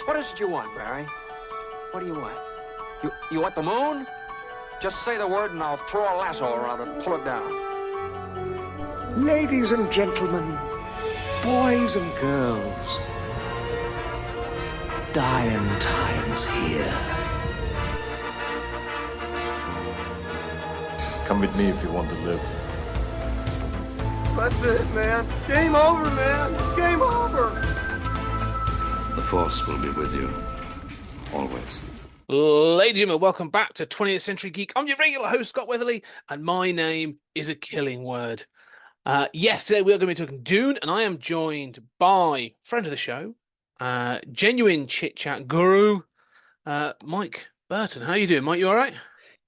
What is it you want, Barry? What do you want? You want the moon? Just say the word and I'll throw a lasso around it and pull it down. Ladies and gentlemen, boys and girls, dying times here. Come with me if you want to live. That's it, man. Game over, man. Game over. The Force will be with you, always. Ladies and gentlemen, welcome back to 20th Century Geek. I'm your regular host, Scott Weatherly, and my name is a killing word. Yes, today we are going to be talking Dune, and I am joined by friend of the show, genuine chit-chat guru, Mike Burton. How you doing, Mike? You all right?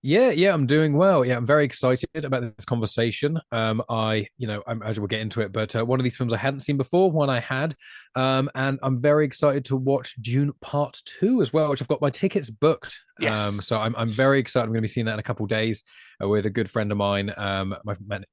Yeah, I'm doing well. Yeah, I'm very excited about this conversation. I'm as we'll get into it, but one of these films I hadn't seen before, one I had, and I'm very excited to watch Dune Part 2 as well, which I've got my tickets booked. Yes. So I'm very excited. I'm going to be seeing that in a couple of days with a good friend of mine,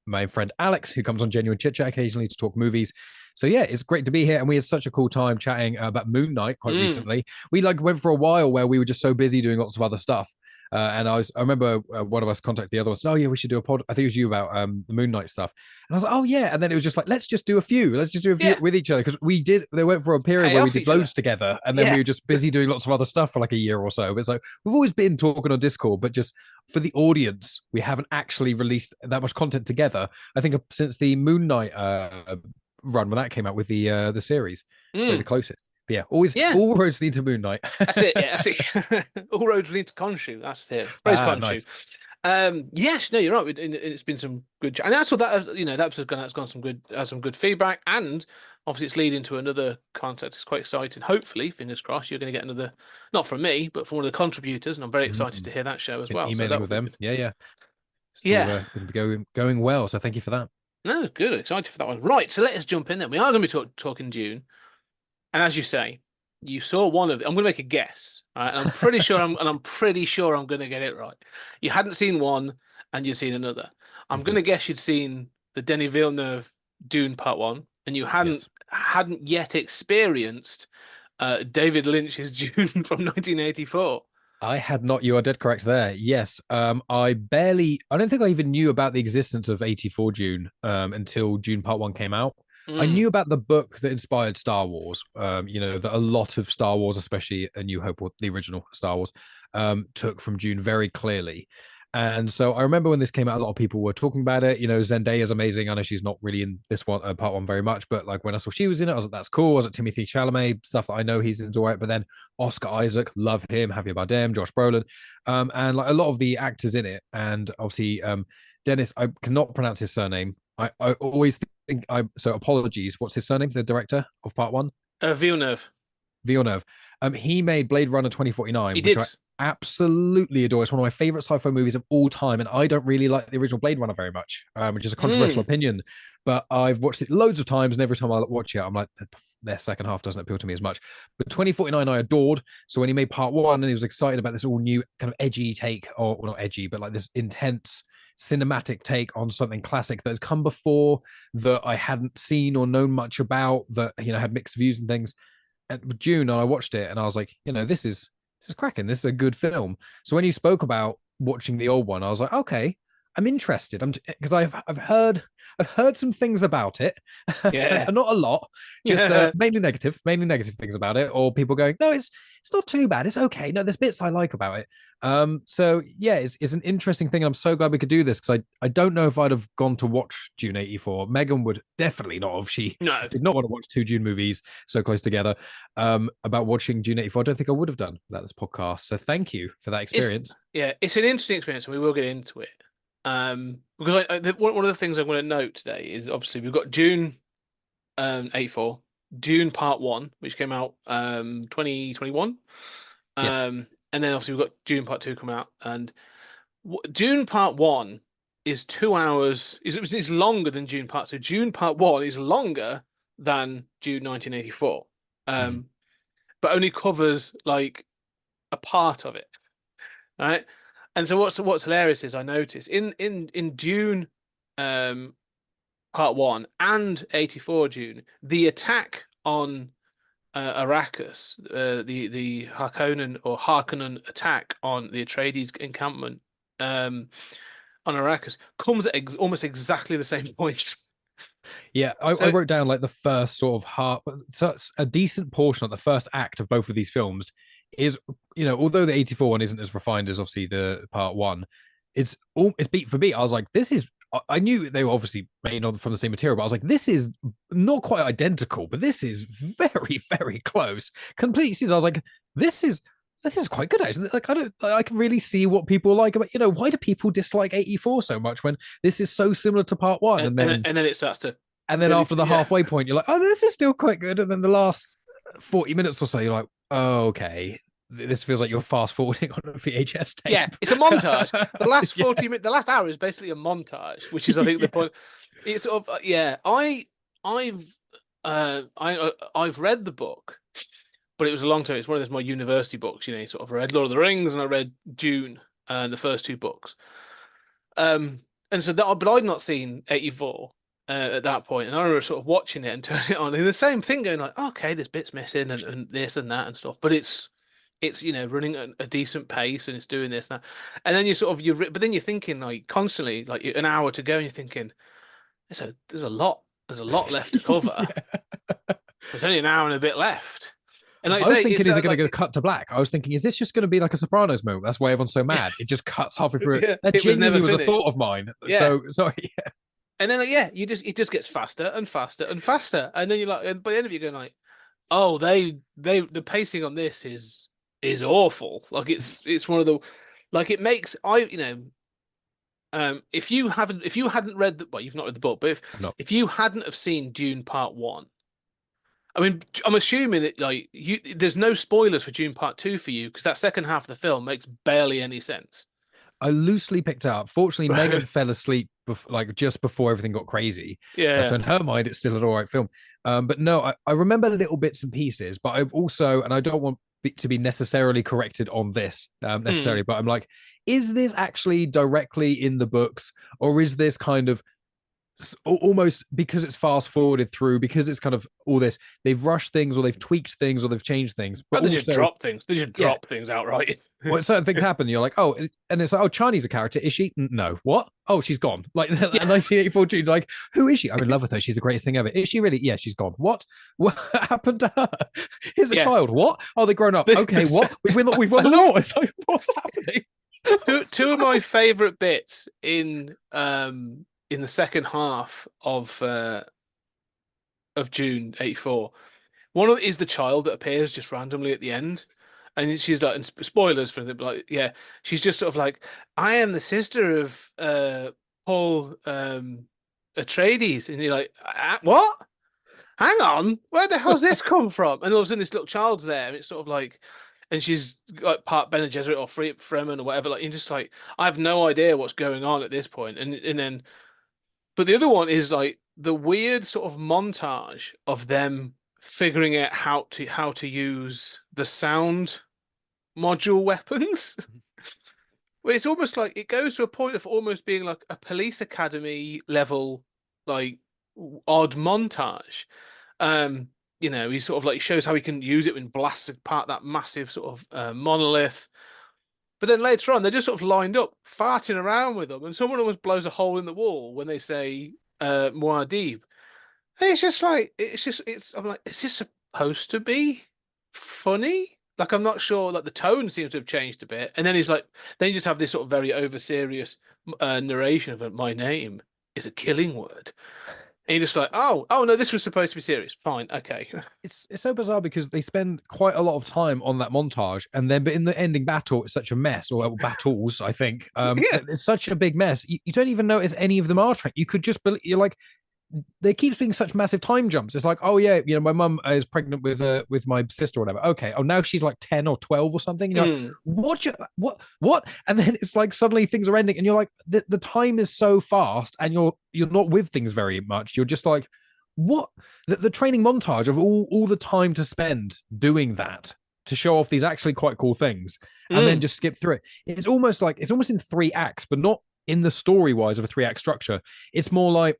my friend Alex, who comes on Genuine Chit Chat occasionally to talk movies. So yeah, it's great to be here, and we had such a cool time chatting about Moon Knight quite recently. We went for a while where we were just so busy doing lots of other stuff. And I remember one of us contacted the other one, said, "Oh yeah, we should do a pod." I think it was you about the Moon Knight stuff. And I was like, "Oh yeah," and then it was just like, "Let's just do a few with each other," because they went for a period where we did loads together, and then we were just busy doing lots of other stuff for like a year or so. But it's like we've always been talking on Discord, but just for the audience, we haven't actually released that much content together. I think since the Moon Knight run when that came out with the series, the closest. But all roads lead to Moon Knight. That's it. Yeah, that's it. All roads lead to Khonshu. That's it. Praise Khonshu. Nice. Yes, no, you're right. It's been some good, and that's what that's gone some good feedback, and obviously it's leading to another concept. It's quite exciting. Hopefully, fingers crossed, you're going to get another, not from me, but from one of the contributors, and I'm very excited to hear that show as well. Emailing with them, yeah. Going to be going well. So thank you for that. No, good. Excited for that one. Right, so let us jump in then. We are going to be talking Dune. And as you say, you saw one of it. I'm going to make a guess, right? And I'm pretty sure I'm going to get it right. You hadn't seen one, and you'd seen another. I'm going to guess you'd seen the Denis Villeneuve Dune Part 1, and you hadn't yet experienced David Lynch's Dune from 1984. I had not. You are dead correct there. Yes. I don't think I even knew about the existence of 84 Dune until Dune Part 1 came out. I knew about the book that inspired Star Wars. That a lot of Star Wars, especially A New Hope or the original Star Wars, took from Dune very clearly. And so I remember when this came out, a lot of people were talking about it. Zendaya is amazing. I know she's not really in this one, Part 1 very much, but like when I saw she was in it, I was like, that's cool. I was like, Timothée Chalamet, stuff that I know he's into, right? But then Oscar Isaac, love him, Javier Bardem, Josh Brolin, and like a lot of the actors in it. And obviously, Dennis, I cannot pronounce his surname. I always think so apologies. What's his surname? The director of Part 1? Villeneuve. He made Blade Runner 2049. He did. I absolutely adore. It's one of my favorite sci-fi movies of all time, and I don't really like the original Blade Runner very much, which is a controversial opinion. But I've watched it loads of times, and every time I watch it, I'm like, their second half doesn't appeal to me as much. But 2049 I adored. So when he made Part 1, and he was excited about this all new kind of edgy take, or well, not edgy, but like this intense cinematic take on something classic that had come before, that I hadn't seen or known much about, that had mixed views and things. And with Dune, and I watched it, and I was like, this is cracking. This is a good film. So when you spoke about watching the old one, I was like, okay, I'm interested. Because I've heard some things about it. Yeah. Not a lot, just mainly negative things about it, or people going, no, it's not too bad, it's okay. No, there's bits I like about it. So yeah, it's an interesting thing. I'm so glad we could do this, because I don't know if I'd have gone to watch Dune 84. Megan would definitely not have. She did not want to watch two Dune movies so close together. About watching Dune 84, I don't think I would have done without this podcast. So thank you for that experience. It's an interesting experience, and we will get into it. Because one of the things I'm going to note today is obviously we've got Dune 84, Dune Part 1, which came out 2021. Yes. And then obviously we've got Dune Part 2 coming out. And Dune Part 1 is 2 hours. It's longer than Dune Part 2. Dune Part 1 is longer than Dune 1984. But only covers like a part of it. Right? And so what's hilarious is I noticed in Dune Part 1 and 84 Dune, the attack on Arrakis, the Harkonnen attack on the Atreides encampment on Arrakis comes at almost exactly the same points. Yeah, I wrote down like the first sort of half, so it's a decent portion of the first act of both of these films is, although the 84 one isn't as refined as obviously the part one, it's beat for beat. I was like, this is, I knew they were obviously made from the same material, but I was like, this is not quite identical, but this is very, very close. Complete scenes. I was like, this is quite good actually. Like I can really see what people like about, why do people dislike 84 so much when this is so similar to part one? And then it starts to, and then after the halfway point, you're like, oh, this is still quite good. And then the last 40 minutes or so, you're like, oh, okay. This feels like you're fast forwarding on a VHS tape. Yeah, it's a montage. The last 40 minutes, the last hour is basically a montage, which is, I think, the point. It's sort of, I've read the book, but it was a long time. It's one of those more university books, you sort of read Lord of the Rings and I read Dune, the first two books. And so but I'd not seen 84 at that point, and I remember sort of watching it and turning it on, and the same thing going like, okay, this bit's missing and this and that and stuff, but it's running at a decent pace and it's doing this and that, and then but then you're thinking like constantly like an hour to go and you're thinking there's a lot left to cover. There's only an hour and a bit left. And like I was thinking, is it going to go cut to black? I was thinking, is this just going to be like a Sopranos moment? That's why everyone's so mad. It just cuts halfway through. Yeah, that genuinely was a thought of mine. Yeah. So sorry. Yeah. And then it just gets faster and faster and faster, and then you're like, and by the end of it, you're going like, oh, the pacing on this is awful. Like it's one of the, like it makes if you hadn't read you've not read the book, but if you hadn't have seen Dune Part 1. I mean, I'm assuming that like there's no spoilers for Dune Part 2 for you because that second half of the film makes barely any sense. I loosely picked up. Fortunately, Megan fell asleep just before everything got crazy. Yeah. So in her mind, it's still an all right film. But no, I remember little bits and pieces. But I've also, and I don't want to be necessarily corrected on this necessarily, but I'm like, is this actually directly in the books, or is this kind of almost because it's fast forwarded through, because it's kind of all this, they've rushed things or they've tweaked things or they've changed things, but they just drop things. They just drop things outright. Well, certain things happen. You're like, oh, and it's like, oh, Chani's a character. Is she? No. What? Oh, she's gone. Like 1984 June. Like, who is she? I'm in love with her. She's the greatest thing ever. Is she really? Yeah, she's gone. What happened to her? Here's a child. What? Oh, they've grown up. Okay, what? We've won the war. It's like, what's happening? Two of my favorite bits in the second half of June 84. One of it is the child that appears just randomly at the end. And she's like, and spoilers for them, like, yeah, she's just sort of like, I am the sister of Paul Atreides. And you're like, what? Hang on, where the hell's this come from? And all of a sudden this little child's there, and it's sort of like, and she's like part Bene Gesserit or Fremen or whatever. Like, you're just like, I have no idea what's going on at this point. And then, but the other one is like the weird sort of montage of them figuring out how to use the sound module weapons. Where it's almost like it goes to a point of almost being like a police academy level, like odd montage. He sort of like shows how he can use it and blasts apart that massive sort of monolith. But then later on, they're just sort of lined up, farting around with them, and someone almost blows a hole in the wall when they say Muad'Dib. It's just like, I'm like, is this supposed to be funny? Like, I'm not sure, like the tone seems to have changed a bit. And then he's like, then you just have this sort of very over serious narration of my name is a killing word. And you're just like, oh no, this was supposed to be serious. Fine, okay. It's so bizarre because they spend quite a lot of time on that montage, and then but in the ending battle, it's such a mess, or battles, I think. It's such a big mess. You don't even notice any of them are trained. You could just believe, you're like, there keeps being such massive time jumps. It's like, oh yeah, my mum is pregnant with my sister or whatever. Okay, oh now she's like 10 or 12 or something. And you're like, what? And then it's like suddenly things are ending, and you're like, the time is so fast, and you're not with things very much. You're just like, what? The training montage of all the time to spend doing that to show off these actually quite cool things, and then just skip through it. It's almost in 3 acts, but not in the story wise of a 3-act structure. It's more like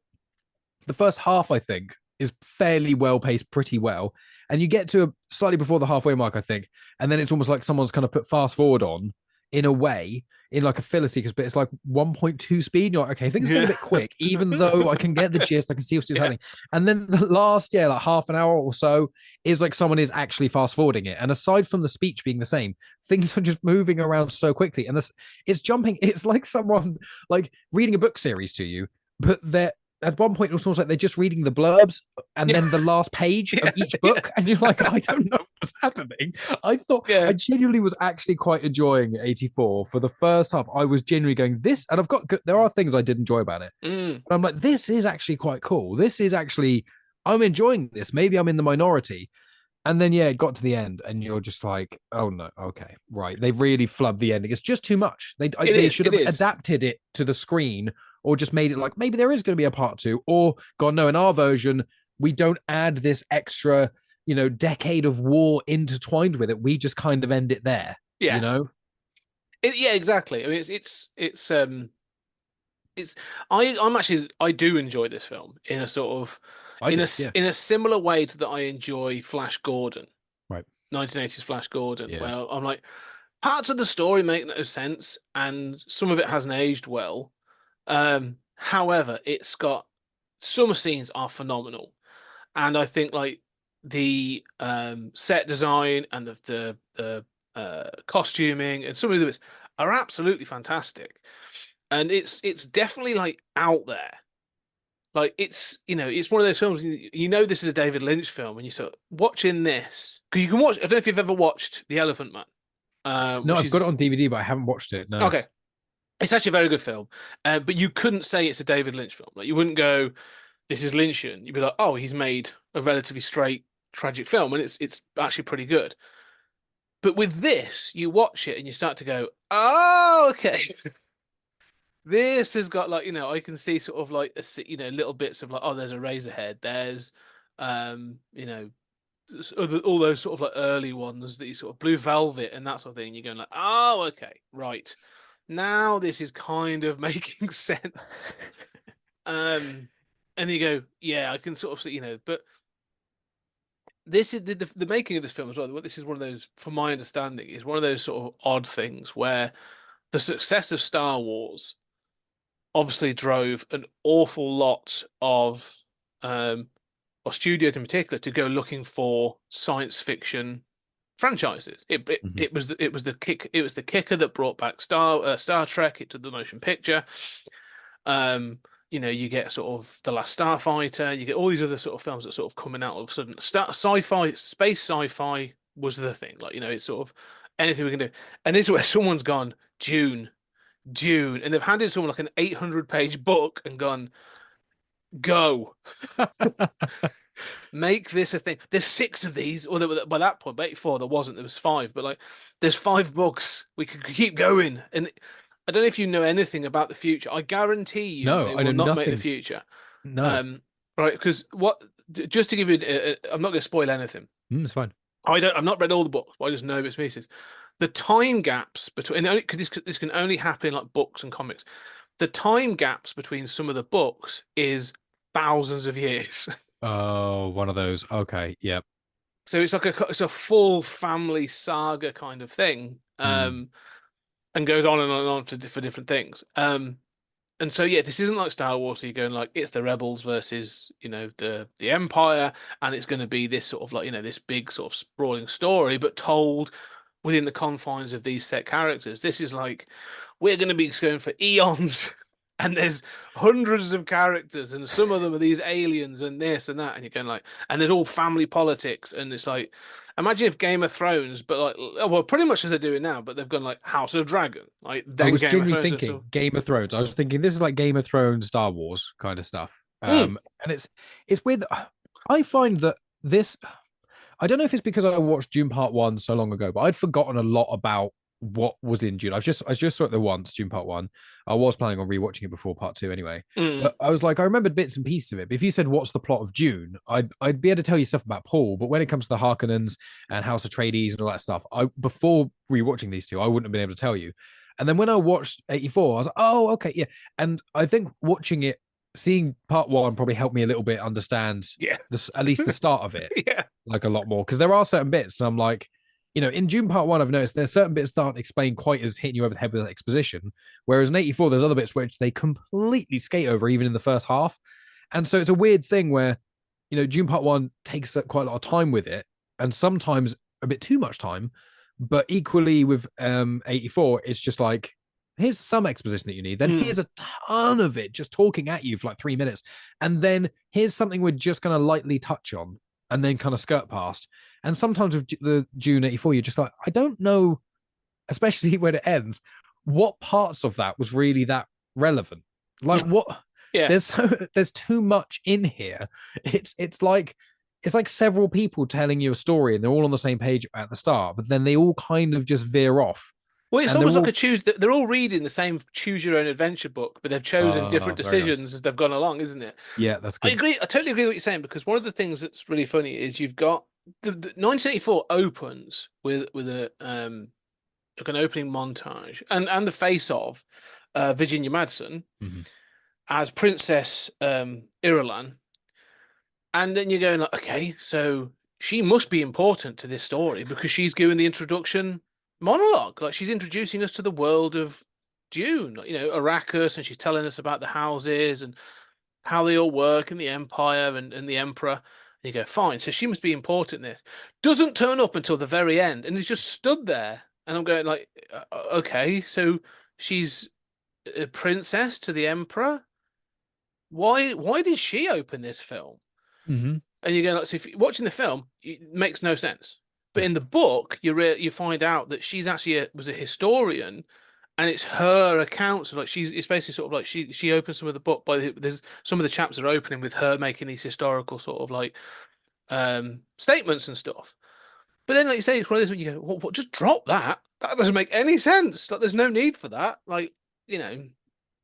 the first half, I think, is fairly well paced, pretty well, and you get to slightly before the halfway mark, I think, and then it's almost like someone's kind of put fast forward on in a way, in like a filler sequence, but it's like 1.2 speed. You're like, okay, things going a bit quick, even though I can get the gist, I can see what's happening. And then the last, like half an hour or so is like someone is actually fast forwarding it. And aside from the speech being the same, things are just moving around so quickly. And this, it's jumping. It's like someone like reading a book series to you, but they're at one point it was almost like they're just reading the blurbs and then the last page of each book, and you're like, I don't know what's happening. I thought I genuinely was actually quite enjoying 84 for the first half. I was genuinely going this, and there are things I did enjoy about it. But I'm like, this is actually quite cool. This is actually, I'm enjoying this. Maybe I'm in the minority. And then it got to the end, and you're just like, oh no, okay, right. They really flubbed the ending. It's just too much. They should have adapted it to the screen, or just made it like maybe there is going to be a part 2, or God no, in our version, we don't add this extra, decade of war intertwined with it. We just kind of end it there. Yeah. Exactly. I mean, I do enjoy this film in a sort of in a similar way to that I enjoy Flash Gordon, right? 1980s Flash Gordon. Well, I'm like, parts of the story make no sense, and some of it hasn't aged well. However, it's got some scenes are phenomenal, and I think like the set design and the costuming and some of the bits are absolutely fantastic, and it's definitely like out there. Like it's it's one of those films this is a David Lynch film, and you sort of watching this because you can watch. I don't know if you've ever watched The Elephant Man. No, I've got it on DVD, but I haven't watched it. No. Okay. It's actually a very good film, but you couldn't say it's a David Lynch film. Like you wouldn't go, "This is Lynchian." You'd be like, "Oh, he's made a relatively straight tragic film, and it's actually pretty good." But with this, you watch it and you start to go, "Oh, okay." This has got like I can see sort of like little bits of like, oh, there's a Razorhead, there's all those sort of like early ones that you sort of Blue Velvet and that sort of thing. You're going like, oh, okay, right. Now this is kind of making sense. And you go, yeah, I can sort of see, but this is the making of this film as well. This is one of those, from my understanding, is one of those sort of odd things where the success of Star Wars obviously drove an awful lot of or studios in particular to go looking for science fiction franchises. It was the kicker that brought back Star Trek. It did the motion picture. You get sort of The Last Starfighter. You get all these other sort of films that sort of coming out of a sudden. Space sci-fi was the thing. Like it's sort of anything we can do. And this is where someone's gone Dune, and they've handed someone like an 800-page book and gone, go. Make this a thing. There's 6 of these, or by that point, by 84, there wasn't. There was 5, but like, there's 5 books. We could keep going. And I don't know if you know anything about the future. I guarantee you, they will not make the future. No, right? Because just to give you, I'm not going to spoil anything. It's fine. I've not read all the books, but I just know bits and pieces. The time gaps between, because this can only happen in like books and comics. The time gaps between some of the books is thousands of years. Oh, one of those. Okay, yep. So it's like it's a full family saga kind of thing, and goes on and on and on for different things. And so this isn't like Star Wars. So you're going like it's the rebels versus the Empire, and it's going to be this sort of like this big sort of sprawling story, but told within the confines of these set characters. This is like we're going to be going for eons. And there's hundreds of characters, and some of them are these aliens and this and that, and you're going like, and there's all family politics, and it's like, imagine if Game of Thrones, but like, well, pretty much as they're doing now, but they've gone like House of Dragon. Like, then I was Game of genuinely Thrones thinking Game of Thrones. I was thinking this is like Game of Thrones, Star Wars kind of stuff. And it's weird. I find that this, I don't know if it's because I watched Dune Part 1 so long ago, but I'd forgotten a lot about what was in Dune. I just saw it the once, Dune Part 1. I was planning on rewatching it before Part 2 anyway. But I was like, I remembered bits and pieces of it. But if you said what's the plot of Dune, I'd be able to tell you stuff about Paul. But when it comes to the Harkonnens and House Atreides and all that stuff, before rewatching these two, I wouldn't have been able to tell you. And then when I watched 84, I was like, oh, okay, yeah. And I think watching it seeing part one probably helped me a little bit understand Yeah. this, at least the start of it, Yeah. like a lot more. Because there are certain bits I'm like, in June part one, I've noticed there's certain bits that aren't explained quite as hitting you over the head with exposition. Whereas in 84, there's other bits which they completely skate over, even in the first half. And so it's a weird thing where, June part one takes quite a lot of time with it, and sometimes a bit too much time. But equally with 84, it's just like, here's some exposition that you need. Then here's a ton of it just talking at you for like 3 minutes. And then here's something we're just going to lightly touch on and then kind of skirt past. And sometimes with the June 84, you're just like, I don't know, especially when it ends, what parts of that was really that relevant. Like what Yeah. there's too much in here. It's like several people telling you a story and they're all on the same page at the start, but then they all kind of just veer off. Well, it's And almost they're like all- a choose. They're all reading the same choose your own adventure book, but they've chosen different Very nice. decisions as they've gone along, isn't it? Yeah, that's I good. agree. I totally agree with what you're saying, because one of the things that's really funny is you've got the 1984 opens with a like an opening montage and the face of Virginia Madsen Mhm. as Princess Irulan, and then you're going like, okay, so she must be important to this story because she's giving the introduction monologue, like she's introducing us to the world of Dune, Arrakis, and she's telling us about the houses and how they all work in the Empire and the Emperor. And you go, fine, so she must be important in this. Doesn't turn up until the very end and is just stood there. And I'm going like, okay, so she's a princess to the Emperor. Why did she open this film? Mhm. And you're going like, so if you're watching the film, it makes no sense. But Yeah. in the book, you find out that she's actually was a historian, and it's her accounts. So like it's basically sort of like she opens some of the book there's some of the chapters are opening with her making these historical sort of like statements and stuff. But then, like you say, it's one of those when you go, what, just drop that. That doesn't make any sense. Like, there's no need for that. Like, you know,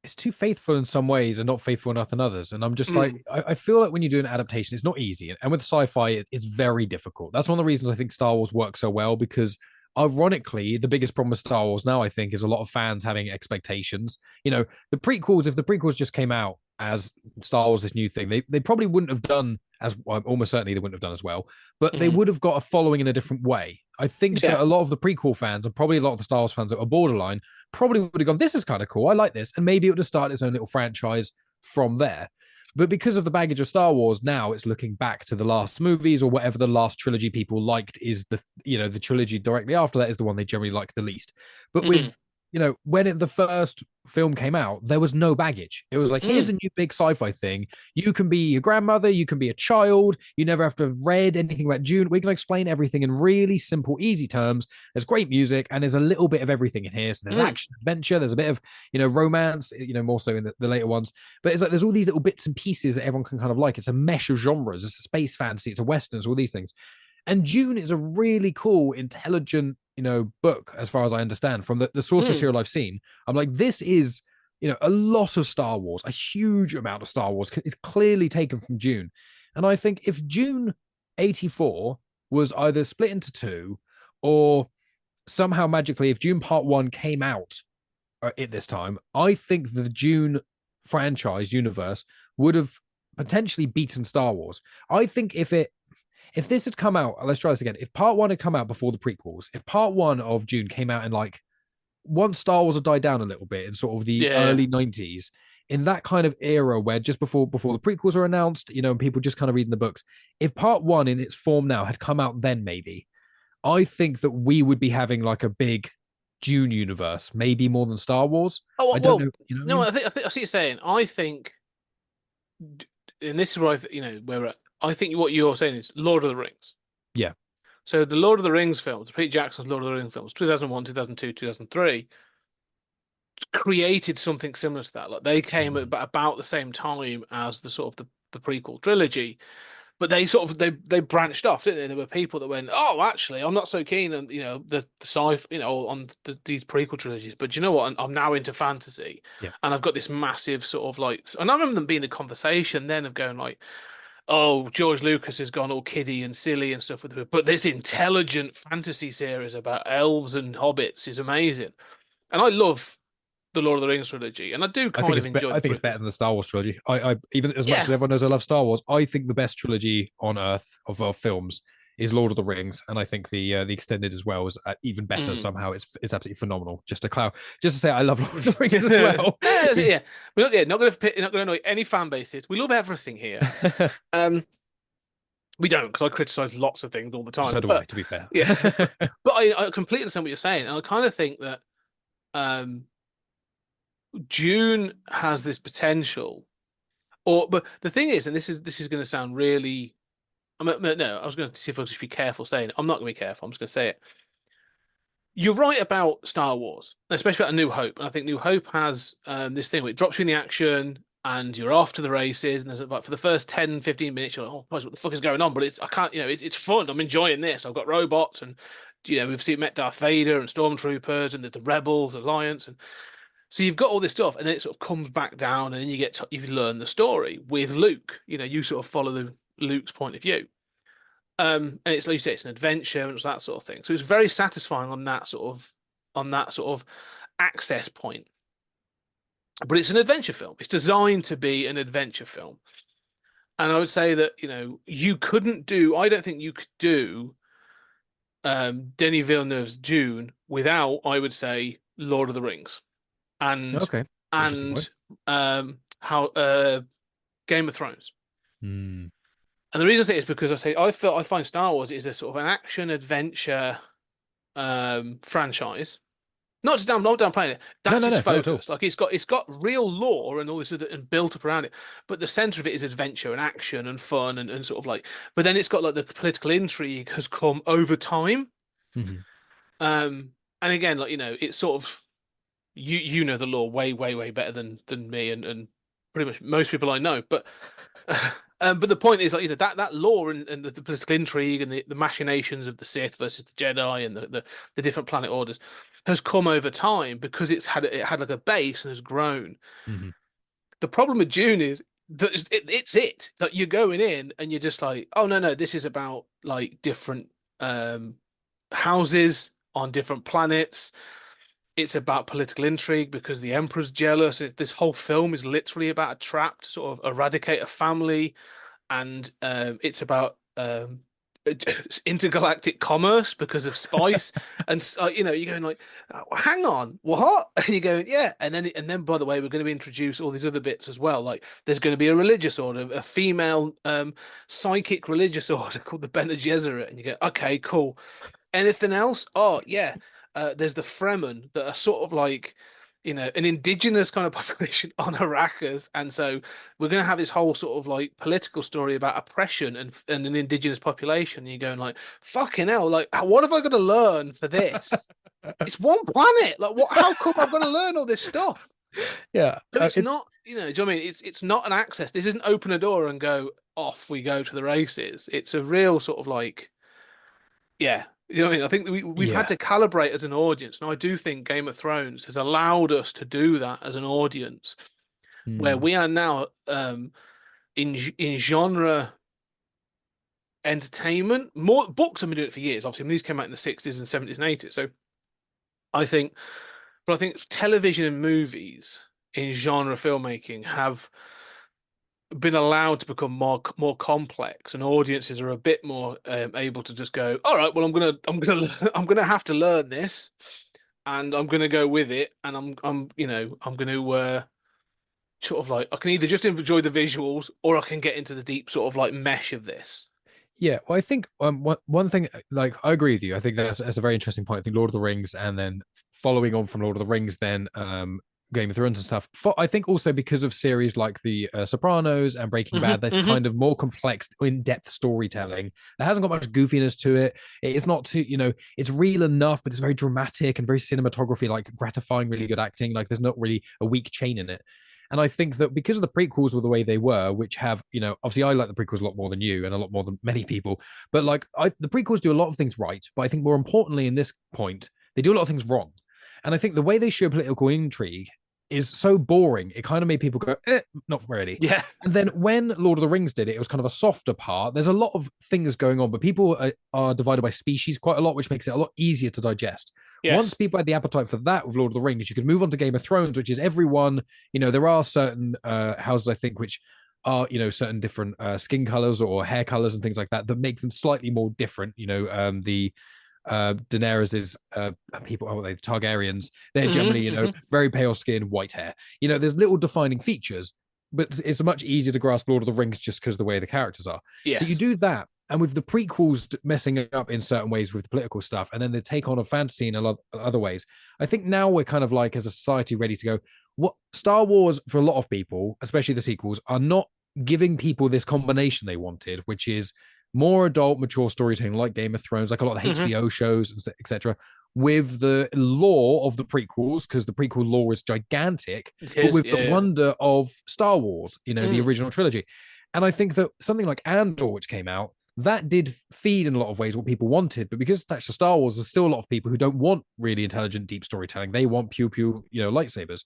It's too faithful in some ways and not faithful enough in others. And I'm just like, mm, I feel like when you do an adaptation, it's not easy. And with sci-fi, it's very difficult. That's one of the reasons I think Star Wars works so well, because ironically, the biggest problem with Star Wars now, I think, is a lot of fans having expectations. The prequels, if the prequels just came out as Star Wars, this new thing, they probably wouldn't have done as well, almost certainly they wouldn't have done as well, but they would have got a following in a different way. I think yeah, that a lot of the prequel fans and probably a lot of the Star Wars fans that are borderline probably would have gone, this is kind of cool. I like this. And maybe it would have started its own little franchise from there. But because of the baggage of Star Wars, now it's looking back to the last movies or whatever the last trilogy people liked is the trilogy directly after that is the one they generally like the least. But with, when the first film came out, there was no baggage. It was like, here's a new big sci-fi thing. You can be your grandmother, you can be a child, you never have to have read anything about Dune. We can explain everything in really simple, easy terms. There's great music and there's a little bit of everything in here. So there's action, adventure, there's a bit of, romance, more so in the later ones. But it's like there's all these little bits and pieces that everyone can kind of like. It's a mesh of genres. It's a space fantasy, it's a westerns, all these things. And Dune is a really cool, intelligent, book, as far as I understand, from the source material I've seen. I'm like, this is, a lot of Star Wars, a huge amount of Star Wars is clearly taken from Dune. And I think if Dune 84 was either split into two or somehow magically, if Dune Part 1 came out at this time, I think the Dune franchise universe would have potentially beaten Star Wars. I think if this had come out, let's try this again. If part one had come out before the prequels, if part one of Dune came out in like once Star Wars had died down a little bit in sort of the early 90s, in that kind of era where just before the prequels are announced, and people just kind of reading the books, if part one in its form now had come out then, maybe, I think that we would be having like a big Dune universe, maybe more than Star Wars. Oh, I well, don't know. You know what no, I mean? I think I see what you're saying. I think, and this is where where we're at. I think what you're saying is Lord of the Rings. Yeah. So the Lord of the Rings films, Peter Jackson's Lord of the Rings films, 2001, 2002, 2003, created something similar to that. Like they came at about the same time as the sort of the prequel trilogy, but they sort of they branched off, didn't they? There were people that went, oh, actually, I'm not so keen on the sci, on these prequel trilogies, but you know what? I'm now into fantasy, Yeah. and I've got this massive sort of like, and I remember them being the conversation then of going like, oh, George Lucas has gone all kiddie and silly and stuff with it, but this intelligent fantasy series about elves and hobbits is amazing, and I love the Lord of the Rings trilogy, and I do I kind think of enjoy. I think it's better than the Star Wars trilogy. I even as much Yeah. as everyone knows I love Star Wars, I think the best trilogy on Earth of films is Lord of the Rings, and I think the extended as well is even better somehow. It's absolutely phenomenal. Just to say, I love Lord of the Rings as well. Yeah, we're not going to annoy any fan bases. We love everything here. We don't, because I criticize lots of things all the time. So do I, to be fair. Yeah, but I completely understand what you're saying, and I kind of think that Dune has this potential, but the thing is, and this is going to sound really, no, I was going to see if I could just be careful saying it. I'm not going to be careful. I'm just going to say it. You're right about Star Wars, especially about A New Hope. And I think New Hope has this thing where it drops you in the action and you're off to the races. And there's like for the first 10, 15 minutes, you're like, oh, what the fuck is going on? But I can't, it's fun. I'm enjoying this. I've got robots and, we've met Darth Vader and stormtroopers and there's the Rebels, Alliance. And so you've got all this stuff. And then it sort of comes back down and then you learn the story with Luke. You sort of follow Luke's point of view. And it's like you say, it's an adventure and it's that sort of thing. So it's very satisfying on that sort of access point. But it's an adventure film. It's designed to be an adventure film. And I would say that, I don't think you could do Denis Villeneuve's Dune without, I would say, Lord of the Rings. And okay. Game of Thrones. Mm. And the reason I say it is because I find Star Wars is a sort of an action adventure franchise. Not downplaying it. That's its focus. Like it's got real lore and all this other and built up around it, but the center of it is adventure and action and fun and sort of like. But then it's got like the political intrigue has come over time. Mm-hmm. And again, like it's sort of you know the lore way better than me and pretty much most people I know, but. But the point is, like that lore and the political intrigue and the machinations of the Sith versus the Jedi and the different planet orders has come over time because it had like a base and has grown. Mm-hmm. The problem with Dune is that it's like you're going in and you're just like, oh no, this is about like different houses on different planets. It's about political intrigue because the Emperor's jealous. This whole film is literally about a trap to sort of eradicate a family, and it's about intergalactic commerce because of spice. And you're going like, hang on, what? And you're going, yeah. And then by the way, we're going to introduce all these other bits as well. Like there's going to be a religious order, a female psychic religious order called the Bene Gesserit, and you go, okay, cool. Anything else? Oh yeah. There's the Fremen that are sort of like, an indigenous kind of population on Arrakis, and so we're going to have this whole sort of like political story about oppression and an indigenous population. And you're going like, fucking hell, like what have I got to learn for this? It's one planet. Like what? How come I've got to learn all this stuff? Yeah, so it's not. Do you know what I mean? It's not an access. This isn't open a door and go off we go to the races. It's a real sort of like, yeah. You know what I mean? I think we've had to calibrate as an audience. And I do think Game of Thrones has allowed us to do that as an audience, where we are now in genre entertainment. More books have been doing it for years. Obviously, these came out in the 60s and 70s and 80s. So I think television and movies in genre filmmaking have been allowed to become more complex, and audiences are a bit more able to just go, all right, well, I'm gonna have to learn this, and I'm gonna go with it, and I'm gonna sort of like I can either just enjoy the visuals or I can get into the deep sort of like mesh of this. Yeah, well, I think one thing, like I agree with you. I think that's a very interesting point. I think Lord of the Rings, and then following on from Lord of the Rings, then Game of Thrones and stuff. I think also because of series like The Sopranos and Breaking Bad, there's kind of more complex, in-depth storytelling that hasn't got much goofiness to it. It's not too, it's real enough, but it's very dramatic and very cinematography, like gratifying, really good acting. Like there's not really a weak chain in it. And I think that because of the prequels were the way they were, which have, obviously I like the prequels a lot more than you and a lot more than many people, but like the prequels do a lot of things right. But I think more importantly in this point, they do a lot of things wrong. And I think the way they show political intrigue is so boring. It kind of made people go, not really. Yeah. And then when Lord of the Rings did it, it was kind of a softer part. There's a lot of things going on, but people are divided by species quite a lot, which makes it a lot easier to digest. Once Yes. people had the appetite for that with Lord of the Rings, you could move on to Game of Thrones, which is everyone, there are certain houses, I think, which are, certain different skin colors or hair colors and things like that make them slightly more different. The Daenerys is people, oh, they Targaryens. They're generally, very pale skin, white hair. There's little defining features, but it's much easier to grasp Lord of the Rings just because of the way the characters are. So you Yes. do that, and with the prequels messing up in certain ways with the political stuff, and then they take on a fantasy in a lot of other ways. I think now we're kind of like, as a society, ready to go. What Star Wars, for a lot of people, especially the sequels, are not giving people this combination they wanted, which is more adult, mature storytelling, like Game of Thrones, like a lot of the HBO shows, etc., with the lore of the prequels, because the prequel lore is gigantic, It but is. with the Yeah. wonder of Star Wars, the original trilogy. And I think that something like Andor, which came out, that did feed in a lot of ways what people wanted, but because it's attached to Star Wars, there's still a lot of people who don't want really intelligent, deep storytelling. They want pew pew, lightsabers.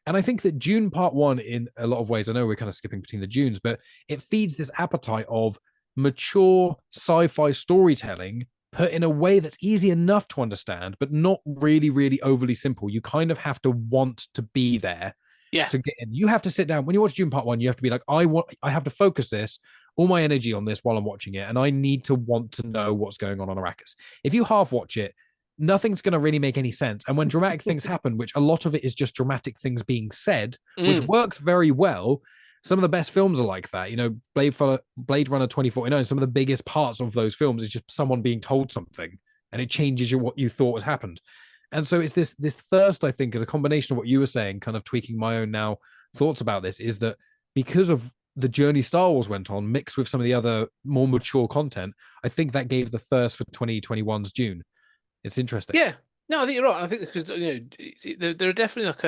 And I think that Dune Part One, in a lot of ways, I know we're kind of skipping between the Dunes, but it feeds this appetite of mature sci-fi storytelling put in a way that's easy enough to understand, but not really, really overly simple. You kind of have to want to be there Yeah. to get in. You have to sit down when you watch Dune Part One. You have to be like, I have to focus all my energy on this while I'm watching it, and I need to want to know what's going on Arrakis. If you half watch it, nothing's going to really make any sense. And when dramatic things happen, which a lot of it is just dramatic things being said, which works very well. Some of the best films are like that. Blade Runner 2049, some of the biggest parts of those films is just someone being told something and it changes what you thought has happened. And so it's this thirst, I think, is a combination of what you were saying, kind of tweaking my own now thoughts about this, is that because of the journey Star Wars went on, mixed with some of the other more mature content, I think that gave the thirst for 2021's Dune. It's interesting. Yeah. No, I think you're right. I think because there are definitely like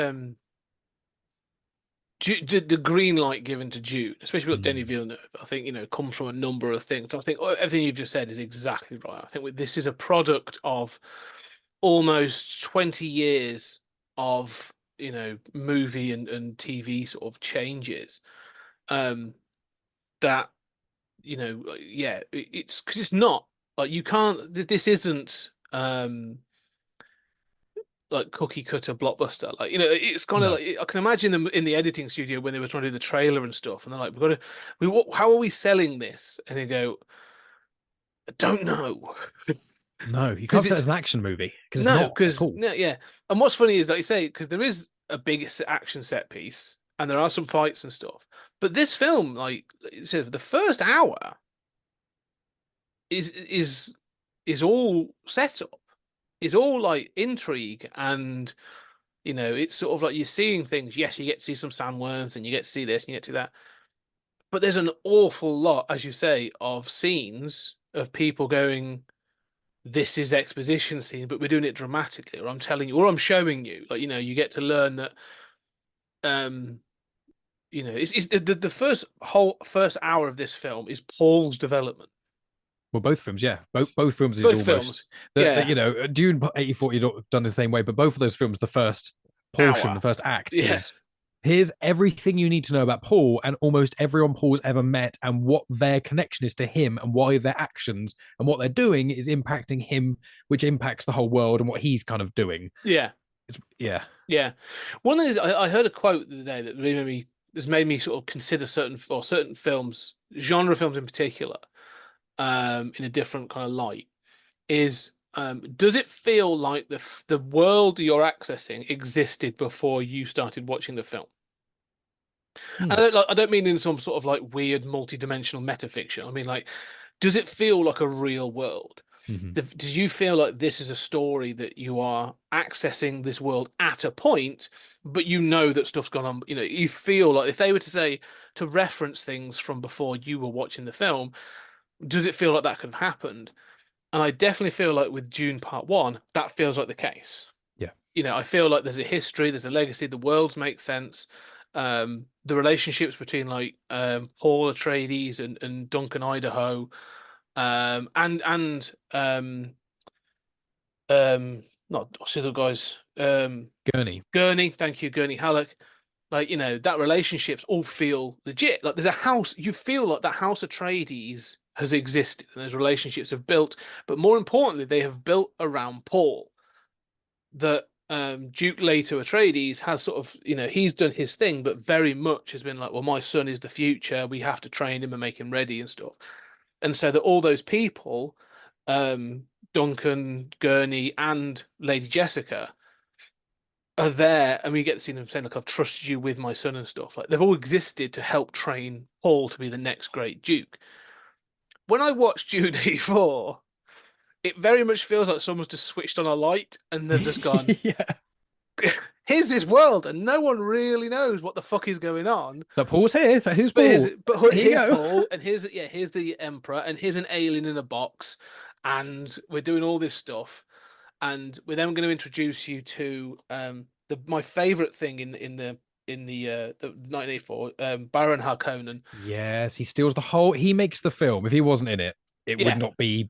the green light given to Dune, especially with Denis Villeneuve, I think, comes from a number of things. I think everything you've just said is exactly right. I think this is a product of almost 20 years of, movie and TV sort of changes. That, it's because it's not like you can't, this isn't like cookie cutter blockbuster. Like, it's kind of No. like I can imagine them in the editing studio when they were trying to do the trailer and stuff, and they're like, how are we selling this? And they go, I don't know. No, you Because can't say it's it's an action movie because it's no, not at because all. no, yeah. And what's funny is, like you say, because there is a big action set piece and there are some fights and stuff, but this film, like you said, the first hour is all set up, is all like intrigue, and it's sort of like you're seeing things. Yes, you get to see some sandworms and you get to see this and you get to that, but there's an awful lot, as you say, of scenes of people going, this is exposition scene, but we're doing it dramatically, or I'm telling you, or I'm showing you. Like, you get to learn that it's the first hour of this film is Paul's development. Well, both films, yeah, both films is Both almost films, yeah, Dune 8040 done the same way, but both of those films, the first portion, hour, the first act yeah, is here's everything you need to know about Paul and almost everyone Paul's ever met and what their connection is to him and why their actions and what they're doing is impacting him, which impacts the whole world and what he's kind of doing. yeah, Yeah. yeah. One thing is, I heard a quote the other day that really made me sort of consider certain films, genre films in particular, in a different kind of light. Is does it feel like the world you're accessing existed before you started watching the film? Hmm. I don't mean in some sort of like weird multi-dimensional metafiction. I mean, like, does it feel like a real world? Mm-hmm. Do you feel like this is a story that you are accessing this world at a point, but you know that stuff's gone on? You feel like if they were to say to reference things from before you were watching the film, does it feel like that could have happened? And I definitely feel like with Dune Part One, that feels like the case. Yeah. I feel like there's a history, there's a legacy, the worlds make sense. The relationships between like Paul Atreides and Duncan Idaho, and not what's the other guys, Gurney. Gurney, thank you, Gurney Halleck. Like, that relationships all feel legit. Like there's a house, you feel like that House Atreides has existed and those relationships have built, but more importantly, they have built around Paul. that Duke Leto Atreides has sort of, he's done his thing, but very much has been like, well, my son is the future. We have to train him and make him ready and stuff. And so that all those people, Duncan, Gurney, and Lady Jessica are there, and we get to see them saying, like, I've trusted you with my son and stuff. Like, they've all existed to help train Paul to be the next great Duke. When I watched Dune 4, it very much feels like someone's just switched on a light and they've just gone, Yeah. here's this world, and no one really knows what the fuck is going on. So Paul's here. So who's Paul? Here's Paul, and here's the Emperor, and here's an alien in a box, and we're doing all this stuff, and we're then going to introduce you to my favorite thing in the 1984, Baron Harkonnen. Yes, he steals the whole. He makes the film. If he wasn't in it, it would not be.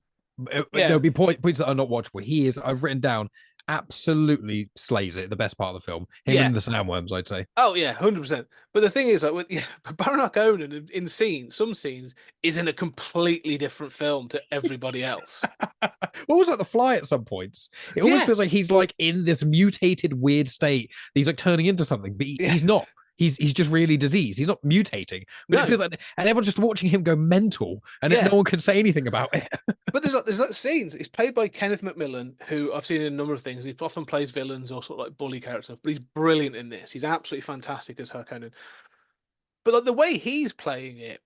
There would be points that are not watchable. He is. I've written down. Absolutely slays it. The best part of the film. Him and the sandworms, I'd say. Oh yeah, 100%. But the thing is, like, Baron Harkonnen in some scenes is in a completely different film to everybody else. Almost like The Fly at some points. It almost feels like he's like in this mutated weird state. He's like turning into something, but he's not. He's just really diseased. He's not mutating. But it feels like, and everyone's just watching him go mental, and no one can say anything about it. But there's scenes. It's played by Kenneth McMillan, who I've seen in a number of things. He often plays villains or sort of like bully characters, but he's brilliant in this. He's absolutely fantastic as Harkonnen. But like the way he's playing it,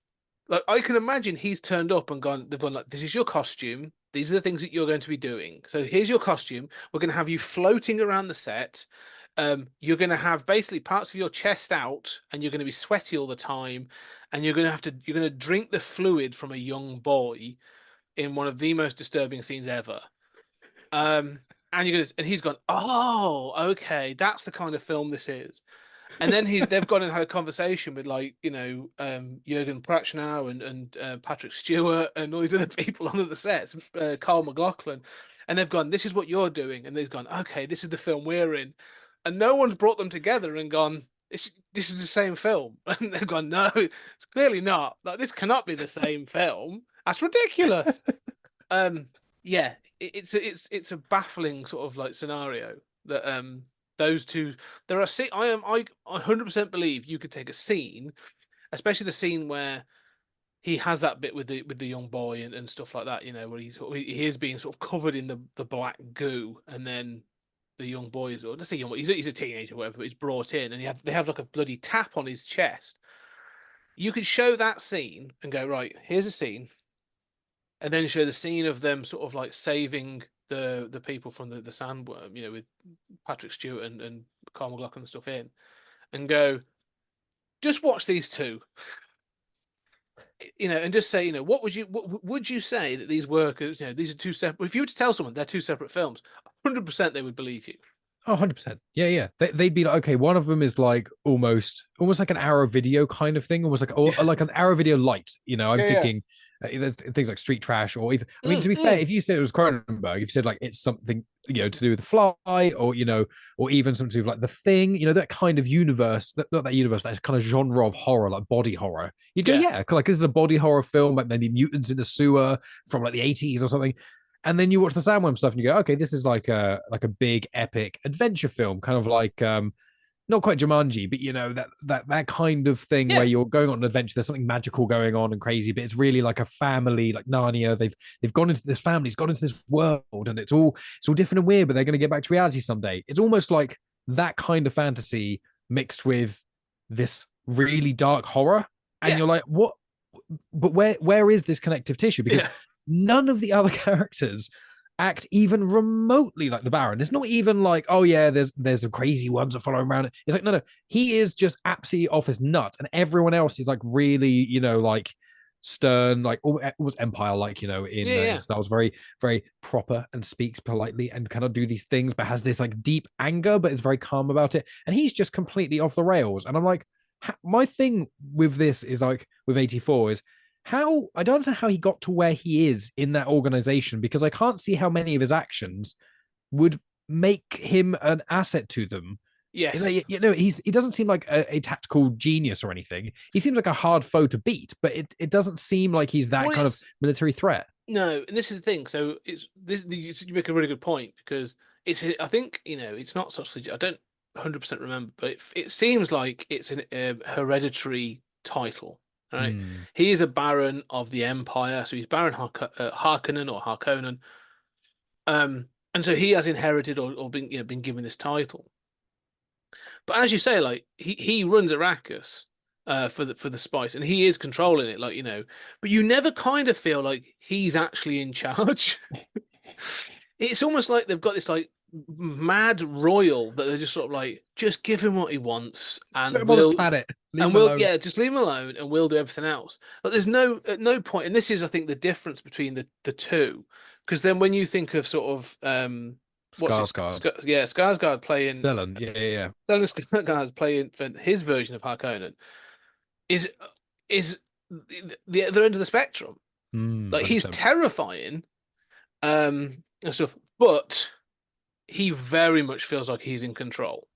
like I can imagine he's turned up and they've gone like, this is your costume. These are the things that you're going to be doing. So here's your costume. We're going to have you floating around the set. You're going to have basically parts of your chest out, and you're going to be sweaty all the time, and you're going to drink the fluid from a young boy in one of the most disturbing scenes ever. And he's gone, oh, okay, that's the kind of film this is. And then they've gone and had a conversation with Jürgen Prochnow and Patrick Stewart and all these other people on the sets, Carl McLaughlin, and they've gone, this is what you're doing, and they've gone, okay, this is the film we're in. And no one's brought them together and gone, this is the same film. And they've gone, no, it's clearly not. Like, this cannot be the same film. That's ridiculous. It's a baffling sort of like scenario that those two. I 100% believe you could take a scene, especially the scene where he has that bit with the young boy and stuff like that. Where he is being sort of covered in the black goo, and then the young boy is, or let's say young boy, he's a teenager or whatever, but he's brought in, and they have like a bloody tap on his chest. You could show that scene and go, right, here's a scene, and then show the scene of them sort of like saving the people from the sandworm, with Patrick Stewart and Carl McLaughlin and stuff in, and go, just watch these two. And just say, what would you say that these workers, these are two separate, if you were to tell someone they're two separate films, 100% they would believe you. Oh, 100%. Yeah. They'd be like, okay, one of them is like almost like an Arrow video kind of thing, almost like an Arrow video light. I'm thinking there's things like Street Trash, or even, I mean, to be fair, if you said it was Cronenberg, if you said like it's something, to do with The Fly, or, or even something to do with like The Thing, that kind of universe, not that universe, that kind of genre of horror, like body horror, you'd go, like this is a body horror film, like maybe mutants in the sewer from like the 80s or something. And then you watch the Sandworm stuff and you go, okay, this is like a big epic adventure film, kind of like not quite Jumanji, but that kind of thing where you're going on an adventure. There's something magical going on and crazy, but it's really like a family, like Narnia. They've gone into this family's gone into this world, and it's all different and weird, but they're going to get back to reality someday. It's almost like that kind of fantasy mixed with this really dark horror, and you're like, what? But where is this connective tissue? Because none of the other characters act even remotely like the Baron. It's not even like, oh yeah, there's some crazy ones that follow him around. It's like, no, he is just absolutely off his nut, and everyone else is like really, like stern, like almost Empire, like in Star Wars, very, very proper and speaks politely and cannot do these things, but has this like deep anger, but is very calm about it. And he's just completely off the rails. And I'm like, my thing with this is like with 84 is, how I don't understand how he got to where he is in that organization, because I can't see how many of his actions would make him an asset to them. Yes, he doesn't seem like a tactical genius or anything. He seems like a hard foe to beat, but it doesn't seem like he's that kind of military threat. No, and this is the thing. So you make a really good point, because I think, it's not such. I don't 100% remember, but it seems like it's a hereditary title. Right? Hmm. He is a Baron of the Empire, so he's Baron Harkonnen or Harkonnen. And so he has inherited or been been given this title. But as you say, like he runs Arrakis for the spice, and he is controlling it, But you never kind of feel like he's actually in charge. It's almost like they've got this like mad royal that they're just sort of like, just give him what he wants, Put and him on this planet. Leave him alone. yeah, just leave him alone, and we'll do everything else. But there's no at no point, and this is, I think, the difference between the two, because then when you think of sort of what's it, Skarsgård. yeah, Skarsgård playing Stellan. Yeah, yeah, yeah. Stellan Skarsgård playing for his version of Harkonnen is the other end of the spectrum. Like, he's 100%. terrifying, and stuff, but he very much feels like he's in control.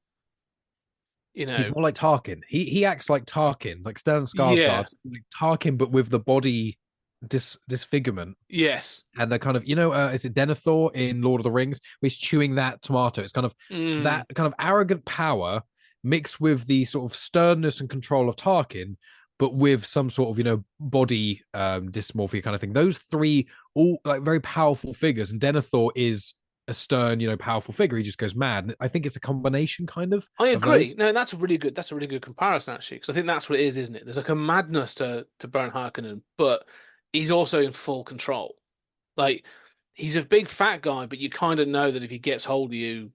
He's more like Tarkin. He acts like Tarkin, like Stellan Yeah. Skarsgård, like Tarkin, but with the body disfigurement. Yes. And the kind of, is it Denethor in Lord of the Rings? Where he's chewing that tomato. It's kind of that kind of arrogant power mixed with the sort of sternness and control of Tarkin, but with some sort of, body dysmorphia kind of thing. Those three all like very powerful figures, and Denethor is a stern, powerful figure. He just goes mad. And I think it's a combination kind of. I of agree. those. No, that's a really good comparison, actually, because I think that's what it is, isn't it? There's like a madness to Baron Harkonnen, but he's also in full control. Like, he's a big fat guy, but you kind of know that if he gets hold of you,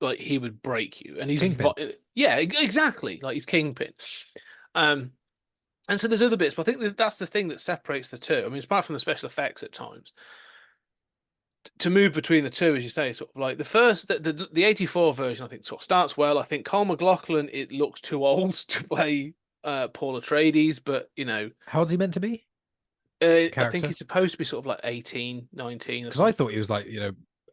like, he would break you. And he's Kingpin. Yeah, exactly. Like, he's Kingpin. And so there's other bits, but I think that's the thing that separates the two. I mean, apart from the special effects at times, to move between the two, as you say, sort of like the 84 version, I think sort of starts well. I think Carl McLaughlin, it looks too old to play Paul Atreides, but How old's he meant to be? I think Character? he's supposed to be sort of like 18, 19 or Because I something. thought he was like,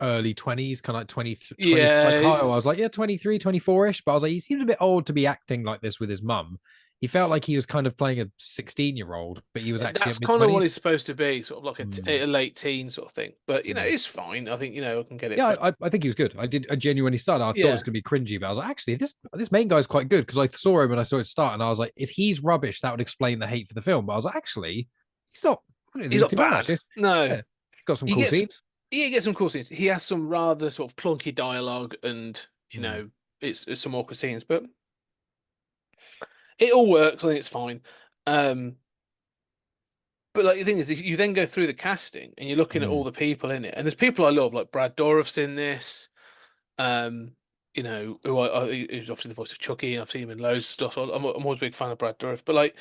early 20s, kind of like 20, 20 Yeah. like Kyle. I was like, yeah, 23, 24-ish. But I was like, he seems a bit old to be acting like this with his mum. He felt like he was kind of playing a 16-year-old, but he was actually That's mid kind of what 20s. it's supposed to be, sort of like a late teen sort of thing. But it's fine. I think I can get it. Yeah, But I think he was good. I genuinely started. I thought it yeah, was going to be cringy, but I was like, actually, this main guy's quite good because I saw him and I saw it start, and I was like, if he's rubbish, that would explain the hate for the film. But I was like, actually, he's not. I don't think he's not too bad, bad. actually. No, Yeah, got some he cool gets scenes. he gets some cool scenes. He has some rather sort of clunky dialogue, and it's some awkward scenes, but it all works. I think it's fine. But like, the thing is, you then go through the casting and you're looking at all the people in it, and there's people I love, like Brad Dourif's in this. Who's obviously the voice of Chucky, and I've seen him in loads of stuff. So I'm always a big fan of Brad Dourif, but like,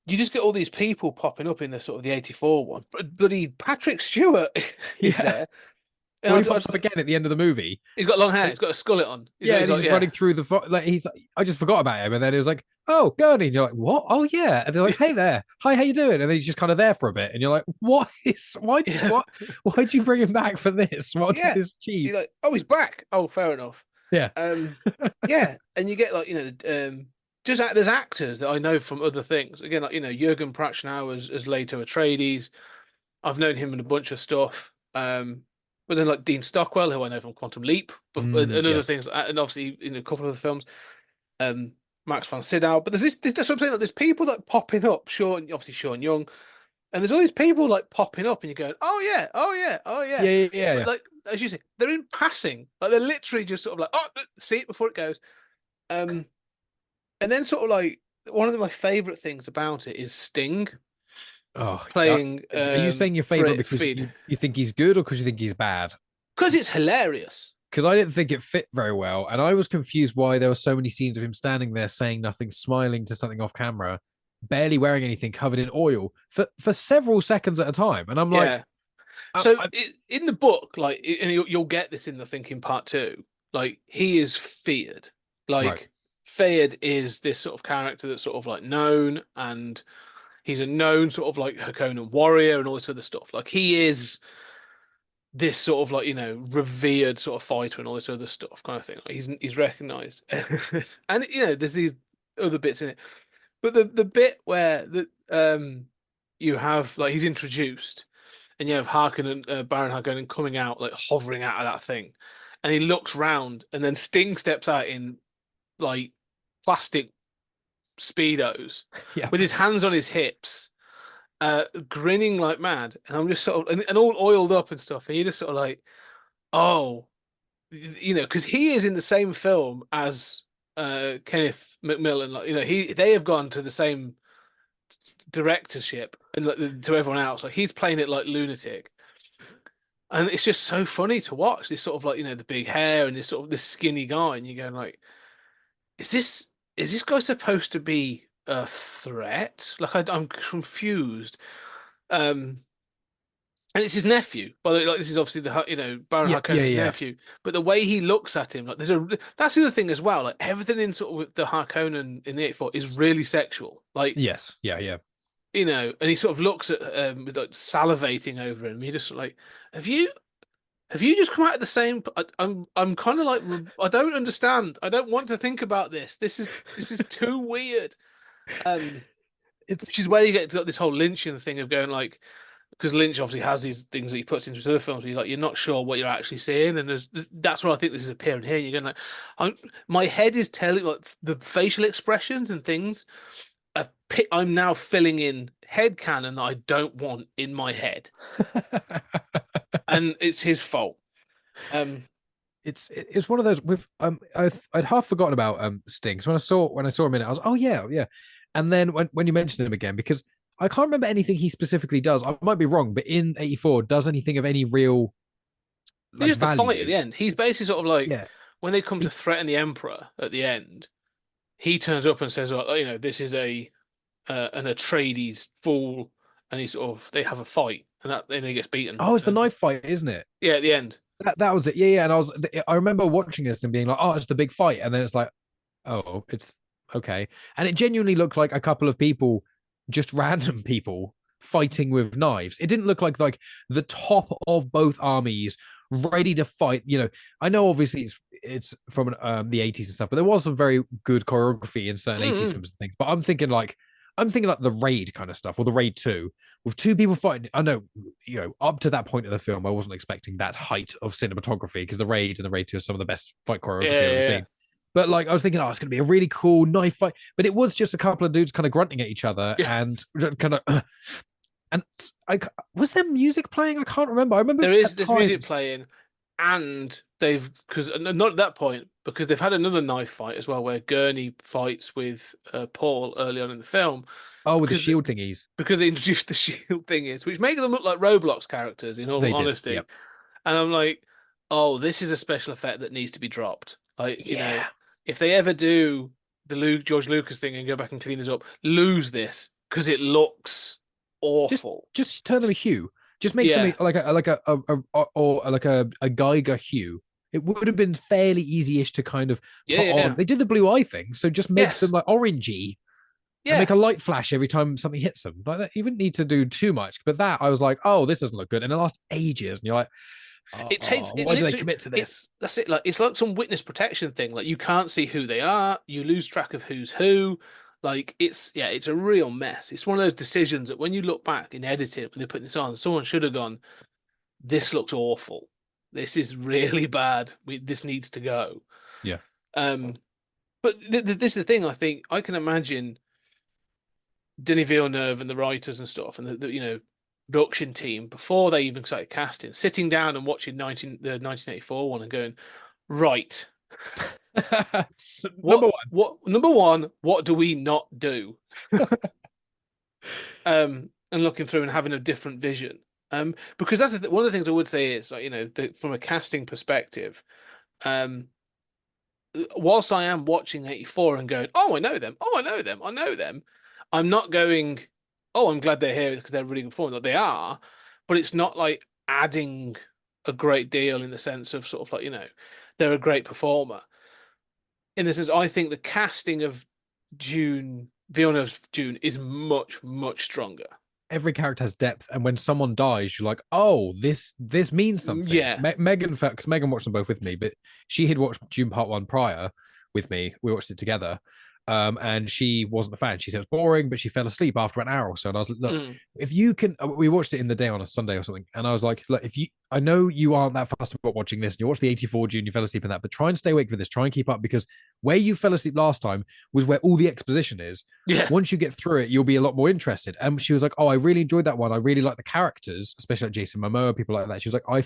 you just get all these people popping up in the sort of the 84 one. Bloody Patrick Stewart is Yeah. there. Well, he pops up again at the end of the movie. He's got long hair. He's got a skullet on. Yeah, and he's just running through I just forgot about him, and then it was like, oh, Gurney, and you're like, what? Oh yeah, and they're like, hey there, hi, how you doing? And then he's just kind of there for a bit, and you're like, why'd you bring him back for this? What did this achieve? You're like, oh, he's back. Oh, fair enough. Yeah. Yeah, and you get like there's actors that I know from other things. Again, like Jurgen Prochnow as Leto Atreides. I've known him in a bunch of stuff. But then like Dean Stockwell, who I know from Quantum Leap, and other Yes. things, and obviously in a couple of the films, Max von Sydow. But there's that's what I'm saying. Like, there's people that popping up. Obviously Sean Young, and there's all these people like popping up, and you're going, oh yeah, oh yeah, oh yeah, Yeah. But like, as you say, they're in passing. Like, they're literally just sort of like, oh, see it before it goes. And then sort of like, one of my favorite things about it is Sting. Oh, playing. Are you saying your favorite because you think he's good or because you think he's bad? Because it's hilarious. Because I didn't think it fit very well, and I was confused why there were so many scenes of him standing there saying nothing, smiling to something off camera, barely wearing anything, covered in oil for several seconds at a time, and I'm like, so in the book, like, and you'll get this in the Thinking Part 2. Like, he is feared. Like, right. Feared is this sort of character that's sort of like known, and he's a known sort of like Hakonan warrior and all this other stuff. Like, he is this sort of like, revered sort of fighter and all this other stuff kind of thing. Like, he's recognized. And there's these other bits in it. But the bit where you have, like, he's introduced and you have Harkonnen, Baron Harkonnen coming out like hovering out of that thing, and he looks round, and then Sting steps out in like plastic speedos Yeah. with his hands on his hips, grinning like mad, and I'm just sort of and all oiled up and stuff, and you're just sort of like, oh, because he is in the same film as Kenneth McMillan, like they have gone to the same directorship and like, to everyone else, like he's playing it like lunatic, and it's just so funny to watch this sort of like the big hair and this sort of this skinny guy, and you're going like, is this guy supposed to be a threat? Like I'm confused. Um, and it's his nephew. By the way, like this is obviously Baron Yeah, yeah, Harkonnen's yeah. nephew. But the way he looks at him, like that's the other thing as well. Like everything in sort of the Harkonnen in the 84 is really sexual. Like Yes, yeah, yeah. and he sort of looks at with like salivating over him. He just like, have you just come out of the same? I'm kind of like, I don't understand. I don't want to think about this. This is too weird. Which is where you get to this whole Lynchian thing of going like, because Lynch obviously has these things that he puts into his other films where you're not sure what you're actually seeing, and that's where I think this is appearing here. You're going like, my head is telling like the facial expressions and things. I'm now filling in headcanon that I don't want in my head, and it's his fault. It's one of those with I'd half forgotten about Sting. So when I saw him in it, I was, oh yeah, yeah. And then when you mentioned him again, because I can't remember anything he specifically does. I might be wrong, but in 84, does anything of any real like Just the value? fight at the end. He's basically sort of like, Yeah. when they come to threaten the Emperor at the end, he turns up and says, well, this is an Atreides fool, and they have a fight, and he gets beaten. Oh, it's the knife fight, isn't it? Yeah, at the end. That was it. Yeah, yeah. And I remember watching this and being like, oh, it's the big fight, and then it's like, oh, it's okay. And it genuinely looked like a couple of people, just random people fighting with knives. It didn't look like the top of both armies ready to fight. I know obviously it's from the 80s and stuff, but there was some very good choreography in certain 80s films and things. But I'm thinking like the Raid kind of stuff, or the Raid 2, with two people fighting. I know, up to that point in the film, I wasn't expecting that height of cinematography, because the Raid and the Raid 2 are some of the best fight choreography I've ever seen. But like, I was thinking, oh, it's going to be a really cool knife fight. But it was just a couple of dudes kind of grunting at each other and kind of. And was there music playing? I can't remember. I remember there's music playing, and because not at that point, because they've had another knife fight as well, where Gurney fights with Paul early on in the film. Oh, with the shield thingies. Because they introduced the shield thingies, which make them look like Roblox characters, in all honesty. Yep. And I'm like, oh, this is a special effect that needs to be dropped. Like, if they ever do the George Lucas thing and go back and clean this up, lose this, because it looks awful. Just turn them a hue. Just make them like a Geiger hue. It would have been fairly easy-ish to kind of put on. They did the blue eye thing, so just make them like orangey. Yeah, and make a light flash every time something hits them. Like that, you wouldn't need to do too much. But that, I was like, oh, this doesn't look good, and it lasts ages. And you're like, why do they commit to this? That's it. Like, it's like some witness protection thing. Like, you can't see who they are. You lose track of who's who. Like, it's a real mess. It's one of those decisions that when you look back in editing, when they're putting this on, someone should have gone, this looks awful. This is really bad. This needs to go. Yeah. But this is the thing. I think I can imagine Denis Villeneuve and the writers and stuff, and the production team, before they even started casting, sitting down and watching the 1984 one and going, right. Number one, what do we not do? And looking through and having a different vision. Because that's one of the things I would say is, like, from a casting perspective, whilst I am watching 84 and going, oh, I know them, I'm not going, oh, I'm glad they're here because they're really good performing. Like, they are, but it's not like adding a great deal in the sense of sort of like, they're a great performer. In the sense, I think the casting of Villeneuve's Dune is much, much stronger. Every character has depth, and when someone dies, you're like, oh, this means something. Yeah. Megan, because Megan watched them both with me, but she had watched Dune Part 1 prior with me. We watched it together. And she wasn't a fan. She said it was boring, but she fell asleep after an hour or so. And I was like, look, Mm. if you can, we watched it in the day on a Sunday or something. And I was like, look, if you, I know you aren't that fussed about watching this and you watched the 84 June, you fell asleep in that, but try and stay awake for this, try and keep up, because where you fell asleep last time was where all the exposition is. Yeah. Once you get through it, you'll be a lot more interested. And she was like, oh, I really enjoyed that one. I really like the characters, especially like Jason Momoa, people like that. She was like,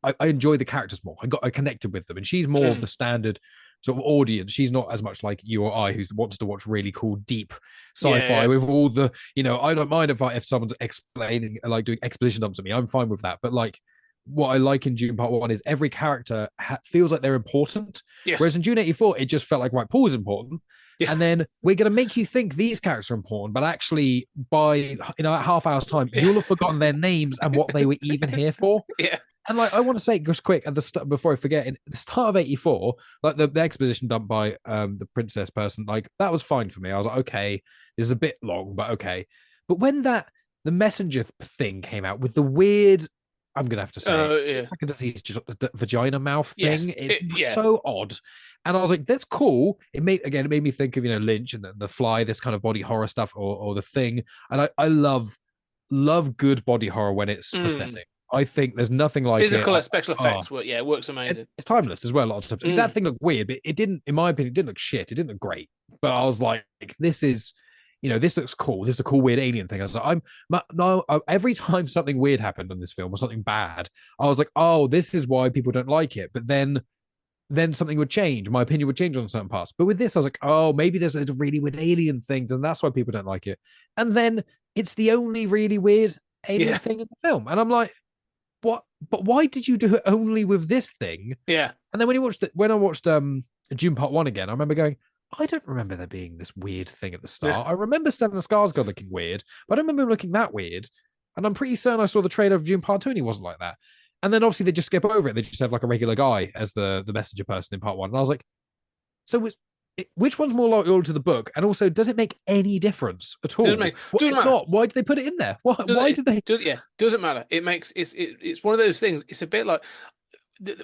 I enjoyed the characters more. I connected with them. And she's more of the standard sort of audience. She's not as much like you or I, who wants to watch really cool, deep sci-fi with all the, I don't mind if someone's explaining, like doing exposition dumps at me. I'm fine with that. But like, what I like in Dune Part 1 is every character feels like they're important. Yes. Whereas in Dune 84, it just felt like, right, Paul's important. Yeah. And then we're going to make you think these characters are important, but actually by, a half hour's time, you'll have forgotten their names and what they were even here for. Yeah. And like, I want to say just quick at the start, before I forget, in the start of 84, like the exposition done by the princess person, like that was fine for me. I was like, okay, this is a bit long, but okay. But when the messenger thing came out with the weird, I'm gonna have to say, it's like a diseased vagina mouth thing. It's so odd. And I was like, that's cool. It made me think of Lynch and the Fly, this kind of body horror stuff, or the Thing. And I love good body horror when it's prosthetic. I think there's nothing like physical special effects. It works amazing. It's timeless as well. A lot of times. That thing looked weird, but it didn't. In my opinion, it didn't look shit. It didn't look great. But I was like, this is, this looks cool. This is a cool weird alien thing. I was like, every time something weird happened in this film or something bad, I was like, oh, this is why people don't like it. But then something would change. My opinion would change on certain parts. But with this, I was like, oh, maybe there's a really weird alien things, and that's why people don't like it. And then it's the only really weird alien thing in the film, and I'm like, what? But why did you do it only with this thing? Yeah. And then when I watched Dune Part 1 again, I remember going, I don't remember there being this weird thing at the start. Yeah. I remember Stellan Skarsgård looking weird, but I don't remember him looking that weird. And I'm pretty certain I saw the trailer of Dune Part 2 and he wasn't like that. And then obviously they just skip over it. They just have like a regular guy as the messenger person in Part 1. And I was like, so which one's more loyal to the book? And also, does it make any difference at all? Doesn't matter. Not, why did they put it in there? Why did they? Doesn't matter. It's one of those things. It's a bit like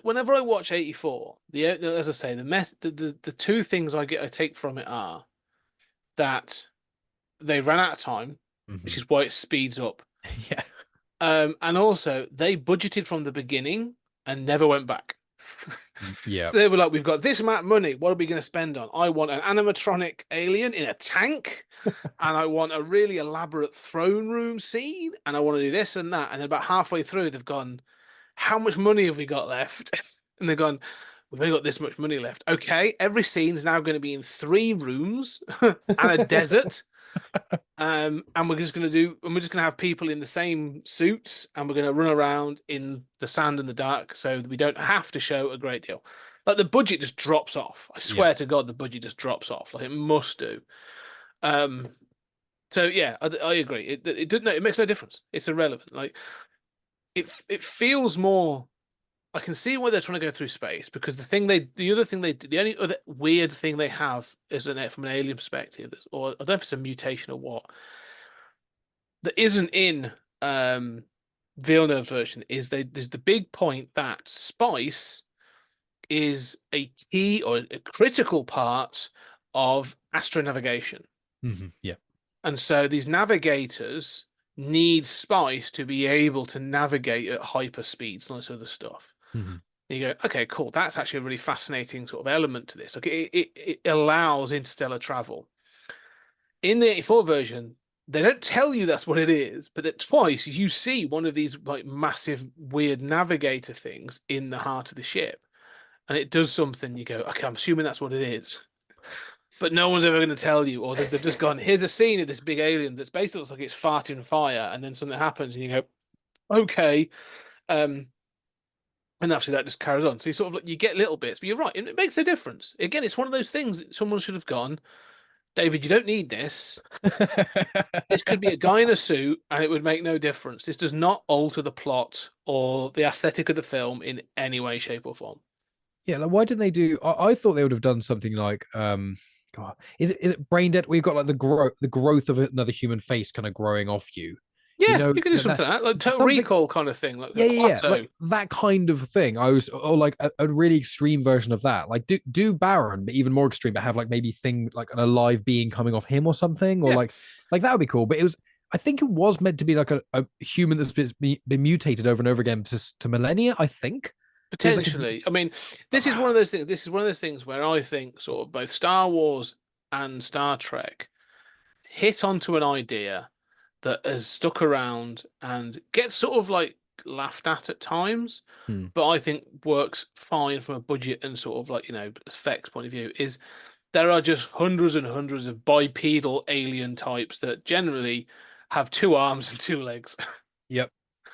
whenever I watch 84, as I say, the two things I take from it are that they ran out of time, which is why it speeds up. Yeah. And also they budgeted from the beginning and never went back. Yeah. So they were like, we've got this amount of money. What are we going to spend on? I want an animatronic alien in a tank, and I want a really elaborate throne room scene, and I want to do this and that. And then about halfway through, they've gone, how much money have we got left? And they've gone, we've only got this much money left. Okay, every scene's now going to be in 3 rooms and a desert. And we're just going to have people in the same suits, and we're going to run around in the sand and the dark, so we don't have to show a great deal. Like the budget just drops off. I swear to God, the budget just drops off. Like it must do. So yeah, I agree. It makes no difference. It's irrelevant. Like it feels more. I can see why they're trying to go through space, because the only other weird thing they have is from an alien perspective, or I don't know if it's a mutation or what, that isn't in Villeneuve's version, there's the big point that spice is a key or a critical part of astronavigation. Yeah. And so these navigators need spice to be able to navigate at hyper speeds and all this other stuff. You go, okay, cool. That's actually a really fascinating sort of element to this. Okay, it allows interstellar travel. In the 84 version, they don't tell you that's what it is, but that twice you see one of these like massive weird navigator things in the heart of the ship, and it does something. You go, okay, I'm assuming that's what it is, but no one's ever going to tell you. Or they've just gone, here's a scene of this big alien that's basically looks like it's farting fire, and then something happens, and you go, okay. And obviously that just carries on. So you sort of you get little bits, but you're right. It makes a difference. Again, it's one of those things that someone should have gone, David, you don't need this. This could be a guy in a suit and it would make no difference. This does not alter the plot or the aesthetic of the film in any way, shape, or form. Yeah, like why didn't they do? I thought they would have done something like, God, is it Brain Dead? We've got like the growth of another human face kind of growing off you. Yeah, you can do something like that, like Total something. Recall kind of thing, like Yeah, a yeah, yeah, plateau. like that kind of thing. I was, or like a really extreme version of that. Like do Baron, but even more extreme, but have like maybe like an alive being coming off him or something, or Yeah. like that would be cool. But it was, I think it was meant to be like a human that's been mutated over and over again to millennia. I think. It's like Potentially. I mean, this is one of those things. This is one of those things where I think sort of both Star Wars and Star Trek hit onto an idea that has stuck around and gets sort of like laughed at times, Hmm. but I think works fine from a budget and sort of like, effects point of view, is there are just hundreds and hundreds of bipedal alien types that generally have two arms and two legs. Yep.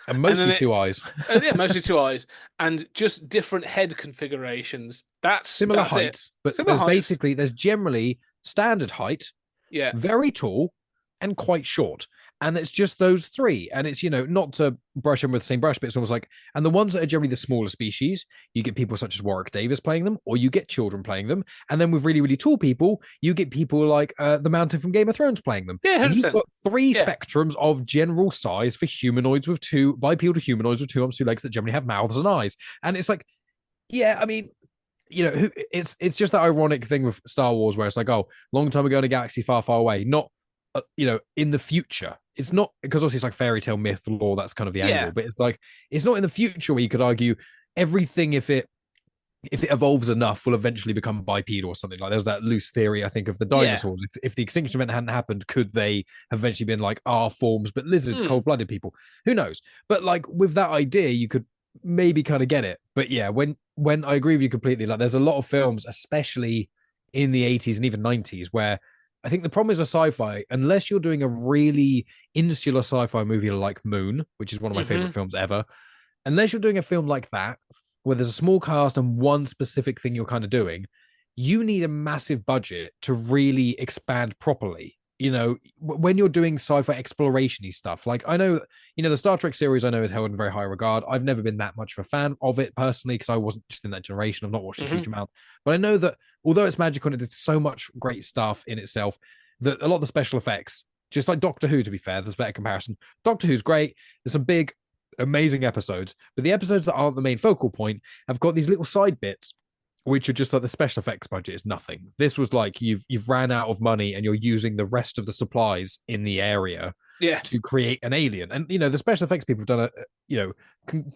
And And then mostly two eyes. yeah, mostly two eyes and just different head configurations. Similar That's it. heights, but Similar heights. there's generally standard height, Yeah. very tall, and quite short. And it's just those three. And it's, not to brush them with the same brush, but it's almost like, and the ones that are generally the smaller species, you get people such as Warwick Davis playing them, or you get children playing them. And then with really, really tall people, you get people like the Mountain from Game of Thrones playing them. Yeah, and 100%. you've got three Yeah. spectrums of general size for humanoids with bipedal humanoids with two arms, two legs that generally have mouths and eyes. And it's like, yeah, I mean, it's just that ironic thing with Star Wars where it's like, oh, long time ago in a galaxy far, far away, not in the future. It's not, because obviously it's like fairy tale myth lore, that's kind of the angle, but it's like it's not in the future where you could argue everything, if it evolves enough, will eventually become bipedal or something. Like there's that loose theory, I think, of the dinosaurs. If the extinction event hadn't happened, could they have eventually been like our forms, but lizards, cold-blooded people? Who knows? But like with that idea, you could maybe kind of get it. But yeah, when I agree with you completely, like there's a lot of films, especially in the 80s and even 90s, where I think the problem is a sci-fi, unless you're doing a really insular sci-fi movie like Moon, which is one of my favorite films ever, unless you're doing a film like that, where there's a small cast and one specific thing you're kind of doing, you need a massive budget to really expand properly. When you're doing sci-fi exploration-y stuff, like I know, the Star Trek series I know is held in very high regard. I've never been that much of a fan of it personally because I wasn't just in that generation. I've not watched a huge amount, but I know that although it's magical and it did so much great stuff in itself, that a lot of the special effects, just like Doctor Who, to be fair, there's a better comparison. Doctor Who's great. There's some big, amazing episodes, but the episodes that aren't the main focal point have got these little side bits which are just like the special effects budget is nothing. This was like you've ran out of money and you're using the rest of the supplies in the area to create an alien. And the special effects people have done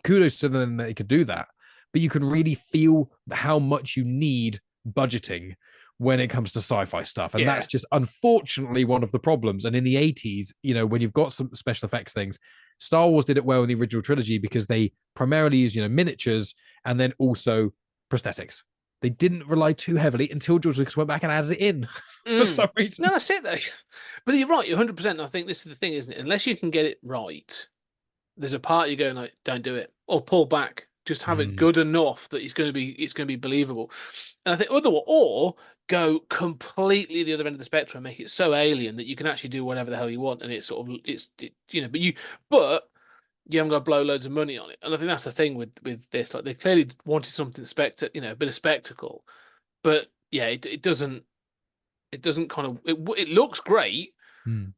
kudos to them that they could do that. But you can really feel how much you need budgeting when it comes to sci-fi stuff. And that's just unfortunately one of the problems. And in the 80s, when you've got some special effects things, Star Wars did it well in the original trilogy because they primarily used, miniatures and then also prosthetics. They didn't rely too heavily until George Lucas went back and added it in for some reason. No, that's it though. But you're right, you're 100%. I think this is the thing, isn't it? Unless you can get it right, there's a part you're going like, don't do it or pull back. Just have it good enough that it's going to be believable. And I think or go completely the other end of the spectrum and make it so alien that you can actually do whatever the hell you want, and it's sort of but you haven't got to blow loads of money on it. And I think that's the thing with this. Like they clearly wanted something a bit of spectacle, but yeah, it doesn't kind of it looks great,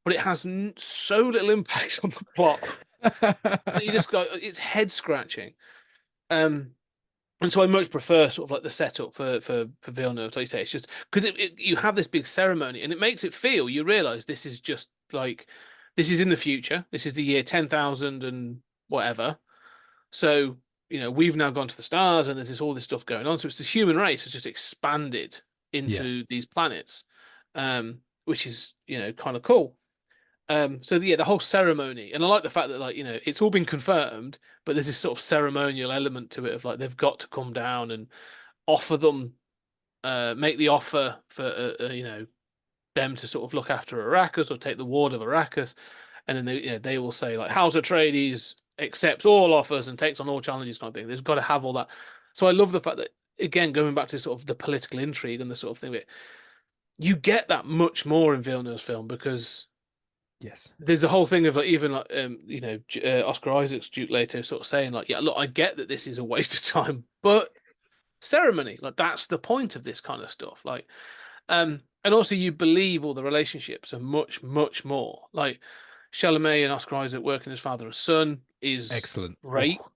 but it has so little impact on the plot. You just go, it's head scratching. And so I much prefer sort of like the setup for Villeneuve, like you say. It's just because you have this big ceremony and it makes it feel, you realize this is just like, this is in the future. This is the year 10,000 and whatever. So, we've now gone to the stars and there's all this stuff going on. So it's the human race has just expanded into these planets, which is, kind of cool. So the whole ceremony, and I like the fact that it's all been confirmed, but there's this sort of ceremonial element to it of like they've got to come down and offer them, make the offer for them to sort of look after Arrakis or take the ward of Arrakis, and then they will say like House Atreides accepts all offers and takes on all challenges kind of thing. They've got to have all that. So I love the fact that, again, going back to sort of the political intrigue and the sort of thing that you get that much more in Villeneuve's film because there's the whole thing of like even like Oscar Isaac's Duke Leto sort of saying like, yeah, look, I get that this is a waste of time, but ceremony, like that's the point of this kind of stuff. Like, and also you believe all the relationships are much, much more. Like Chalamet and Oscar Isaac working as father and son is Excellent. great. Oh,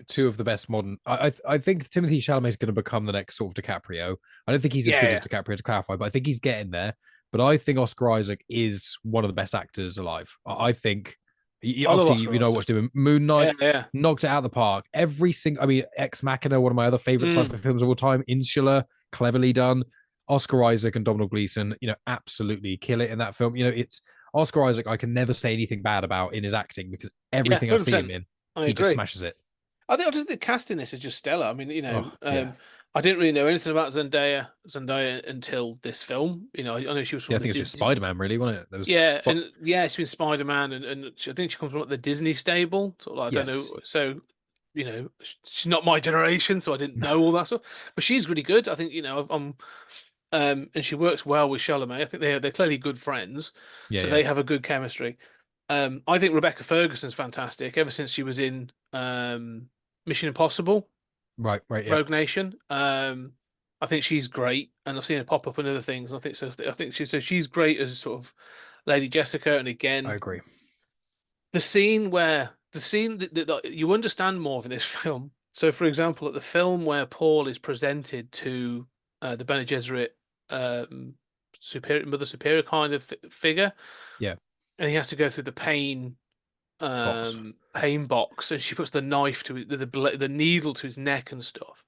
two of the best modern. I think Timothy Chalamet is going to become the next sort of DiCaprio. I don't think he's as good as Yeah, DiCaprio, to clarify, but I think he's getting there. But I think Oscar Isaac is one of the best actors alive. I think I love obviously Oscar you know Isaac. what's doing. Moon Knight Yeah. knocked it out of the park. Every single. I mean, Ex Machina, one of my other favorite sci-fi films of all time. Insula, cleverly done. Oscar Isaac and Domhnall Gleeson, absolutely kill it in that film. It's Oscar Isaac. I can never say anything bad about in his acting because Yeah, everything I see him 100%. in, I he just agree. smashes it. I just think the casting this is just stellar. I mean, Oh, yeah. I didn't really know anything about Zendaya until this film. I know she was from Yeah, I the think it's just Disney. Spider-Man, really, wasn't it? There was Yeah, and yeah, she's been Spider-Man, and I think she comes from like, the Disney stable. Sort of like, I don't Yes. know. So, she's not my generation, so I didn't know all that stuff. But she's really good. I think and she works well with Chalamet. I think they're clearly good friends, Yeah, so yeah. they have a good chemistry. I think Rebecca Ferguson's fantastic ever since she was in Mission Impossible, Right, yeah. Rogue Nation. I think she's great, and I've seen her pop up in other things. And I think so. I think she's great as sort of Lady Jessica. And I again, agree. the scene that you understand more of in this film. So, for example, at the film where Paul is presented to the Bene Gesserit superior Mother Superior kind of figure, Yeah. and he has to go through the Box. pain box, and she puts the knife to the needle to his neck and stuff.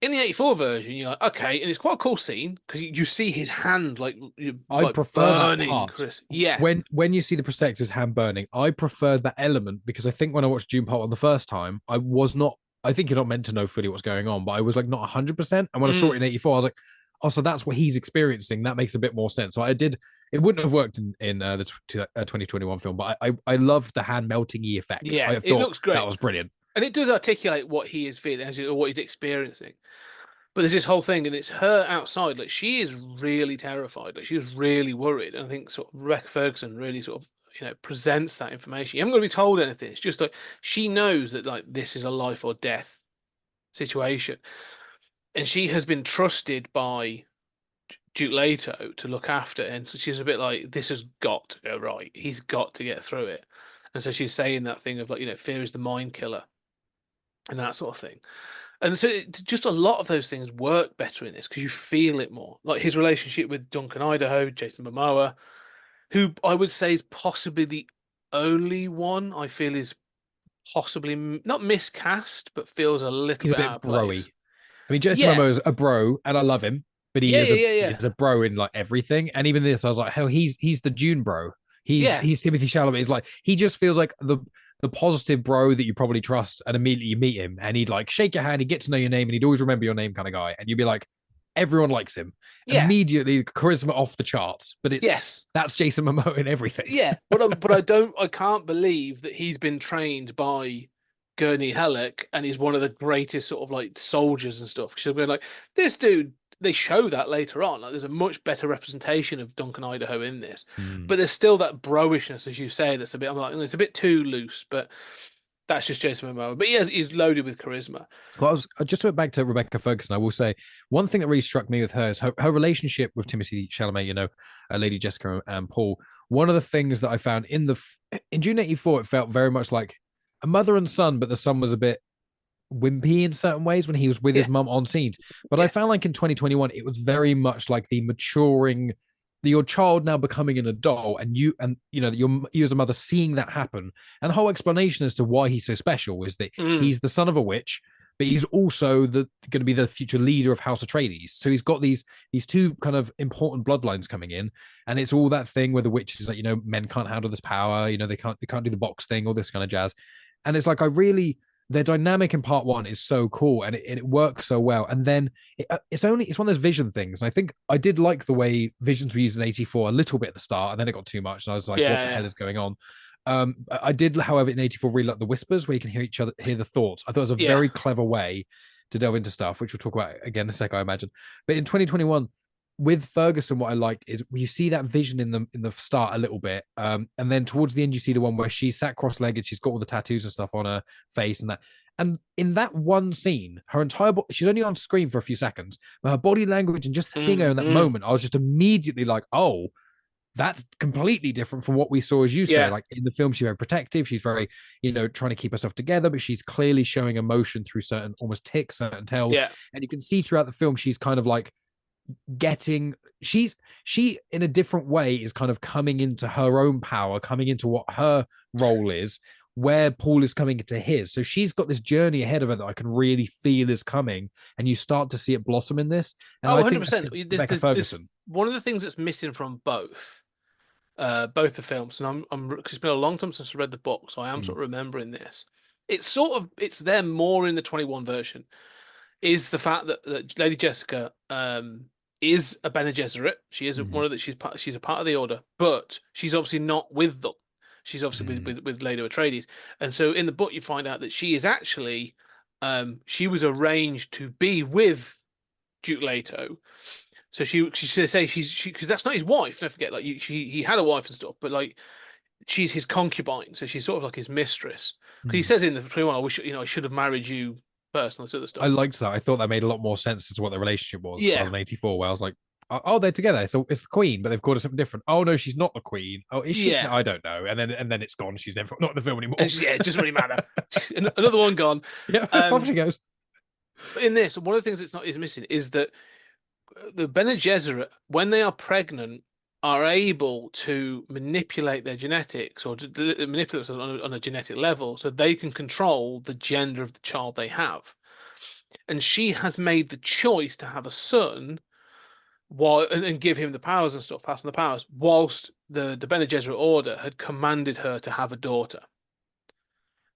In the 84 version, you're like, okay, and it's quite a cool scene because you see his hand I like prefer that burning, part. Chris. Yeah. When you see the protector's hand burning, I prefer that element because I think when I watched Dune Part 1 the first time, I think you're not meant to know fully what's going on, but I was like not 100%. And when I saw it in 84, I was like, oh, so that's what he's experiencing. That makes a bit more sense. So it wouldn't have worked in the 2021 film, but I loved the hand melting effect. Yeah, I it thought looks great. that was brilliant. And it does articulate what he is feeling, or what he's experiencing. But there's this whole thing, and it's her outside. Like, she is really terrified. Like, she is really worried. And I think sort of Rebecca Ferguson really sort of, presents that information. You haven't got to be told anything. It's just like she knows that like this is a life or death situation, and she has been trusted by Duke Leto to look after it. And so she's a bit like, this has got to go right. He's got to get through it. And so she's saying that thing of like, fear is the mind killer and that sort of thing. And so just a lot of those things work better in this because you feel it more. Like his relationship with Duncan Idaho, Jason Momoa, who I would say is possibly the only one I feel is possibly not miscast, but feels a little He's a bit bit out of broy. place. I mean, Jason Yeah, Momoa is a bro, and I love him, but he yeah, is yeah, he yeah, is a bro in like everything. And even this, I was like, hell, he's the Dune bro. yeah, He's Timothy Chalamet. He's like, he just feels like the positive bro that you probably trust, and immediately you meet him, and he'd like shake your hand, he'd get to know your name, and he'd always remember your name, kind of guy. And you'd be like, everyone likes him. yeah. Immediately, charisma off the charts. But Yes, that's Jason Momoa in everything. yeah. But I can't believe that he's been trained by Gurney Halleck and he's one of the greatest sort of like soldiers and stuff. She'll be like, this dude. They show that later on. Like, there's a much better representation of Duncan Idaho in this, but there's still that broishness, as you say. That's a bit. I'm like, it's a bit too loose, but that's just Jason Momoa. But he's loaded with charisma. Well, I just went back to Rebecca Ferguson. I will say one thing that really struck me with her is her relationship with Timothy Chalamet. Lady Jessica and Paul. One of the things that I found in June '84, it felt very much like a mother and son, but the son was a bit wimpy in certain ways when he was with his mum on scenes. But I found like in 2021, it was very much like the maturing, your child now becoming an adult, and you as a mother seeing that happen. And the whole explanation as to why he's so special is that he's the son of a witch, but he's also going to be the future leader of House Atreides. So he's got these two kind of important bloodlines coming in, and it's all that thing where the witch is like, men can't handle this power, they can't do the box thing, all this kind of jazz. And it's like their dynamic in part one is so cool, and it works so well. And then it's one of those Vision things. And I think I did like the way Visions were used in '84 a little bit at the start, and then it got too much, and I was like, what the hell is going on? I did, however, in '84 really like the whispers where you can hear the thoughts. I thought it was a very clever way to delve into stuff, which we'll talk about again in a sec, I imagine. But in 2021, with Ferguson, what I liked is you see that vision in the start a little bit, and then towards the end you see the one where she's sat cross-legged, she's got all the tattoos and stuff on her face and that. And in that one scene, her entire she's only on screen for a few seconds, but her body language and just seeing her in that moment, I was just immediately like, oh, that's completely different from what we saw, as you say. Yeah, Like in the film, she's very protective. She's very, trying to keep herself together, but she's clearly showing emotion through certain almost ticks, certain tells. yeah. And you can see throughout the film, she's kind of like getting she in a different way is kind of coming into her own power, coming into what her role is, where Paul is coming into his. So she's got this journey ahead of her that I can really feel is coming, and you start to see it blossom in this. And Oh, I think that's 100%. Rebecca Ferguson. One of the things that's missing from both the films, and cause it's been a long time since I read the book, so I am sort of remembering this. It's there more in the 21 version, is the fact that Lady Jessica is a Bene Gesserit. She is one of the she's a part of the Order, but she's obviously not with them. She's obviously with Lady Atreides, and so in the book you find out that she is actually she was arranged to be with Duke Leto. So she should say she because that's not his wife. Don't forget, like he had a wife and stuff, but like she's his concubine, so she's sort of like his mistress. Because he says in the 21, I wish I should have married you first, and all this other I stuff. liked that. I thought that made a lot more sense as to what the relationship was Yeah, rather than 84, where I was like, oh, they're together. So it's the queen, but they've called her something different. Oh no, she's not the queen. Oh, is she? yeah. No, I don't know. And then it's gone. She's never not in the film anymore. And yeah, it doesn't really matter. Another one gone. Yeah, off she goes. In this, one of the things that's not is missing is that the Bene Gesserit, when they are pregnant, are able to manipulate their genetics or to manipulate on a genetic level, so they can control the gender of the child they have. And she has made the choice to have a son, while and give him the powers and stuff, pass on the powers, whilst the Bene Gesserit order had commanded her to have a daughter.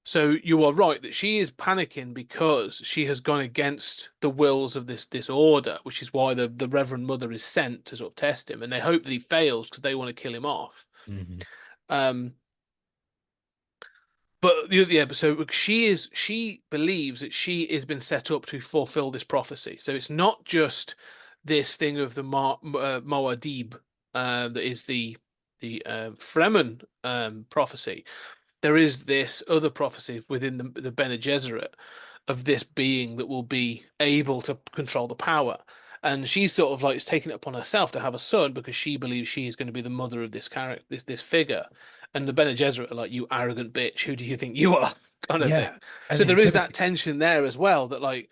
So you are right that she is panicking because she has gone against the wills of this order, which is why the Reverend Mother is sent to sort of test him, and they hope that he fails because they want to kill him off. Um, but yeah, so she believes that she has been set up to fulfill this prophecy. So it's not just this thing of the Moadib that is the Fremen prophecy. There is this other prophecy within the Bene Gesserit of this being that will be able to control the power. And she's sort of like is taking it upon herself to have a son because she believes she is going to be the mother of this character, this figure. And the Bene Gesserit are like, you arrogant bitch, who do you think you are? Kind of thing. Yeah. So And there is to that tension there as well. That like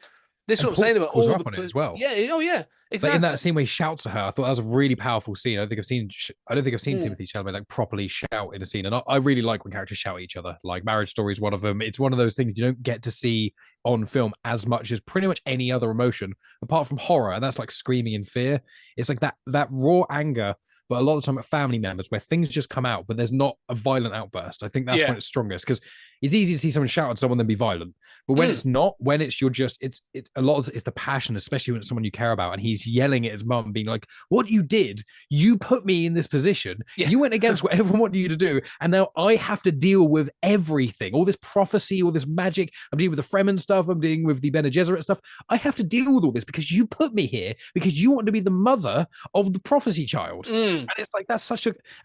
this is and what I'm Paul saying about calls her all up on it as well. Yeah. Oh yeah. Like in that Exactly. scene where he shouts at her, I thought that was a really powerful scene. I don't think I've seen Mm. Timothy Chalamet like properly shout in a scene, and I really like when characters shout at each other. Like Marriage Story is one of them. It's one of those things you don't get to see on film as much as pretty much any other emotion, apart from horror, and that's like screaming in fear. It's like that raw anger, but a lot of the time at family members where things just come out, but there's not a violent outburst. I think that's Yeah. when it's strongest because it's easy to see someone shout at someone and be violent, but when it's not, when it's you're just it's a lot of it's the passion, especially when it's someone you care about, and he's yelling at his mum, being like, "What you did, you put me in this position. Yeah. You went against what everyone wanted you to do, and now I have to deal with everything, all this prophecy, all this magic. I'm dealing with the Fremen stuff. I'm dealing with the Bene Gesserit stuff. I have to deal with all this because you put me here because you want to be the mother of the prophecy child." And it's like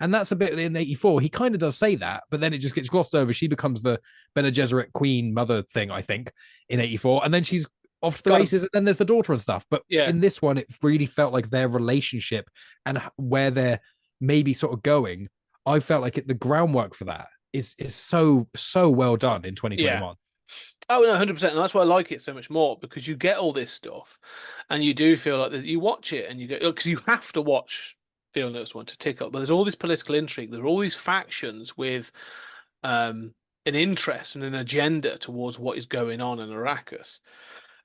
and that's a bit in 84. He kind of does say that, but then it just gets glossed over. She becomes the Bene Gesserit queen mother thing, I think, in 84, and then she's off to the races, and then there's the daughter and stuff. But Yeah. in this one, it really felt like their relationship and where they're maybe sort of going. I felt like the groundwork for that is so well done in 2021. Oh no, 100%, and that's why I like it so much more because you get all this stuff, and you do feel like you watch it and you go because you have to watch Feel Notice One to tick up. But there's all this political intrigue. There are all these factions with an interest and an agenda towards what is going on in Arrakis.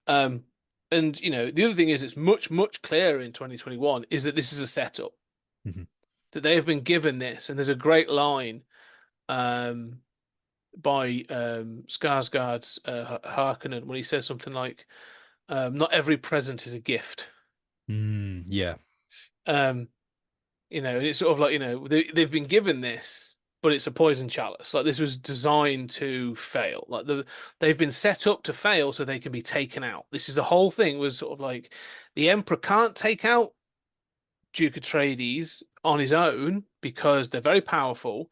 And the other thing is, it's much clearer in 2021 is that this is a setup that they have been given this, and there's a great line by Skarsgård's Harkonnen when he says something like, "Not every present is a gift." Yeah. And it's sort of like they've been given this, but it's a poison chalice. Like this was designed to fail. Like they've been set up to fail so they can be taken out. This is the whole thing was sort of like the Emperor can't take out Duke Atreides on his own because they're very powerful,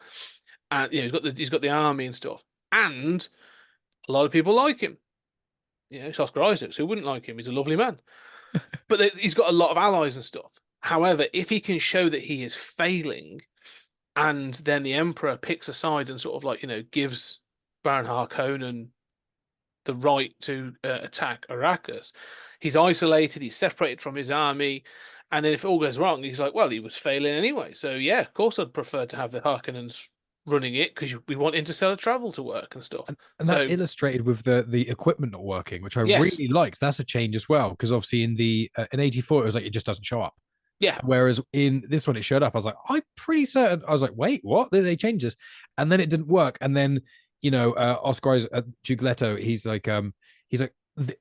and he's got the army and stuff, and a lot of people like him. It's Oscar Isaacs. Who wouldn't like him? He's a lovely man, but he's got a lot of allies and stuff. However, if he can show that he is failing, and then the Emperor picks a side and sort of like, gives Baron Harkonnen the right to attack Arrakis. He's isolated, he's separated from his army, and then if it all goes wrong, he's like, well, he was failing anyway. So yeah, of course I'd prefer to have the Harkonnens running it because we want interstellar travel to work and stuff. And that's illustrated with the equipment not working, which I Yes. really liked. That's a change as well, because obviously in the in 84 it was like it just doesn't show up. Yeah. Whereas in this one it showed up. I was like, I'm pretty certain. I was like, wait, what? They changed this, and then it didn't work. And then Oscar Duke Leto, he's like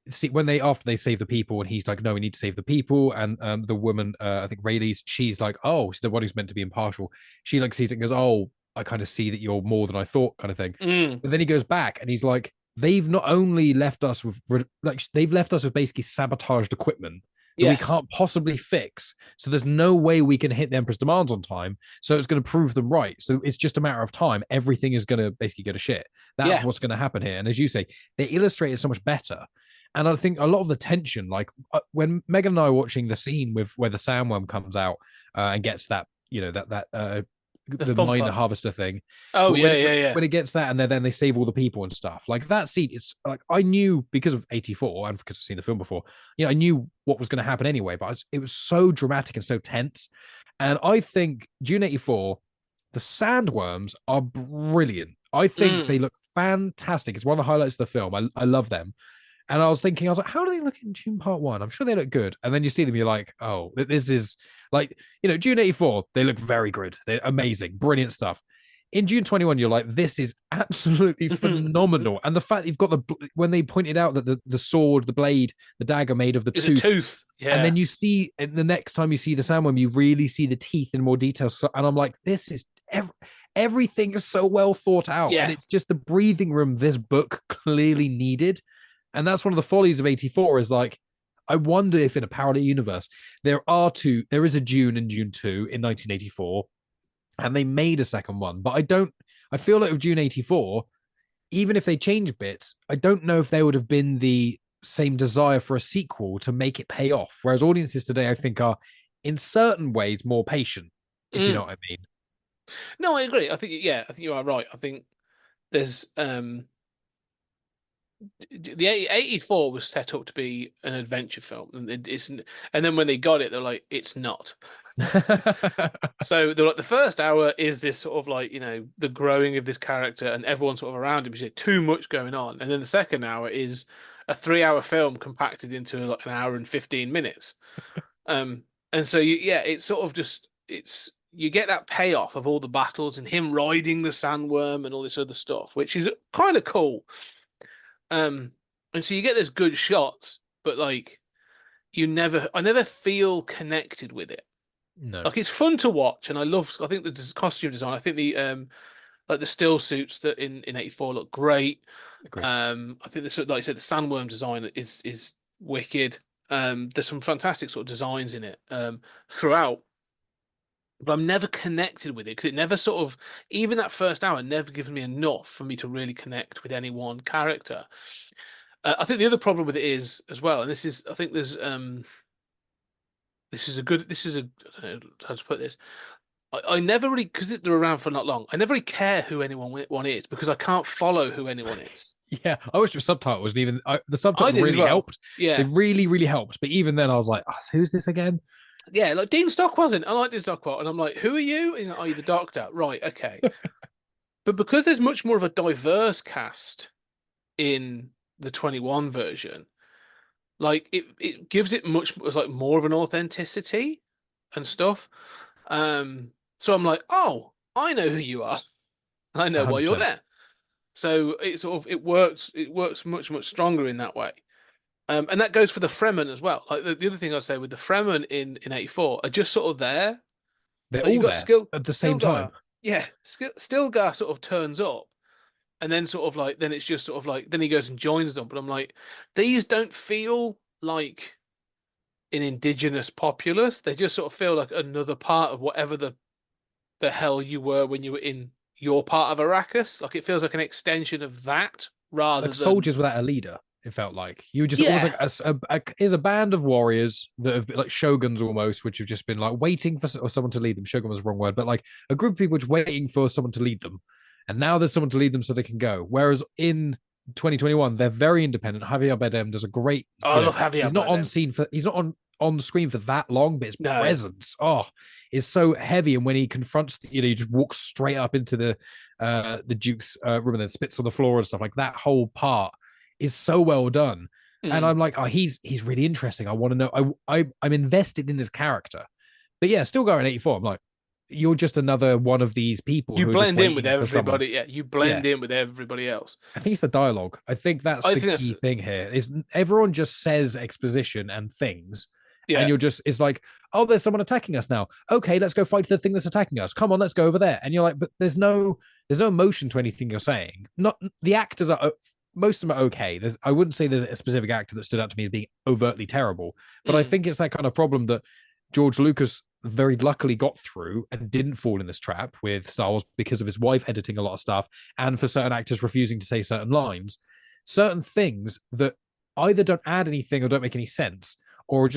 see, when after they save the people, and he's like, no, we need to save the people. And the woman, I think Rayleigh's, she's like, oh, she's the one who's meant to be impartial. She like sees it and goes, oh, I kind of see that you're more than I thought, kind of thing. But then he goes back and he's like, they've not only left us with they've left us with basically sabotaged equipment that we can't possibly fix. So there's no way we can hit the Emperor's demands on time. So it's going to prove them right. So it's just a matter of time. Everything is going to basically go to shit. That's what's going to happen here. And as you say, they illustrate it so much better. And I think a lot of the tension, like when Megan and I are watching the scene with where the sandworm comes out and gets that, the mine harvester thing. Oh, when yeah. When it gets that, and then they save all the people and stuff. Like that scene, it's like I knew because of 84 and because I've seen the film before. I knew what was going to happen anyway. But it was so dramatic and so tense. And I think Dune 84, the sandworms are brilliant. I think they look fantastic. It's one of the highlights of the film. I love them. And I was like, how do they look in Dune Part 1? I'm sure they look good. And then you see them, you're like, oh, this is like, Dune 84, they look very good. They're amazing, brilliant stuff. In Dune 21, you're like, this is absolutely phenomenal. And the fact you've got when they pointed out that the sword, the blade, the dagger made of the tooth. A tooth. Yeah. And then you see, and the next time you see the sandworm, you really see the teeth in more detail. So, and I'm like, this is everything is so well thought out. Yeah. And it's just the breathing room this book clearly needed. And that's one of the follies of 84 is like, I wonder if in a parallel universe, there is a Dune and Dune 2 in 1984, and they made a second one. But I feel like with Dune 84, even if they change bits, I don't know if there would have been the same desire for a sequel to make it pay off. Whereas audiences today, I think, are in certain ways more patient, if you know what I mean. No, I agree. I think you are right. I think there's the 84 was set up to be an adventure film, and it isn't. And then when they got it, they're like, it's not. So they're like, the first hour is this sort of like, the growing of this character and everyone sort of around him. Too much going on. And then the second hour is a 3-hour film compacted into like an hour and 15 minutes. And so it's sort of just, you get that payoff of all the battles and him riding the sandworm and all this other stuff, which is kind of cool. And so you get those good shots, but like I never feel connected with it. No, like it's fun to watch, and I think the costume design, I think the like the still suits that in 84 look great. I think like I said, the sandworm design is wicked. There's some fantastic sort of designs in it throughout. But I'm never connected with it because it never sort of, even that first hour never gives me enough for me to really connect with any one character. I think the other problem with it is as well, and this is, I think there's, I don't know how to put this. I never really, because they're around for not long, I never really care who anyone is because I can't follow who anyone is. Yeah, I wish the subtitles and even the subtitles really helped. Yeah, they really, really helped. But even then, I was like, oh, who's this again? Yeah, like Dean Stockwell's in. I like Dean Stockwell, and I'm like, who are you? And, are you the Doctor? Right, okay. But because there's much more of a diverse cast in the 21 version, like it gives it much like more of an authenticity and stuff. So I'm like, oh, I know who you are. I know why you're there. So it works much stronger in that way. And that goes for the Fremen as well. Like the other thing I'd say with the Fremen in 84 are just sort of there. They're like, all there at the same time. Yeah, Stilgar sort of turns up, and then sort of like then it's just sort of like then he goes and joins them. But I'm like, these don't feel like an indigenous populace. They just sort of feel like another part of whatever the hell you were when you were in your part of Arrakis. Like it feels like an extension of that rather like than soldiers without a leader. It felt like you were just Yeah. almost like is a band of warriors that have been like shoguns almost, which have just been like waiting for someone to lead them. Shogun was the wrong word, but like a group of people just waiting for someone to lead them, and now there's someone to lead them so they can go. Whereas in 2021, they're very independent. Javier Bardem does a great. Oh, I love Javier He's not on Bardem. scene for. He's not on screen for that long, but his No. presence, is so heavy. And when he confronts, he just walks straight up into the Duke's room and then spits on the floor and stuff like that. Whole part is so well done. And I'm like, he's really interesting. I want to know. I'm invested in this character. But yeah, still going 84. I'm like, you're just another one of these people. You who blend are in with everybody. Yeah, You blend in with everybody else. I think it's the dialogue. I think that's the key thing here. Is everyone just says exposition and things, and you're just it's like, oh, there's someone attacking us now. Okay, let's go fight the thing that's attacking us. Come on, let's go over there. And you're like, but there's no emotion to anything you're saying. Not the actors are. Most of them are okay. I wouldn't say there's a specific actor that stood out to me as being overtly terrible, but I think it's that kind of problem that George Lucas very luckily got through and didn't fall in this trap with Star Wars because of his wife editing a lot of stuff and for certain actors refusing to say certain lines, certain things that either don't add anything or don't make any sense or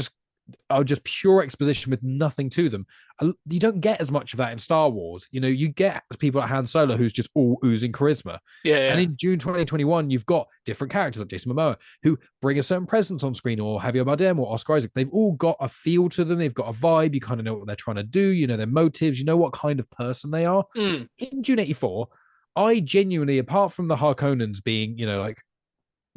are just pure exposition with nothing to them. You don't get as much of that in Star Wars. You get people like Han Solo who's just all oozing charisma. Yeah. And in June 2021, you've got different characters like Jason Momoa who bring a certain presence on screen, or Javier Bardem or Oscar Isaac. They've all got a feel to them. They've got a vibe. You kind of know what they're trying to do. You know their motives. You know what kind of person they are. In June 84, I genuinely, apart from the Harkonnens being, like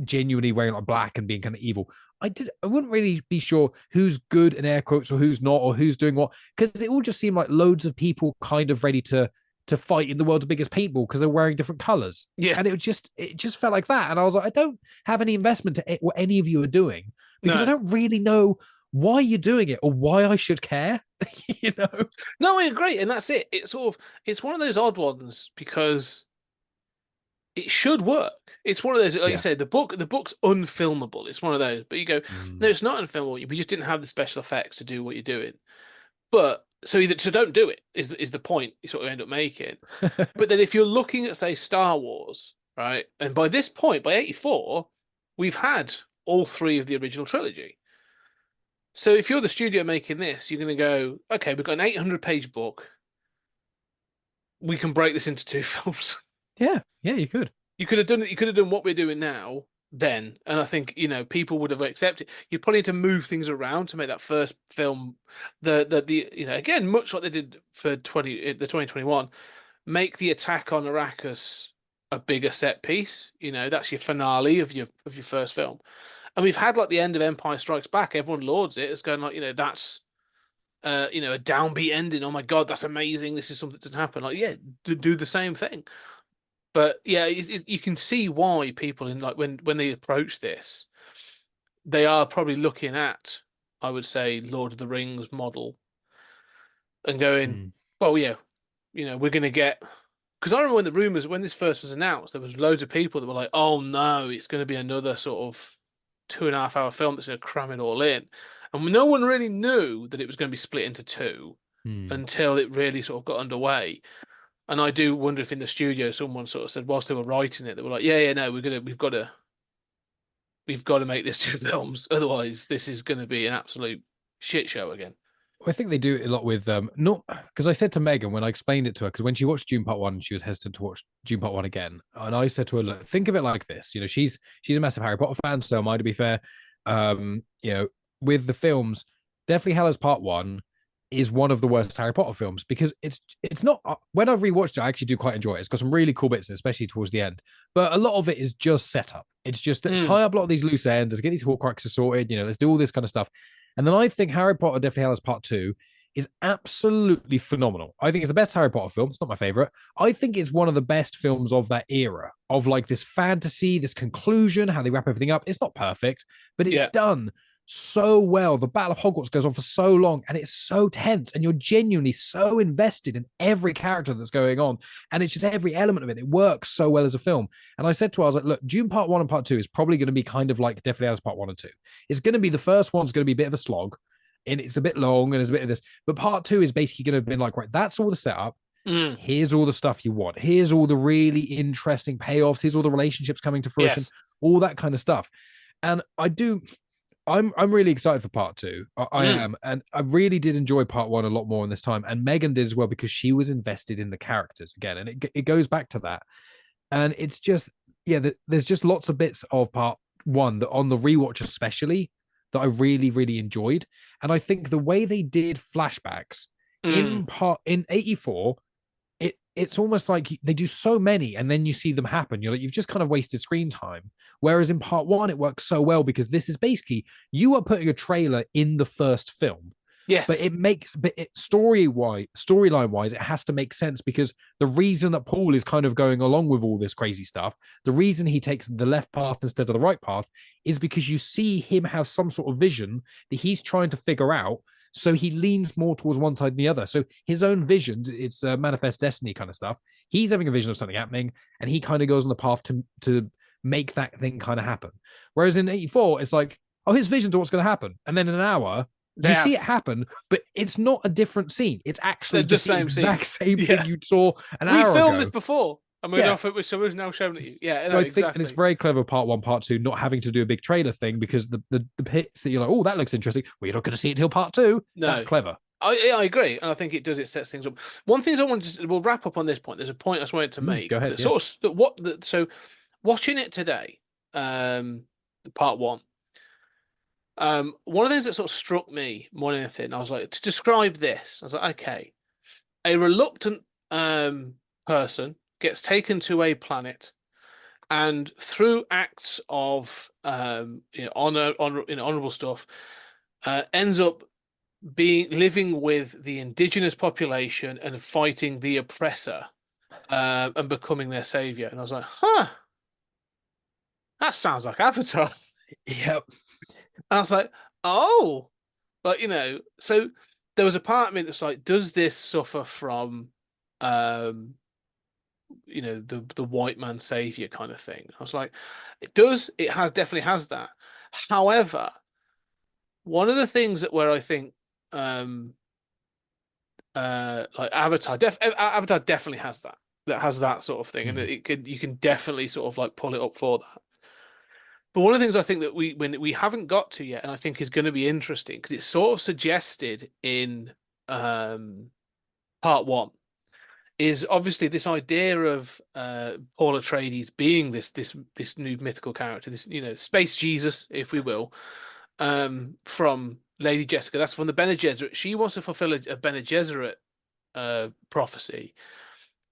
genuinely wearing like black and being kind of evil, I wouldn't really be sure who's good in air quotes or who's not or who's doing what, because it all just seemed like loads of people kind of ready to fight in the world's biggest paintball because they're wearing different colors. Yeah. And it just felt like that. And I was like, I don't have any investment to what any of you are doing because I don't really know why you're doing it or why I should care. No, I agree. And that's it. It's one of those odd ones because it should work. It's one of those, like you said, the book's unfilmable. It's one of those, but you go, no, it's not unfilmable. We just didn't have the special effects to do what you're doing. But so don't do it is the point you sort of end up making. But then if you're looking at, say, Star Wars, right, and by this point, by 84, we've had all three of the original trilogy. So if you're the studio making this, you're going to go, okay, we've got an 800-page book. We can break this into 2 films. Yeah, you could. You could have done it. You could have done what we're doing now then, and I think people would have accepted. You'd probably need to move things around to make that first film again, much like they did for the 2021, make the attack on Arrakis a bigger set piece. That's your finale of your first film, and we've had like the end of Empire Strikes Back. Everyone lauds it. It's going like that's a downbeat ending. Oh my god, that's amazing. This is something that doesn't happen. Like do the same thing. But yeah, you can see why people when they approach this, they are probably looking at, I would say, Lord of the Rings model and going, well, yeah, we're going to get, because I remember when this first was announced, there was loads of people that were like, oh no, it's going to be another sort of 2.5-hour film that's going to cram it all in. And no one really knew that it was going to be split into 2 until it really sort of got underway. And I do wonder if in the studio someone sort of said, whilst they were writing it, they were like, no, we've got to make this 2 films, otherwise this is going to be an absolute shit show again. I think they do it a lot with not because I said to Megan when I explained it to her, because when she watched Dune Part 1, she was hesitant to watch Dune Part 1 again, and I said to her, look, think of it like this. She's a massive Harry Potter fan, so am I, to be fair. With the films, Deathly Hallows Part 1 is one of the worst Harry Potter films because it's not. When I've rewatched it, I actually do quite enjoy it. It's got some really cool bits, especially towards the end. But a lot of it is just set up. It's just let's tie up a lot of these loose ends, let's get these Horcruxes sorted. Let's do all this kind of stuff. And then I think Harry Potter Deathly Hallows Part 2 is absolutely phenomenal. I think it's the best Harry Potter film. It's not my favorite. I think it's one of the best films of that era, of like this fantasy, this conclusion, how they wrap everything up. It's not perfect, but it's done so well. The Battle of Hogwarts goes on for so long and it's so tense and you're genuinely so invested in every character that's going on, and it's just every element of it works so well as a film. And I said to her, I was like, look, Dune Part 1 and Part 2 is probably going to be kind of like Deathly Hallows Part 1 and 2. It's going to be, the first one's going to be a bit of a slog and it's a bit long and there's a bit of this, but Part 2 is basically going to have been like, right, that's all the setup. Here's all the stuff you want. Here's all the really interesting payoffs. Here's all the relationships coming to fruition, all that kind of stuff. And I'm really excited for part two. I Mm. am, and I really did enjoy part one a lot more in this time, and Megan did as well because she was invested in the characters again, and it goes back to that, and it's just there's just lots of bits of part one that on the rewatch especially that I really really enjoyed, and I think the way they did flashbacks Mm. in 84, it's almost like they do so many and then you see them happen. You're like, you've just kind of wasted screen time. Whereas in part one, it works so well because this is basically you are putting a trailer in the first film, but Yes. storyline wise, it has to make sense because the reason that Paul is kind of going along with all this crazy stuff, the reason he takes the left path instead of the right path is because you see him have some sort of vision that he's trying to figure out. So he leans more towards one side than the other. So his own vision, it's manifest destiny kind of stuff. He's having a vision of something happening, and he kind of goes on the path to make that thing kind of happen. Whereas in 84, it's like, oh, his vision's what's going to happen, and then in an hour, They you see have it happen, but it's not a different scene. It's actually the just the same scene. exact same Yeah. thing you saw an We hour filmed ago. this before, and Yeah. so we're now showing it you. Yeah, So no, I think, and it's exactly. very clever, part one, part two, not having to do a big trailer thing because the bits that you're like, oh, that looks interesting. Well, you're not going to see it till part two. No. That's clever. I agree, and I think it does. It sets things up. One thing I want to we'll wrap up on this point. There's a point I just wanted to make. Go ahead. That sort of so watching it today, part one. One of the things that sort of struck me more than anything, I was like, to describe this, I was like, okay, a reluctant person gets taken to a planet, and through acts of honorable stuff, ends up living with the indigenous population and fighting the oppressor, and becoming their savior. And I was like, huh, that sounds like Avatar. Yep. And I was like, oh, but so there was a part of me that's like, does this suffer from, the white man savior kind of thing? I was like, it does. It definitely has that. However, one of the things where I think, like Avatar definitely has that. That has that sort of thing, and you can definitely sort of like pull it up for that. But one of the things I think that we haven't got to yet, and I think is going to be interesting because it's sort of suggested in part one, is obviously this idea of Paul Atreides being this new mythical character, this space Jesus, if we will, from Lady Jessica. That's from the Bene Gesserit. She wants to fulfill a Bene Gesserit prophecy.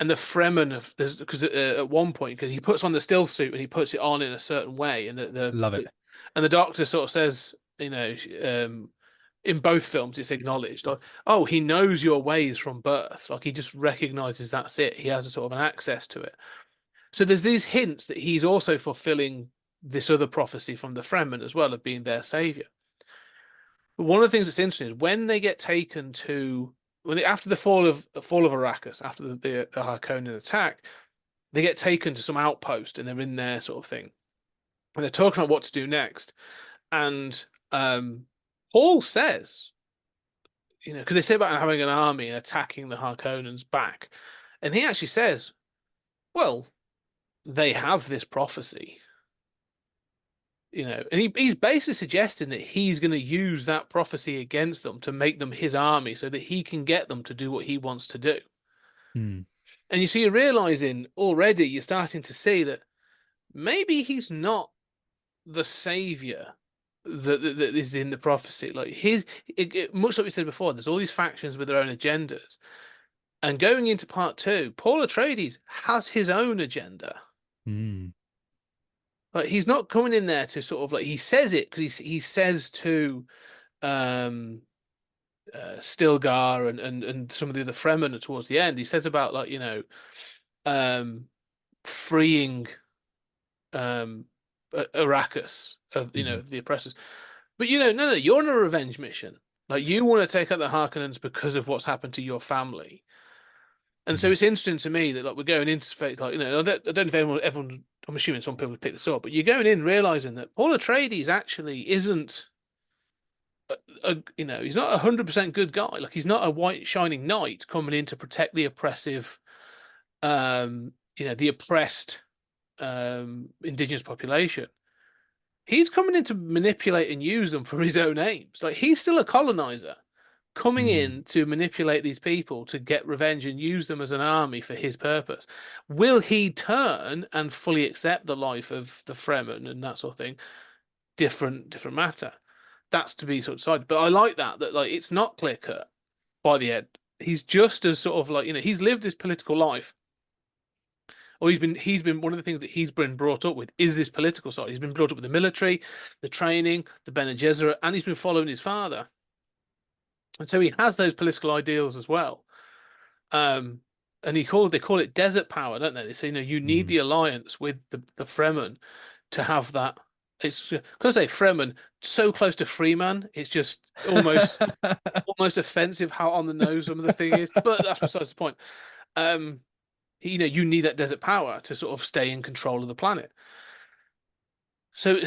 And the Fremen of because at one point, because he puts on the still suit and he puts it on in a certain way, and Love it. And the Doctor sort of says, in both films, it's acknowledged, like, oh, he knows your ways from birth, like he just recognizes that's it. He has a sort of an access to it. So there's these hints that he's also fulfilling this other prophecy from the Fremen as well of being their savior. But one of the things that's interesting is when they get taken to after the fall of Arrakis, after the Harkonnen attack, they get taken to some outpost and they're in there sort of thing, and they're talking about what to do next. And Paul says, because they say about having an army and attacking the Harkonnens back, and he actually says, well, they have this prophecy, and he's basically suggesting that he's going to use that prophecy against them to make them his army so that he can get them to do what he wants to do. And you're realizing already, you're starting to see that maybe he's not the savior that is in the prophecy. Like much like we said before, there's all these factions with their own agendas. And going into part two, Paul Atreides has his own agenda. Like he's not coming in there to sort of like, he says it because he says to Stilgar and some of the other Fremen towards the end, he says about like freeing Arrakis of the oppressors. But no, you're on a revenge mission. Like you want to take out the Harkonnens because of what's happened to your family. And so it's interesting to me that like we're going into like I don't know if everyone I'm assuming some people pick this up, but you're going in realizing that Paul Atreides actually isn't he's not 100% good guy. Like he's not a white shining knight coming in to protect the oppressive the oppressed indigenous population. he's coming in to manipulate and use them for his own aims. Like he's still a colonizer coming in to manipulate these people to get revenge and use them as an army for his purpose. Will he turn and fully accept the life of the Fremen and that sort of thing? Different matter. That's to be sort of decided. But I like that like it's not clear cut by the end. He's just as sort of like, he's lived his political life. Or he's been one of the things that he's been brought up with is this political side. He's been brought up with the military, the training, the Bene Gesserit, and he's been following his father. And so he has those political ideals as well. And they call it desert power, don't they? They say, you need the alliance with the Fremen to have that. It's because I say Fremen so close to Freeman, it's just almost offensive how on the nose some of the thing is. But that's besides the point. You need that desert power to sort of stay in control of the planet. So,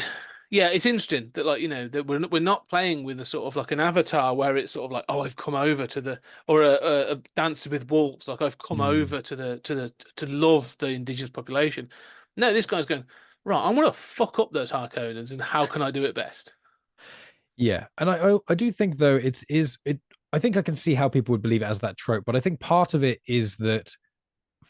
yeah, it's interesting that that we're not playing with a sort of like an Avatar where it's sort of like, oh, I've come over to or a Dancer with Wolves, like I've come over to love the indigenous population. No, this guy's going, right, I'm gonna fuck up those Harkonnens, and how can I do it best? Yeah, and I do think though it. I think I can see how people would believe it as that trope, but I think part of it is that,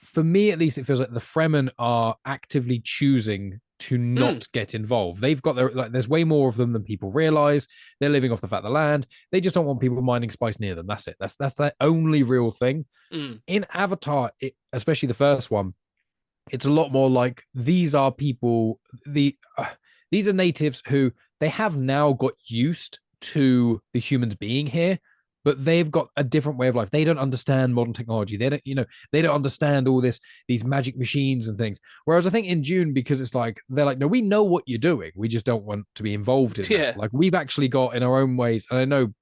for me at least, it feels like the Fremen are actively choosing to not get involved. They've got there's way more of them than people realize. They're living off the fat of the land. They just don't want people mining spice near them. That's it. That's their only real thing. In Avatar, especially the first one, it's a lot more like these are people. These are natives who they have now got used to the humans being here, but they've got a different way of life. They don't understand modern technology. They don't understand all these magic machines and things. Whereas I think in Dune, because it's like, they're like, no, we know what you're doing. We just don't want to be involved in that. Like we've actually got in our own ways. And I know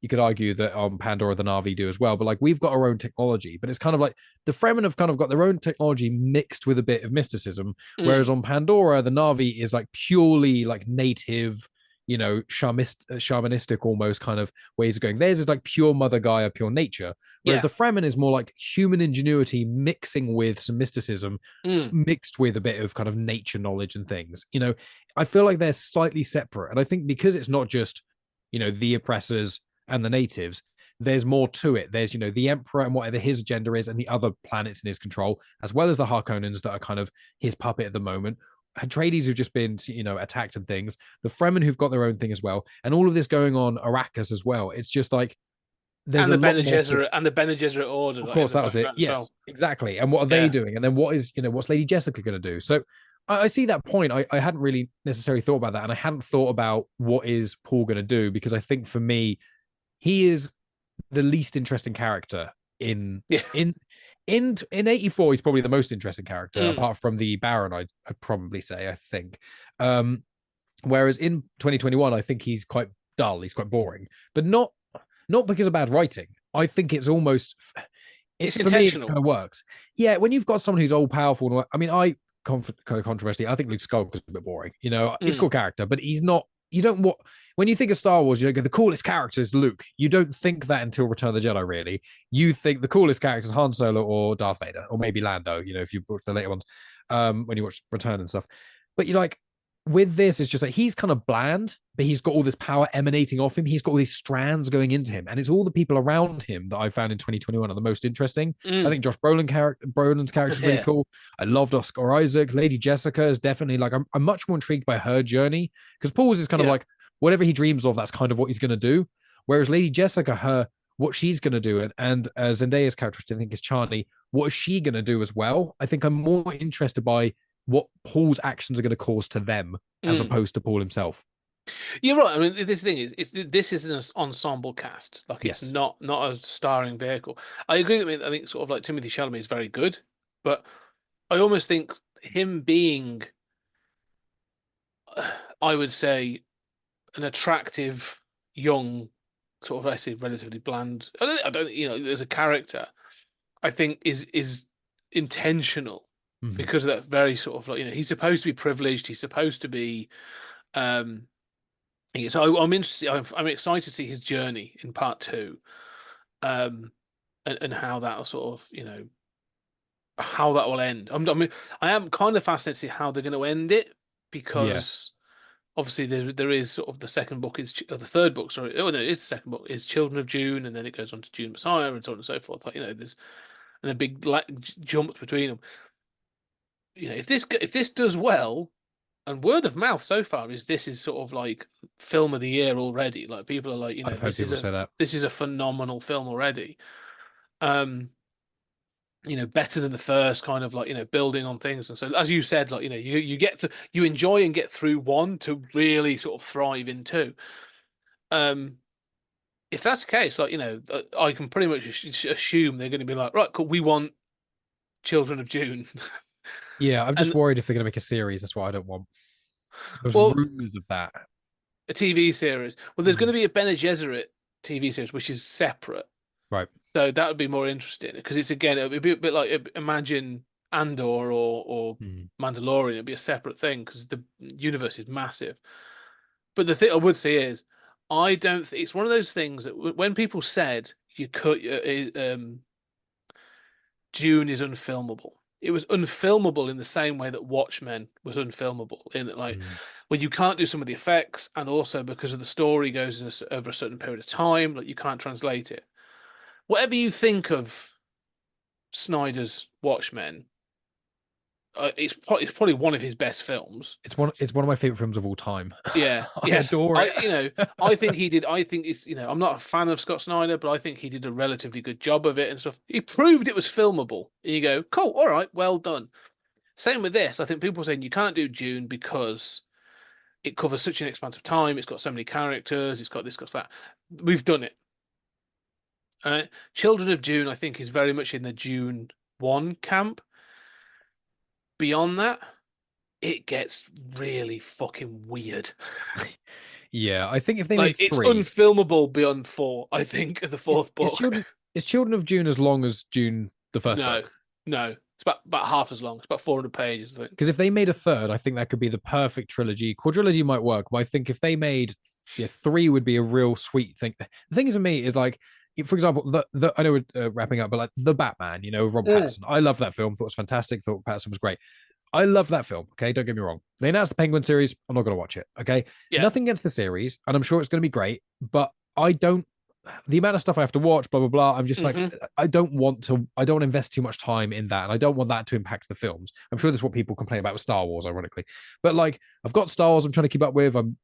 you could argue that on Pandora, the Na'vi do as well, but like we've got our own technology, but it's kind of like the Fremen have kind of got their own technology mixed with a bit of mysticism. Whereas on Pandora, the Na'vi is like purely like native, shamanistic almost kind of ways of going. Theirs is like pure Mother Gaia, pure nature. Whereas the Fremen is more like human ingenuity mixing with some mysticism, mixed with a bit of kind of nature knowledge and things. I feel like they're slightly separate. And I think because it's not just, the oppressors and the natives, there's more to it. There's, the Emperor and whatever his agenda is and the other planets in his control, as well as the Harkonnens that are kind of his puppet at the moment. Atreides who've just been, attacked and things. The Fremen who've got their own thing as well. And all of this going on Arrakis as well. It's just like, there's and the Bene Gesserit order. Of course, that was it. Yes, exactly. And what are they doing? And then what's Lady Jessica going to do? So I see that point. I hadn't really necessarily thought about that. And I hadn't thought about what is Paul going to do, because I think for me, he is the least interesting character in 84. He's probably the most interesting character apart from the Baron. I'd probably say, I think. Whereas in 2021, I think he's quite dull. He's quite boring, but not because of bad writing. I think it's almost it's intentional. For me, it kind of works. Yeah, when you've got someone who's all powerful. I mean, controversy. I think Luke Skywalker is a bit boring. He's a cool character, but he's not. You don't what when you think of Star Wars, you go, the coolest character is Luke. You don't think that until Return of the Jedi, really. You think the coolest character is Han Solo or Darth Vader, or maybe Lando, if you watch the later ones, when you watch Return and stuff. But you're like, with this, it's just like he's kind of bland, but he's got all this power emanating off him. He's got all these strands going into him, and it's all the people around him that I found in 2021 are the most interesting. I think Josh Brolin's character is really cool. I loved Oscar Isaac. Lady Jessica is definitely like, I'm much more intrigued by her journey, because Paul's is kind of like whatever he dreams of, that's kind of what he's going to do. Whereas Lady Jessica, what she's going to do, and Zendaya's character, which I think is Chani, what is she going to do as well? I think I'm more interested by what Paul's actions are going to cause to them as opposed to Paul himself. You're right. I mean, this thing is, this is an ensemble cast. Like, it's not a starring vehicle. I agree with. I think sort of like Timothy Chalamet is very good, but I almost think him being, I would say, an attractive young sort of, I say, relatively bland. I don't as a character, I think is intentional. Because of that very sort of like, he's supposed to be privileged. He's supposed to be, so I'm interested. I'm excited to see his journey in part 2, and how that'll sort of, how that will end. I mean, I am kind of fascinated to see how they're going to end it, because obviously there is sort of the second book or the third book, sorry. Oh no, it's the second book is Children of Dune, and then it goes on to Dune Messiah and so on and so forth. Like, there's and a big jumps between them. If this does well, and word of mouth so far is this is sort of like film of the year already. Like people are like, I've heard people say that. this is a phenomenal film already. Better than the first, kind of like, building on things. And so, as you said, like, you enjoy and get through one to really sort of thrive in two. If that's the case, like, I can pretty much assume they're going to be like, right, cool, we want Children of Dune. Yeah, I'm just And worried if they're going to make a series. That's what I don't want. There's well, rumors of that. a TV series. Well, there's going to be a Bene Gesserit TV series, which is separate. Right. So that would be more interesting because it would be a bit like, imagine Andor or Mandalorian. It'd be a separate thing because the universe is massive. But the thing I would say is, I don't think it's one of those things that when people said you could, Dune is unfilmable. It was unfilmable in the same way that Watchmen was unfilmable. In that, like, well, you can't do some of the effects, and also because of the story goes over a certain period of time, like you can't translate it. Whatever you think of Snyder's Watchmen, it's probably one of his best films. It's one of my favorite films of all time. Yeah, I adore it. I think he did. I think I'm not a fan of Scott Snyder, but I think he did a relatively good job of it and stuff. He proved it was filmable. And you go, cool, all right, well done. Same with this. I think people are saying you can't do Dune because it covers such an expansive time. It's got so many characters. It's got this, got that. We've done it. All right. Children of Dune, I think, is very much in the Dune 1 camp. Beyond that, it gets really fucking weird. Yeah, I think if they like, make it's three, unfilmable beyond 4. I think the fourth book. Is Children of Dune as long as Dune the first book? No, it's about half as long. It's about 400 pages, I think. Because if they made a third, I think that could be the perfect trilogy. Quadrilogy might work, but I think if they made 3 would be a real sweet thing. The thing is, with me is like, for example, the I know we're wrapping up, but like the Batman, Rob Pattinson. I love that film. Thought it was fantastic. Thought Pattinson was great. I love that film. Okay, don't get me wrong. They announced the Penguin series. I'm not going to watch it. Okay, nothing against the series, and I'm sure it's going to be great. But I don't. The amount of stuff I have to watch, blah blah blah. I'm just like, I don't want to invest too much time in that, and I don't want that to impact the films. I'm sure that's what people complain about with Star Wars, ironically. But like, I've got Star Wars. I'm trying to keep up with. I'm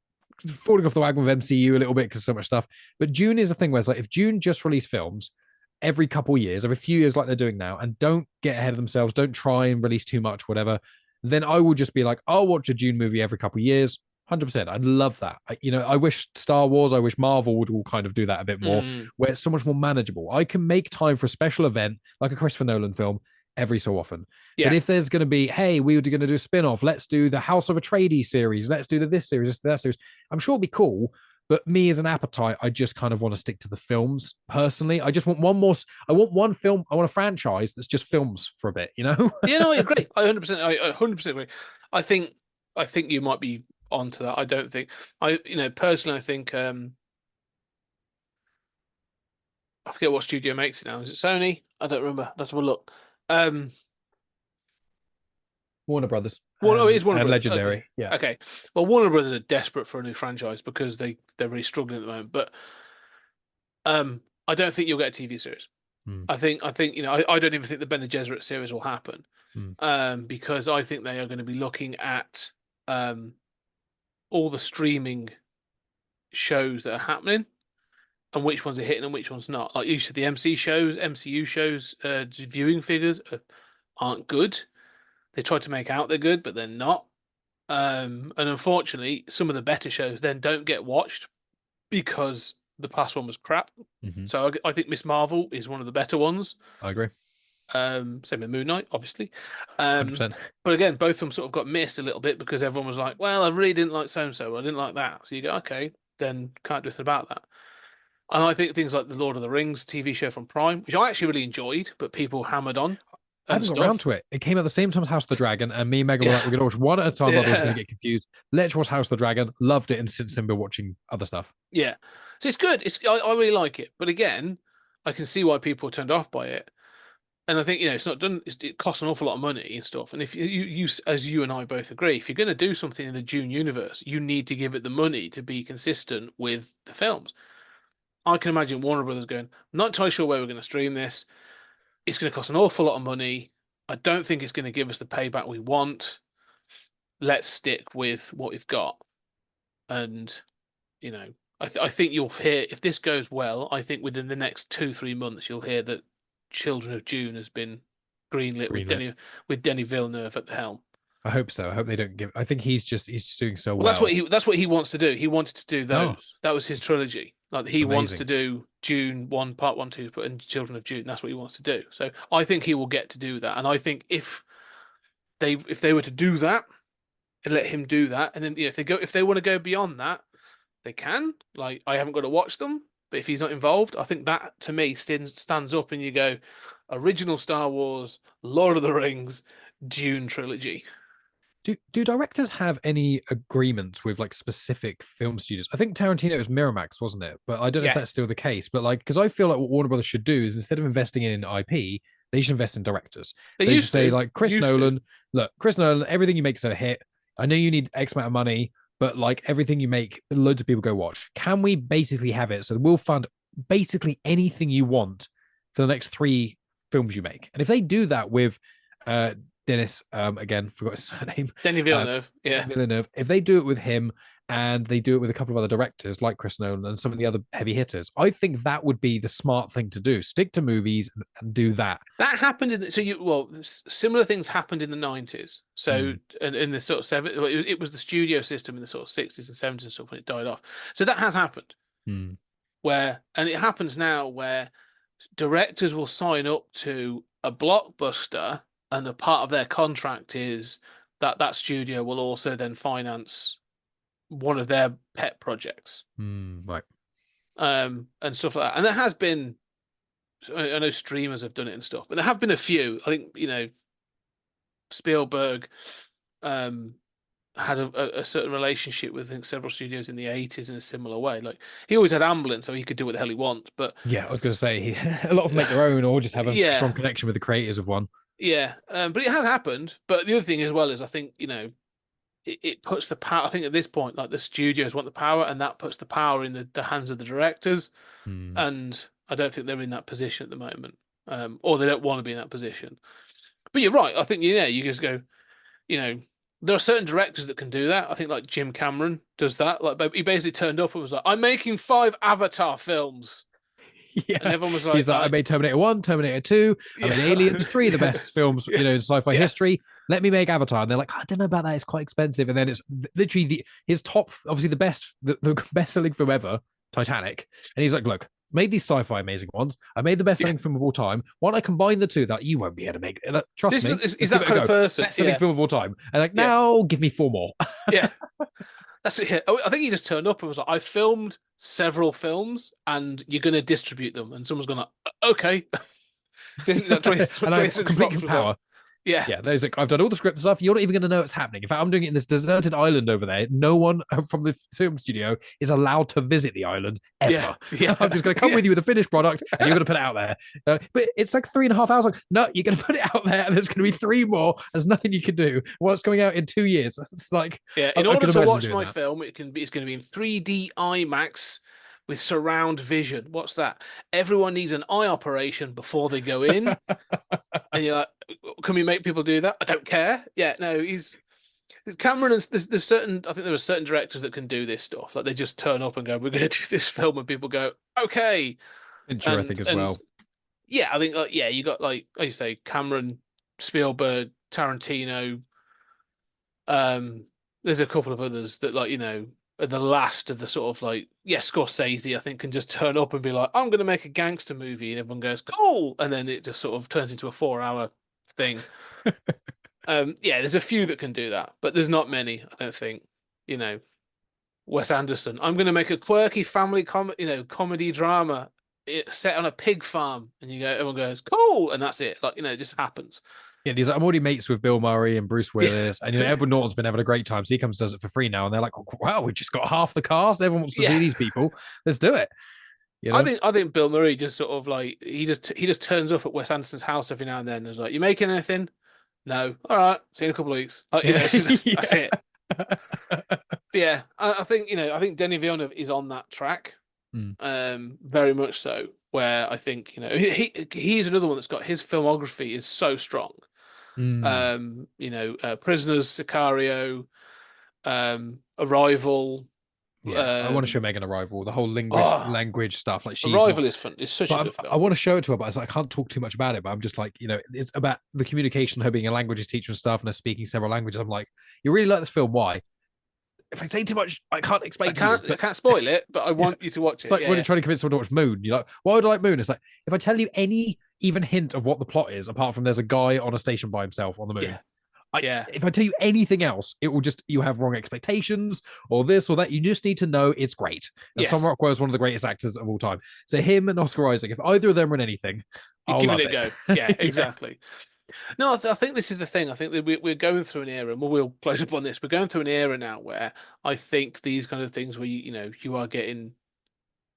falling off the wagon with MCU a little bit because so much stuff. But Dune is the thing where it's like, if Dune just released films every couple years, every few years, like they're doing now, and don't get ahead of themselves, don't try and release too much, whatever, then I would just be like, I'll watch a Dune movie every couple of years. 100%. I'd love that. I wish Star Wars, I wish Marvel would all kind of do that a bit more, where it's so much more manageable. I can make time for a special event like a Christopher Nolan film every so often. Yeah. But if there's going to be, hey, we were going to do a spin-off, let's do the House of Atreides series, let's do this series, let's do that series. I'm sure it'd be cool. But me as an appetite, I just kind of want to stick to the films personally. I just want one more. I want one film. I want a franchise that's just films for a bit, Yeah, no, I agree. I 100%. I 100% agree. I think you might be onto that. I don't think. Personally, I think. I forget what studio makes it now. Is it Sony? I don't remember. Let's have a look. Warner Brothers. Well, it is Warner and Brothers. Legendary. Okay. Yeah. Okay. Well, Warner Brothers are desperate for a new franchise because they're really struggling at the moment. But I don't think you'll get a TV series. I think I don't even think the Bene Gesserit series will happen. Because I think they are going to be looking at all the streaming shows that are happening and which ones are hitting and which ones not. Like you said, the MCU shows viewing figures aren't good. They try to make out they're good, but they're not. And unfortunately, some of the better shows then don't get watched because the past one was crap. So I think Miss Marvel is one of the better ones. I agree. Same with Moon Knight, obviously. 100%. But again, both of them sort of got missed a little bit because everyone was like, well, I really didn't like so-and-so. I didn't like that. So you go, okay, then can't do anything about that. And I think things like the Lord of the Rings TV show from Prime, which I actually really enjoyed, but people hammered on. I haven't got around to it. It came at the same time as House of the Dragon, and me and Megan were like, we're going to watch one at a time, otherwise we're going to get confused. Let's watch House of the Dragon. Loved it, and since then we're watching other stuff. Yeah. So it's good. I really like it. But again, I can see why people are turned off by it. And I think, it's not done. It costs an awful lot of money and stuff. And if you, as you and I both agree, if you're going to do something in the Dune universe, you need to give it the money to be consistent with the films. I can imagine Warner Brothers going, not entirely sure where we're going to stream this. It's going to cost an awful lot of money. I don't think it's going to give us the payback we want. Let's stick with what we've got. And, I think you'll hear, if this goes well, I think within the next 2-3 months, you'll hear that Children of Dune has been greenlit, with Denny Villeneuve at the helm. I hope so. I hope they don't give. I think he's just doing so well. That's what he wants to do. He wanted to do those. Oh. That was his trilogy. Like he wants Amazing. to do Dune 1, Part 1, 2, and Children of Dune. That's what he wants to do. So I think he will get to do that. And I think if they were to do that and let him do that, and then if they want to go beyond that, they can. Like I haven't got to watch them, but if he's not involved, I think that to me stands up, and you go original Star Wars, Lord of the Rings, Dune trilogy. Do directors have any agreements with like specific film studios? I think Tarantino was Miramax, wasn't it? But I don't know if that's still the case. But like, because I feel like what Warner Brothers should do is instead of investing in IP, they should invest in directors. They should say like Chris Nolan, look, Chris Nolan, everything you make is a hit. I know you need X amount of money, but like everything you make, loads of people go watch. Can we basically have it so we'll fund basically anything you want for the next 3 films you make? And if they do that with Dennis, again, forgot his surname. Denis Villeneuve, Villeneuve. If they do it with him and they do it with a couple of other directors like Chris Nolan and some of the other heavy hitters, I think that would be the smart thing to do. Stick to movies and do that. That happened similar things happened in the 90s. So and in the sort of it was the studio system in the sort of 60s and 70s and stuff when it died off. So that has happened. And it happens now where directors will sign up to a blockbuster, and a part of their contract is that studio will also then finance one of their pet projects, right? And stuff like that. And there has been, I know streamers have done it and stuff, but there have been a few. I think Spielberg had a certain relationship with, I think, several studios in the 80s in a similar way. Like he always had Amblin, so he could do what the hell he wants. But yeah, I was going to say a lot of them make their own or just have a strong connection with the creators of one. Yeah, but it has happened. But the other thing as well is I think, it puts the power, I think at this point, like the studios want the power, and that puts the power in the hands of the directors. And I don't think they're in that position at the moment, or they don't want to be in that position. But you're right. I think, you just go, there are certain directors that can do that. I think like Jim Cameron does that. Like he basically turned up and was like, I'm making 5 Avatar films. Yeah, and everyone was like, he's like, I made Terminator 1, Terminator 2, I made Aliens, 3 of the best films, in sci-fi history. Let me make Avatar. And they're like, I don't know about that. It's quite expensive. And then it's literally his top, obviously the best-selling film ever, Titanic. And he's like, look, made these sci-fi amazing ones. I made the best-selling film of all time. Why don't I combine the two? That you won't be able to make it. Trust me. Is that kind of person? Best-selling film of all time. And like, now give me 4 more. Yeah. That's it. I think he just turned up and was like, I filmed several films and you're going to distribute them. And someone's going to, okay. And I have complete power. Yeah. Yeah. There's like, I've done all the script stuff. You're not even going to know it's happening. In fact, I'm doing it in this deserted island over there. No one from the film studio is allowed to visit the island ever. Yeah. I'm just going to come with you with a finished product and you're going to put it out there. But it's like 3.5 hours. Like, no, you're going to put it out there and there's going to be 3 more. There's nothing you can do. Well, it's coming out in 2 years. It's like, in order to watch my film, it's going to be in 3D IMAX with surround vision. What's that? Everyone needs an eye operation before they go in. And you're like, can we make people do that? I don't care. Yeah, no, Cameron, and there's certain, I think there are certain directors that can do this stuff. Like they just turn up and go, we're going to do this film, and people go, okay. Fincher, I think, as well. Yeah, I think, you got, like you say, Cameron, Spielberg, Tarantino. There's a couple of others that, are the last of the sort of Scorsese, I think, can just turn up and be like, I'm going to make a gangster movie, and everyone goes, cool, and then it just sort of turns into a 4-hour thing. There's a few that can do that, but there's not many, I don't think. Wes Anderson, I'm going to make a quirky family comedy drama set on a pig farm, and everyone goes, cool, and that's it. It just happens. Yeah, he's like, I'm already mates with Bill Murray and Bruce Willis, and Edward Norton's been having a great time, so he comes and does it for free now, and they're like, wow, we just got half the cast. Everyone wants to see these people. Let's do it. You know, I think Bill Murray just sort of like he just turns up at Wes Anderson's house every now and then and is like, "You making anything?" No. All right. See you in a couple of weeks. Like, yeah, that's it. But yeah, I think I think Denis Villeneuve is on that track, Mm. very much so. Where I think he's another one that's got his filmography is so strong. Mm. Prisoners, Sicario, Arrival. Yeah, I want to show Um, Megan Arrival, the whole oh, language stuff. Like she's not, Arrival is fun. It's such a but good I film. want to show it to her, but I can't talk too much about it. But I'm just like, it's about the communication, her being a languages teacher and stuff, and her speaking several languages. I'm like, you really like this film? Why? If I say too much, I can't explain to you. I But can't spoil it, but I yeah, want you to watch it's it. like Yeah, when yeah. you're trying to convince someone to watch Moon. You're like, why would I like Moon? It's like if I tell you any even hint of what the plot is, apart from there's a guy on a station by himself on the moon. Yeah. Yeah. If I tell you anything else, it will just you have wrong expectations or this or that. You just need to know it's great. And Yes. Sam Rockwell is one of the greatest actors of all time. So him and Oscar Isaac, if either of them are in anything, You're I'll giving love it a go. Yeah, exactly. No, I think this is the thing. I think that we're going through an era, and we'll close up on this. We're going through an era now where I think these kind of things where you are getting,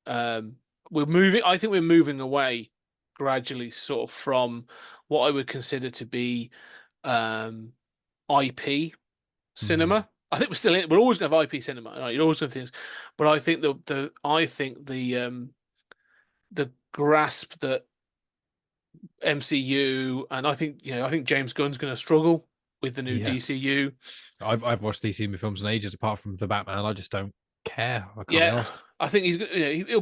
we're moving. I think we're moving away gradually, sort of from what I would consider to be IP cinema. I think we're still in. We're always going to have IP cinema. Right? You're always going to have things, but I think the grasp that MCU and I think James Gunn's going to struggle with the new Yeah. DCU. I've watched DC films in ages, apart from the Batman. I just don't care. I can't be Yeah, asked. I think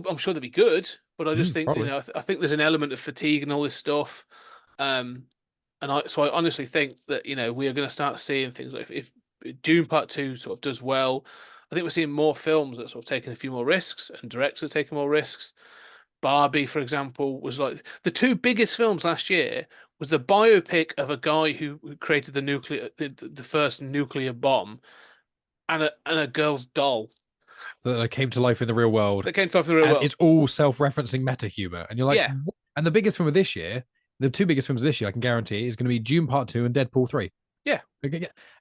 I'm sure they'll be good, but I just think Probably. I think there's an element of fatigue and all this stuff. And I honestly think that we are going to start seeing things like if Dune Part 2 sort of does well, I think we're seeing more films that sort of taking a few more risks and directors are taking more risks. Barbie, for example, was like the two biggest films last year was the biopic of a guy who created the first nuclear bomb and a girl's doll That came to life in the real world. that came to life in the real And world. it's all self-referencing meta humor. And you're like, Yeah. what? And the biggest film of this year, the two biggest films of this year, I can guarantee, is going to be Dune Part 2 and Deadpool 3. Yeah.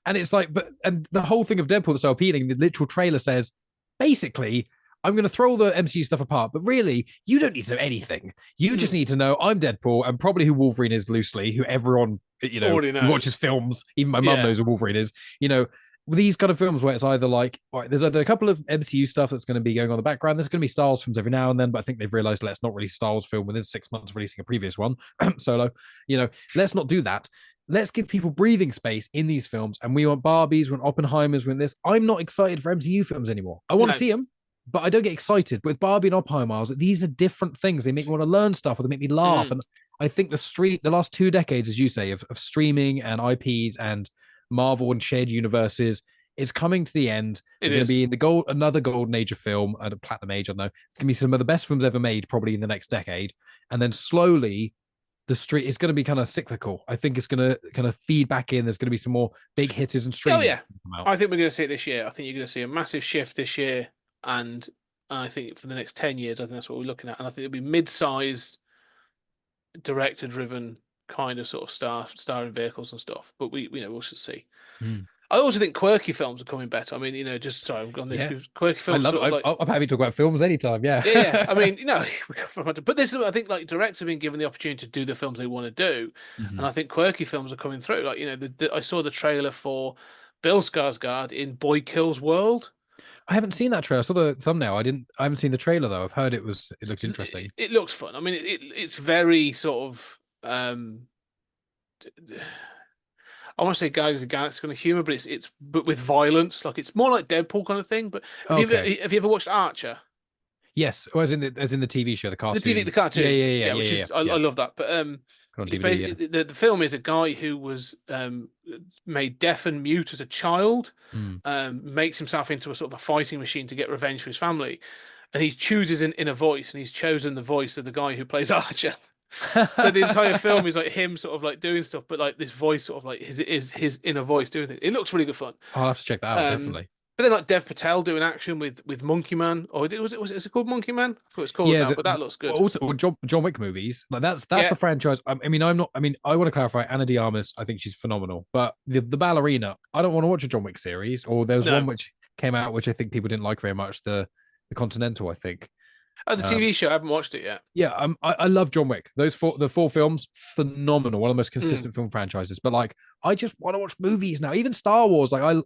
And it's like, and the whole thing of Deadpool that's so appealing, the literal trailer says, basically, I'm going to throw all the MCU stuff apart, but really, you don't need to know anything. You just need to know I'm Deadpool and probably who Wolverine is loosely, who everyone, Already knows. who watches films, even my mum Yeah. knows who Wolverine is, these kind of films where it's either like, right, there's either a couple of MCU stuff that's going to be going on in the background. There's going to be Star Wars films every now and then, but I think they've realized let's not release Star Wars film within 6 months of releasing a previous one, Solo. Let's not do that. Let's give people breathing space in these films. And we want Barbies, we want Oppenheimers, we want this. I'm not excited for MCU films anymore. I want to see them, but I don't get excited. With Barbie and Oppenheimer, these are different things. They make me want to learn stuff or they make me laugh. And I think the last 2 decades, as you say, of streaming and IPs and Marvel and shared universes is coming to the end. We're going to be in another golden age of film, a platinum age, I don't know. It's going to be some of the best films ever made, probably in the next decade. And then slowly, the street is going to be kind of cyclical. I think it's going to kind of feed back in. There's going to be some more big hitters and streaming. Oh yeah, I think we're going to see it this year. I think you're going to see a massive shift this year, and I think for the next 10 years, I think that's what we're looking at. And I think it'll be mid-sized, director-driven kind of sort of starring vehicles and stuff. But we'll just see. I also think quirky films are coming better. I mean, just sorry, I'm on this because quirky films. I'm happy to talk about films anytime. Yeah, yeah. I mean, but this is, I think, like directors have been given the opportunity to do the films they want to do, and I think quirky films are coming through. Like I saw the trailer for Bill Skarsgård in Boy Kills World. I haven't seen that trailer. I saw the thumbnail. I haven't seen the trailer though. I've heard it looked interesting. It looks fun. I mean, it's very sort of. I want to say Guardians of the Galaxy kind of humor, but it's with violence. Like it's more like Deadpool kind of thing. But have you ever watched Archer? Yes, or as in the TV show, the cartoon. The cartoon. Yeah. I love that. But the film is a guy who was made deaf and mute as a child, makes himself into a sort of a fighting machine to get revenge for his family, and he chooses in a voice, and he's chosen the voice of the guy who plays Archer. So the entire film is like him sort of like doing stuff, but like this voice sort of like his inner voice doing it. It looks really good fun. I'll have to check that out, definitely. But then like Dev Patel doing action with Monkey Man, or was it called Monkey Man? I forgot what it's called now, but that looks good. Also, John Wick movies, like that's the franchise. I want to clarify. Anna de Armas, I think she's phenomenal, but the ballerina, I don't want to watch a John Wick series. Or there's one which came out which I think people didn't like very much, the Continental, I think. Oh, the TV show. I haven't watched it yet. Yeah, I love John Wick. The four films, phenomenal. One of the most Hmm. consistent film franchises. But like, I just want to watch movies now. Even Star Wars, like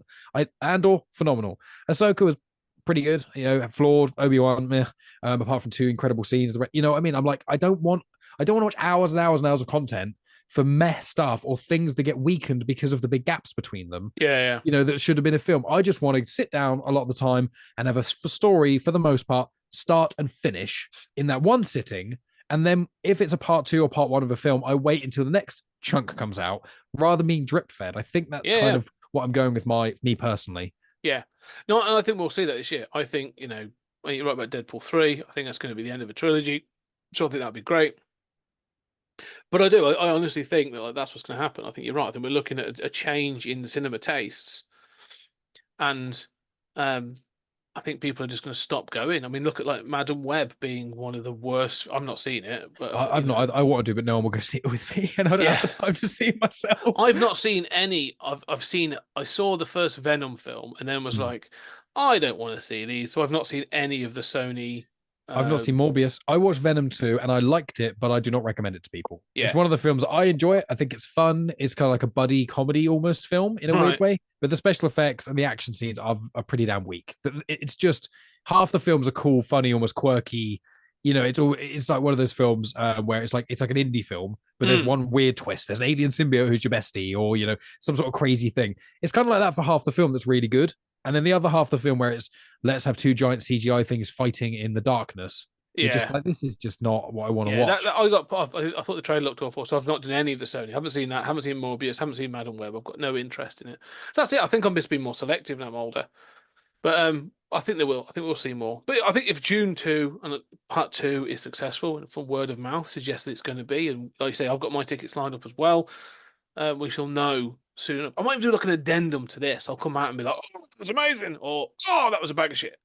Andor, phenomenal. Ahsoka was pretty good. You know, flawed. Obi-Wan, meh. Apart from two incredible scenes, you know what I mean? I'm like, I don't want to watch hours and hours and hours of content for meh stuff or things that get weakened because of the big gaps between them. Yeah. You know, that should have been a film. I just want to sit down a lot of the time and have a story for the most part, start and finish in that one sitting. And then if it's a part 2 or part 1 of a film, I wait until the next chunk comes out rather than being drip fed. I think that's kind of what I'm going with me personally. Yeah. No, and I think we'll see that this year. I think, you know, when you're right about Deadpool 3, I think that's going to be the end of a trilogy. So I think that'd be great. But I honestly think that that's what's going to happen. I think you're right. I think we're looking at a change in the cinema tastes. And I think people are just going to stop going. I mean, look at like Madam Web being one of the worst. I'm not seen it, but I've not. I want to do, but no one will go see it with me, and I don't have the time to see it myself. I've not seen any. I saw the first Venom film, and then was like, I don't want to see these. So I've not seen any of the Sony. I've not seen Morbius. I watched Venom 2 and I liked it, but I do not recommend it to people. Yeah. It's one of the films I enjoy it. I think it's fun. It's kind of like a buddy comedy almost film in a weird way, but the special effects and the action scenes are pretty damn weak. It's just half the films are cool, funny, almost quirky. You know, it's like one of those films where it's like an indie film, but there's one weird twist. There's an alien symbiote who's your bestie, or you know, some sort of crazy thing. It's kind of like that for half the film that's really good. And then the other half of the film where it's let's have two giant CGI things fighting in the darkness. Yeah. You're just like, this is just not what I want to watch. I thought the trailer looked awful, so I've not done any of the Sony. Haven't seen that. Haven't seen Morbius. Haven't seen Madam Web. I've got no interest in it. That's it. I think I'm just being more selective now I'm older. But I think they will. I think we'll see more. But I think if Dune 2 and Part 2 is successful, and from word of mouth suggests that it's going to be, and like you say, I've got my tickets lined up as well. We shall know soon. I might even do like an addendum to this. I'll come out and be like, "Oh, that was amazing," or "Oh, that was a bag of shit."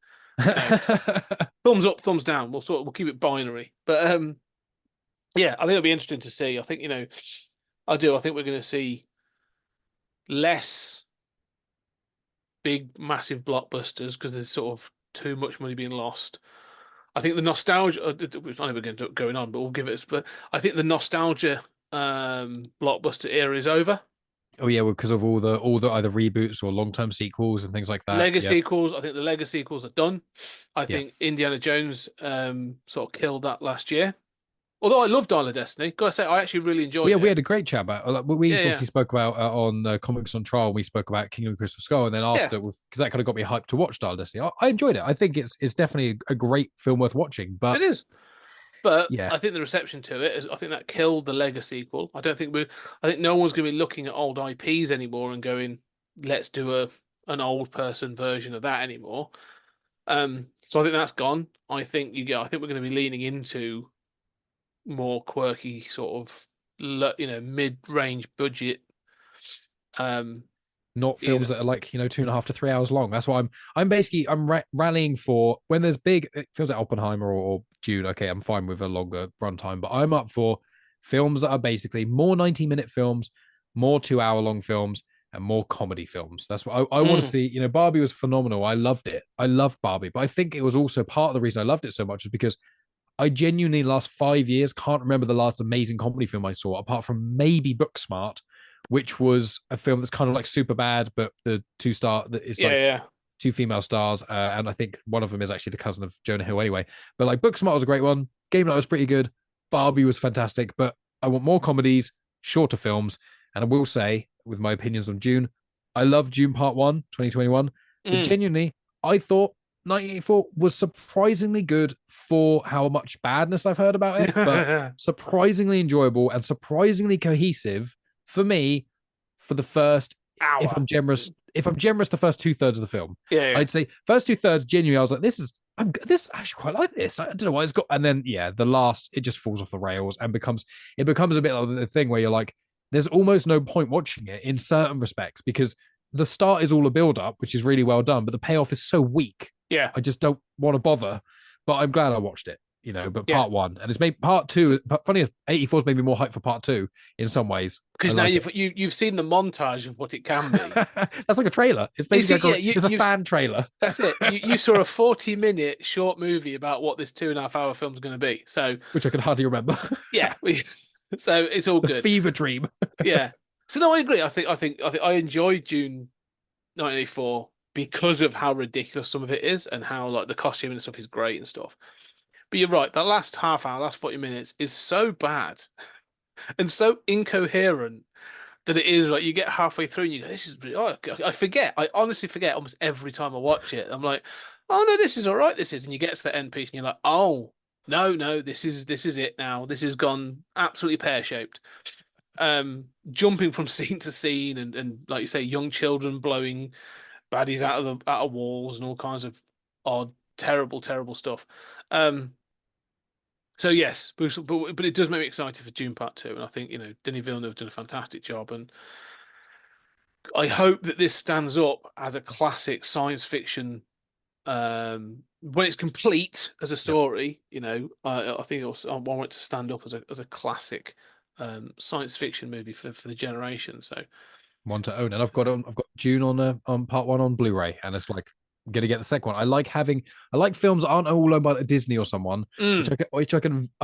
Thumbs up, thumbs down. We'll keep it binary. But yeah, I think it'll be interesting to see. I think I think we're going to see less big, massive blockbusters because there's sort of too much money being lost. I think the nostalgia. We're not even going to going on, but we'll give it. But I think the nostalgia blockbuster era is over. Oh yeah, because of all the either reboots or long-term sequels and things like that. Lego sequels. I think the Lego sequels are done. I think Indiana Jones sort of killed that last year. Although I love Dial of Destiny, gotta say I actually really enjoyed it. We had a great chat about. We obviously spoke about on Comics on Trial. We spoke about Kingdom of the Crystal Skull, and then after, because that kind of got me hyped to watch Dial of Destiny. I enjoyed it. I think it's definitely a great film worth watching. But it is. But I think the reception to it is. I think that killed the Lego sequel. I think no one's going to be looking at old IPs anymore and going, "Let's do an old person version of that anymore." So I think that's gone. I think we're going to be leaning into more quirky sort of mid-range budget. Not films that are like 2.5 to 3 hours long. That's why I'm rallying for when there's big films like Oppenheimer or Dune. Okay, I'm fine with a longer runtime, but I'm up for films that are basically more 90-minute films, more 2-hour long films, and more comedy films. That's what I want to see. Barbie was phenomenal. I loved it. I loved Barbie, but I think it was also part of the reason I loved it so much is because I genuinely last 5 years can't remember the last amazing comedy film I saw apart from maybe Booksmart, which was a film that's kind of like Superbad, but the two female stars, and I think one of them is actually the cousin of Jonah Hill anyway. But like Booksmart was a great one. Game Night was pretty good. Barbie was fantastic, but I want more comedies, shorter films, and I will say, with my opinions on Dune, I love Dune Part 1, 2021, but genuinely, I thought 1984 was surprisingly good for how much badness I've heard about it, but surprisingly enjoyable and surprisingly cohesive for me for the first hour. If I'm generous, the first 2/3 of the film. I'd say first 2/3 genuinely I was like, I actually quite like this. I don't know why it's got, and then the last it just falls off the rails and becomes a bit like the thing where you're like, there's almost no point watching it in certain respects because the start is all a build up, which is really well done, but the payoff is so weak. I just don't want to bother, but I'm glad I watched it. but Yeah. part one, and it's made part two. But funny, 84's made me more hyped for part two in some ways. Because I now like you've seen the montage of what it can be. That's like a trailer. It's basically it's a you've fan trailer. That's it. You saw a 40-minute short movie about what this 2.5 hour film is going to be. So Which I could hardly remember. yeah, so it's all The good. fever dream. Yeah. So no, I agree. I think I enjoyed Dune 1984 because of how ridiculous some of it is and how like the costume and stuff is great and stuff. But you're right. That last half hour, last 40 minutes is so bad and so incoherent that it is like you get halfway through and you go, "This is really." Oh, I forget. I honestly forget almost every time I watch it. I'm like, "Oh no, this is all right. This is," and you get to the end piece and you're like, "Oh no, this is it now. This has gone absolutely pear shaped." Jumping from scene to scene and like you say, young children blowing baddies out of walls and all kinds of odd, terrible stuff. So yes, but it does make me excited for Dune Part Two, and I think Denis Villeneuve done a fantastic job, and I hope that this stands up as a classic science fiction. When it's complete as a story, I think I want it to stand up as a classic science fiction movie for the generation. So One to own, and I've got Dune on part one on Blu-ray, and it's like I'm gonna get the second one. I like films that aren't all owned by Disney or someone, which I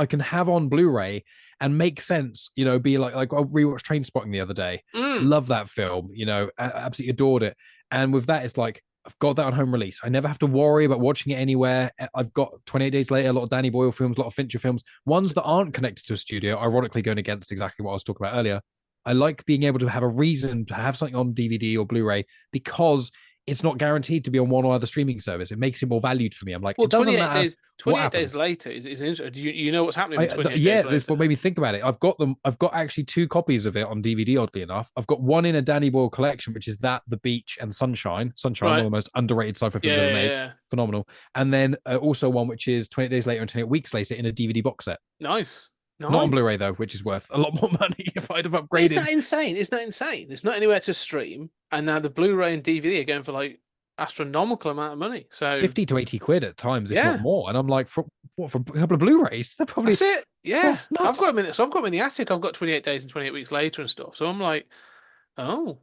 can have on Blu-ray and make sense. Be like I rewatched Trainspotting the other day. Love that film. Absolutely adored it. And with that, it's like I've got that on home release. I never have to worry about watching it anywhere. I've got 28 Days Later, a lot of Danny Boyle films, a lot of Fincher films, ones that aren't connected to a studio. Ironically, going against exactly what I was talking about earlier. I like being able to have a reason to have something on DVD or Blu-ray because it's not guaranteed to be on one or other streaming service. It makes it more valued for me. I'm like, well, it doesn't 28 matter. days. 28 days later is interesting. Do you know what's happening with 28 Yeah, days that's later? what made me think about it. I've got them. I've got actually 2 copies of it on DVD. Oddly enough, I've got one in a Danny Boyle collection, which is The Beach and Sunshine. One of the most underrated sci-fi films ever made. Yeah. Phenomenal. And then also one which is 28 Days Later and 28 Weeks Later in a DVD box set. Nice. Not on Blu-ray though, which is worth a lot more money if I'd have upgraded. Isn't that insane? It's not anywhere to stream, and now the Blu-ray and DVD are going for like astronomical amount of money. So 50 to 80 quid at times, if Yeah. not more. And I'm like, for a couple of Blu-rays? They're probably that's it. Yeah, That's nuts. I've got them in. So I've got them in the attic. I've got 28 days and 28 weeks later and stuff. So I'm like, oh.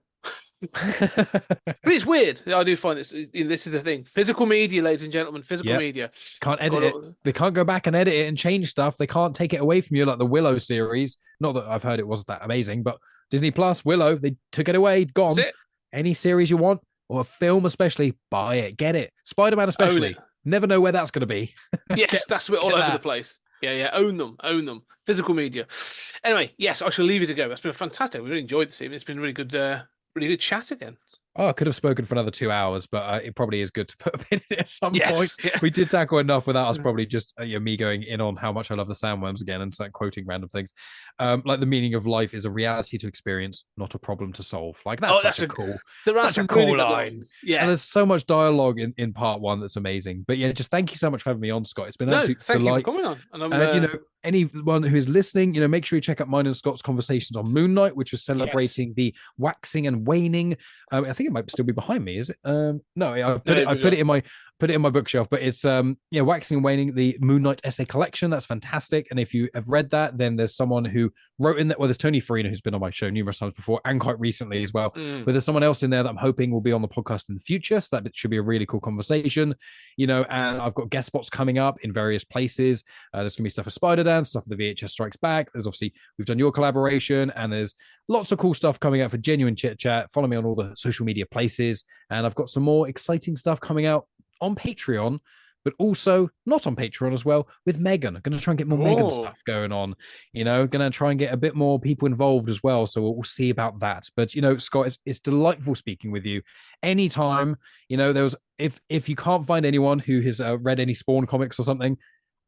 But it's weird. I do find this. This is the thing. Physical media, ladies and gentlemen. Physical Yep. media. Can't edit it. They can't go back and edit it and change stuff. They can't take it away from you like the Willow series. Not that I've heard it wasn't that amazing, but Disney Plus, Willow, they took it away, gone. That's it. Any series you want, or a film especially, buy it, get it. Spider-Man especially. Never know where that's going to be. Yes, that's all over the place. Yeah. Own them. Physical media. Anyway, yes, I shall leave you to go. That's been fantastic. We really enjoyed this evening. It's been really good chat again. Oh, I could have spoken for another 2 hours, but it probably is good to put a pin in it at some point. Yeah. We did tackle enough without us probably just me going in on how much I love the sandworms again and start quoting random things. Like the meaning of life is a reality to experience, not a problem to solve. Like that's such a cool, there are such some a cool really good line. lines. Yeah, and there's so much dialogue in part one that's amazing. But yeah, just thank you so much for having me on, Scott. It's been an absolute thank delight. you for coming on. And I'm, anyone who is listening, make sure you check out mine and Scott's conversations on Moon Knight, which was celebrating the waxing and waning. I think it might still be behind me. Is it? No, I put it in my bookshelf. But it's waxing and waning, the Moon Knight essay collection. That's fantastic. And if you have read that, then there's someone who wrote in that. Well, there's Tony Farina who's been on my show numerous times before and quite recently as well. But there's someone else in there that I'm hoping will be on the podcast in the future. So that should be a really cool conversation. And I've got guest spots coming up in various places. There's gonna be stuff for Spider-Dan, stuff for the VHS Strikes Back. There's obviously we've done your collaboration, and there's lots of cool stuff coming out for genuine chit chat. Follow me on all the social media places, and I've got some more exciting stuff coming out on Patreon, but also not on Patreon as well with Megan. I'm going to try and get more Megan stuff going on. Going to try and get a bit more people involved as well. So we'll see about that. But Scott, it's delightful speaking with you. Anytime, there was if you can't find anyone who has read any Spawn comics or something,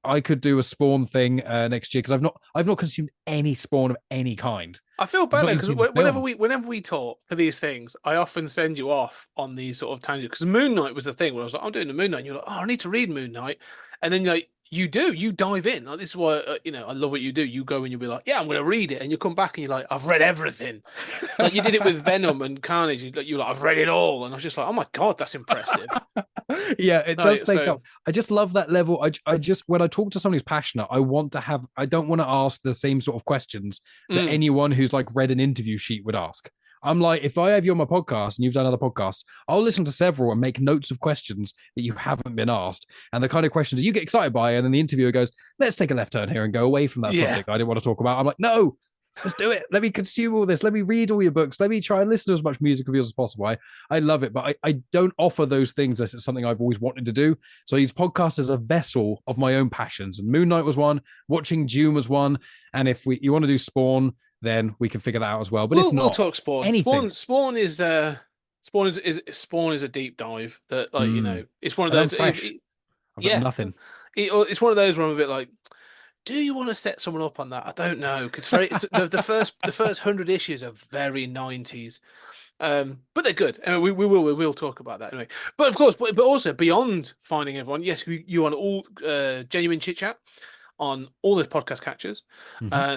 I could do a Spawn thing next year because I've not consumed any Spawn of any kind. I feel bad because whenever we talk for these things, I often send you off on these sort of tangents. Because Moon Knight was the thing where I was like, I'm doing the Moon Knight, and you're like, oh, I need to read Moon Knight, and then You do. You dive in. Like, this is why I love what you do. You go and you'll be like, "Yeah, I'm going to read it," and you come back and you're like, "I've read everything." Like you did it with Venom and Carnage. You were like, "I've read it all," and I was just like, "Oh my god, that's impressive." Yeah, it does Like, take so up. I just love that level. I just when I talk to somebody who's passionate, I don't want to ask the same sort of questions that mm, anyone who's like read an interview sheet would ask. I'm like, if I have you on my podcast and you've done other podcasts, I'll listen to several and make notes of questions that you haven't been asked and the kind of questions that you get excited by. And then the interviewer goes, let's take a left turn here and go away from that yeah. subject I didn't want to talk about. I'm like, no, let's do it. Let me consume all this. Let me read all your books. Let me try and listen to as much music of yours as possible. I love it, but I don't offer those things as it's something I've always wanted to do. So I use podcasts as a vessel of my own passions. And Moon Knight was one, watching Dune was one. And if you want to do Spawn, then we can figure that out as well. But if We'll not, talk Spawn. anything. Spawn is Spawn is a deep dive that it's one of And I'm those. fresh. I've got Yeah, nothing. it's one of those where I'm a bit like, do you want to set someone up on that? I don't know because the first 100 issues are very 90s, but they're good. And we will talk about that anyway. But of course, but also beyond finding everyone, yes, you on all genuine chit chat on all the podcast catchers.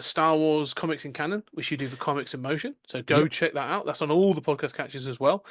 Star Wars Comics in Canon, which you do for Comics in Motion. So go check that out. That's on all the podcast catchers as well.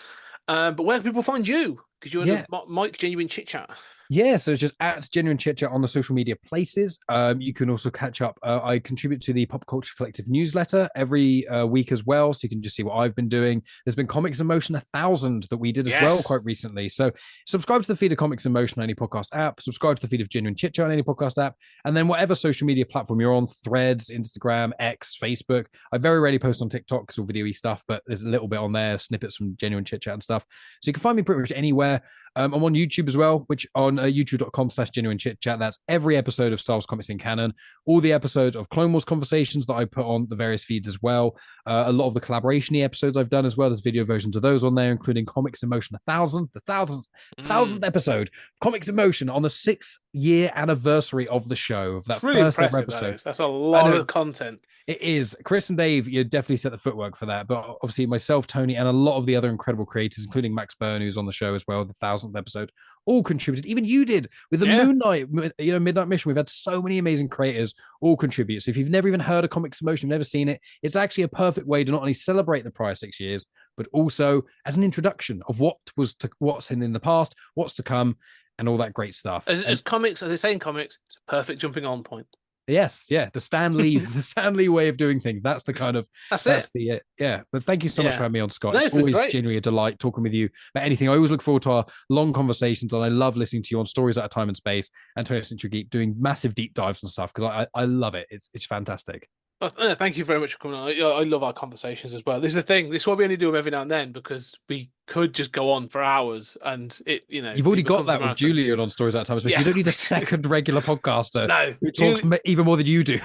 But where can people find you? Because you're Yeah. Mike Genuine Chit Chat. Yeah, so it's just at Genuine Chit Chat on the social media places. You can also catch up. I contribute to the Pop Culture Collective newsletter every week as well, so you can just see what I've been doing. There's been Comics in Motion 1000 that we did as well quite recently. So subscribe to the feed of Comics in Motion on any podcast app. Subscribe to the feed of Genuine Chit Chat on any podcast app, and then whatever social media platform you're on: Threads, Instagram, X, Facebook. I very rarely post on TikTok because all video-y stuff, but there's a little bit on there, snippets from Genuine Chit Chat and stuff. So you can find me pretty much anywhere. I'm on YouTube as well, which on youtube.com/genuine chit chat. That's every episode of Star Wars Comics in Canon, all the episodes of Clone Wars conversations that I put on the various feeds as well. A lot of the collaboration episodes I've done as well. There's video versions of those on there, including Comics in Motion 1000, the thousandth episode of Comics in Motion on the 6-year anniversary of the show. Of that It's really first ever impressive. episode. That's a lot of content. It is. Chris and Dave, you definitely set the footwork for that. But obviously, myself, Tony, and a lot of the other incredible creators, including Max Byrne, who's on the show as well, the 1000th episode, all contributed. Even you did with the Moon Knight, Midnight Mission. We've had so many amazing creators all contribute. So if you've never even heard of Comics in Motion, never seen it, it's actually a perfect way to not only celebrate the prior 6 years, but also as an introduction of what's in the past, what's to come, and all that great stuff. As comics, as they say in comics, it's a perfect jumping on point. Yes, yeah, the Stan Lee way of doing things. That's the kind of that's it. Yeah, but thank you so much for having me on, Scott. No, it's always great. genuinely a delight talking with you about anything. I always look forward to our long conversations, and I love listening to you on Stories Out of Time and Space and Tony Century Geek doing massive deep dives and stuff because I love it. It's fantastic. Thank you very much for coming on. I love our conversations as well. This is the thing. This is why we only do them every now and then because we could just go on for hours, and you've already got that with Julian on Stories Out of Time. Especially. You don't need a second regular podcaster. No, who talks even more than you do.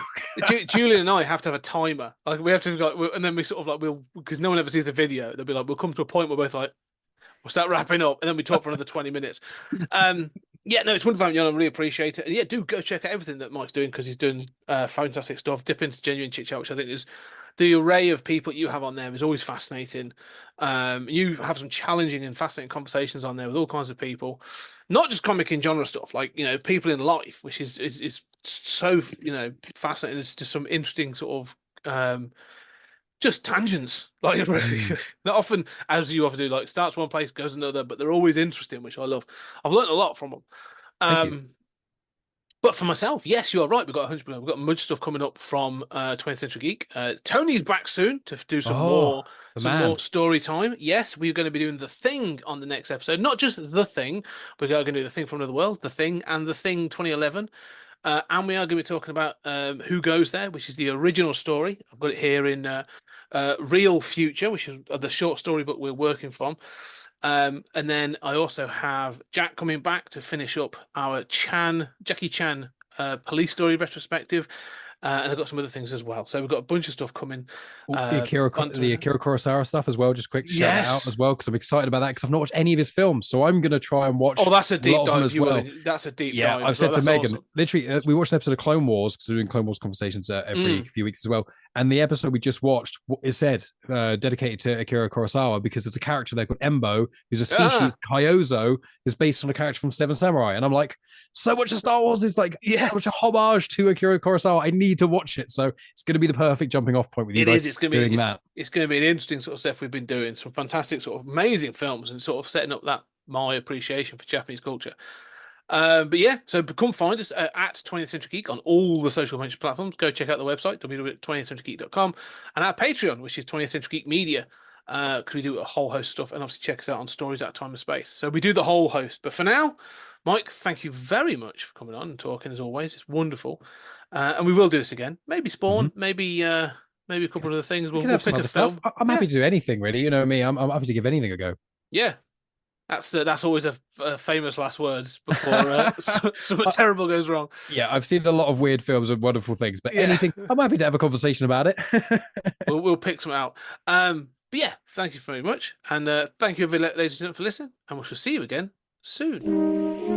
Julian and I have to have a timer. Like we have to and then we sort of like because no one ever sees the video. They'll be like, we'll come to a point where we're both like, we'll start wrapping up, and then we talk for another 20 minutes. Yeah, no, it's wonderful having you on. I really appreciate it. And yeah, do go check out everything that Mike's doing because he's doing fantastic stuff. Dip into Genuine Chit Chat, which I think is the array of people you have on there is always fascinating. You have some challenging and fascinating conversations on there with all kinds of people, not just comic and genre stuff, like people in life, which is so fascinating. It's just some interesting sort of just tangents, like not often as you often do, like starts one place, goes another, but they're always interesting, which I love. I've learned a lot from them. But for myself, yes, you are right. We've got 100%. We've got much stuff coming up from 20th Century Geek. Tony's back soon to do some more story time. Yes, we're going to be doing The Thing on the next episode. Not just The Thing. We're going to do The Thing from Another World, The Thing, and The Thing 2011. And we are going to be talking about Who Goes There, which is the original story. I've got it here in Real Future, which is the short story book we're working from. And then I also have Jack coming back to finish up our Jackie Chan police story retrospective. and I've got some other things as well. So we've got a bunch of stuff coming. The Akira Kurosawa stuff as well. Just quick shout that out Yes. as well because I'm excited about that because I've not watched any of his films, so I'm gonna try and watch. Oh, that's a deep lot of them dive. as well. That's a deep Yeah, dive. I've as said well. to That's Megan, awesome. literally, we watched an episode of Clone Wars because we're doing Clone Wars conversations every few weeks as well. And the episode we just watched is said dedicated to Akira Kurosawa because there's a character there called Embo, who's a species Kyozo, is based on a character from Seven Samurai. And I'm like, so much of Star Wars is like so much a homage to Akira Kurosawa. I need to watch it. So it's going to be the perfect jumping off point with you It guys. is. It's going to be that. It's going to be an interesting sort of stuff we've been doing. Some fantastic sort of amazing films and sort of setting up that my appreciation for Japanese culture. But yeah, so come find us at 20th Century Geek on all the social media platforms. Go check out the website, www.20thcenturygeek.com, and our Patreon, which is 20th Century Geek Media, because we do a whole host of stuff, and obviously check us out on Stories Out of Time and Space. So we do the whole host. But for now, Mike, thank you very much for coming on and talking as always. It's wonderful. And we will do this again. Maybe Spawn, maybe a couple of other things. We'll pick a film. I'm happy to do anything, really. You know me. I'm happy to give anything a go. Yeah. That's always a famous last words before something terrible goes wrong. Yeah, I've seen a lot of weird films and wonderful things, but anything, I'm happy to have a conversation about it. we'll pick some out. But yeah, thank you very much, and thank you, ladies and gentlemen, for listening, and we shall see you again soon.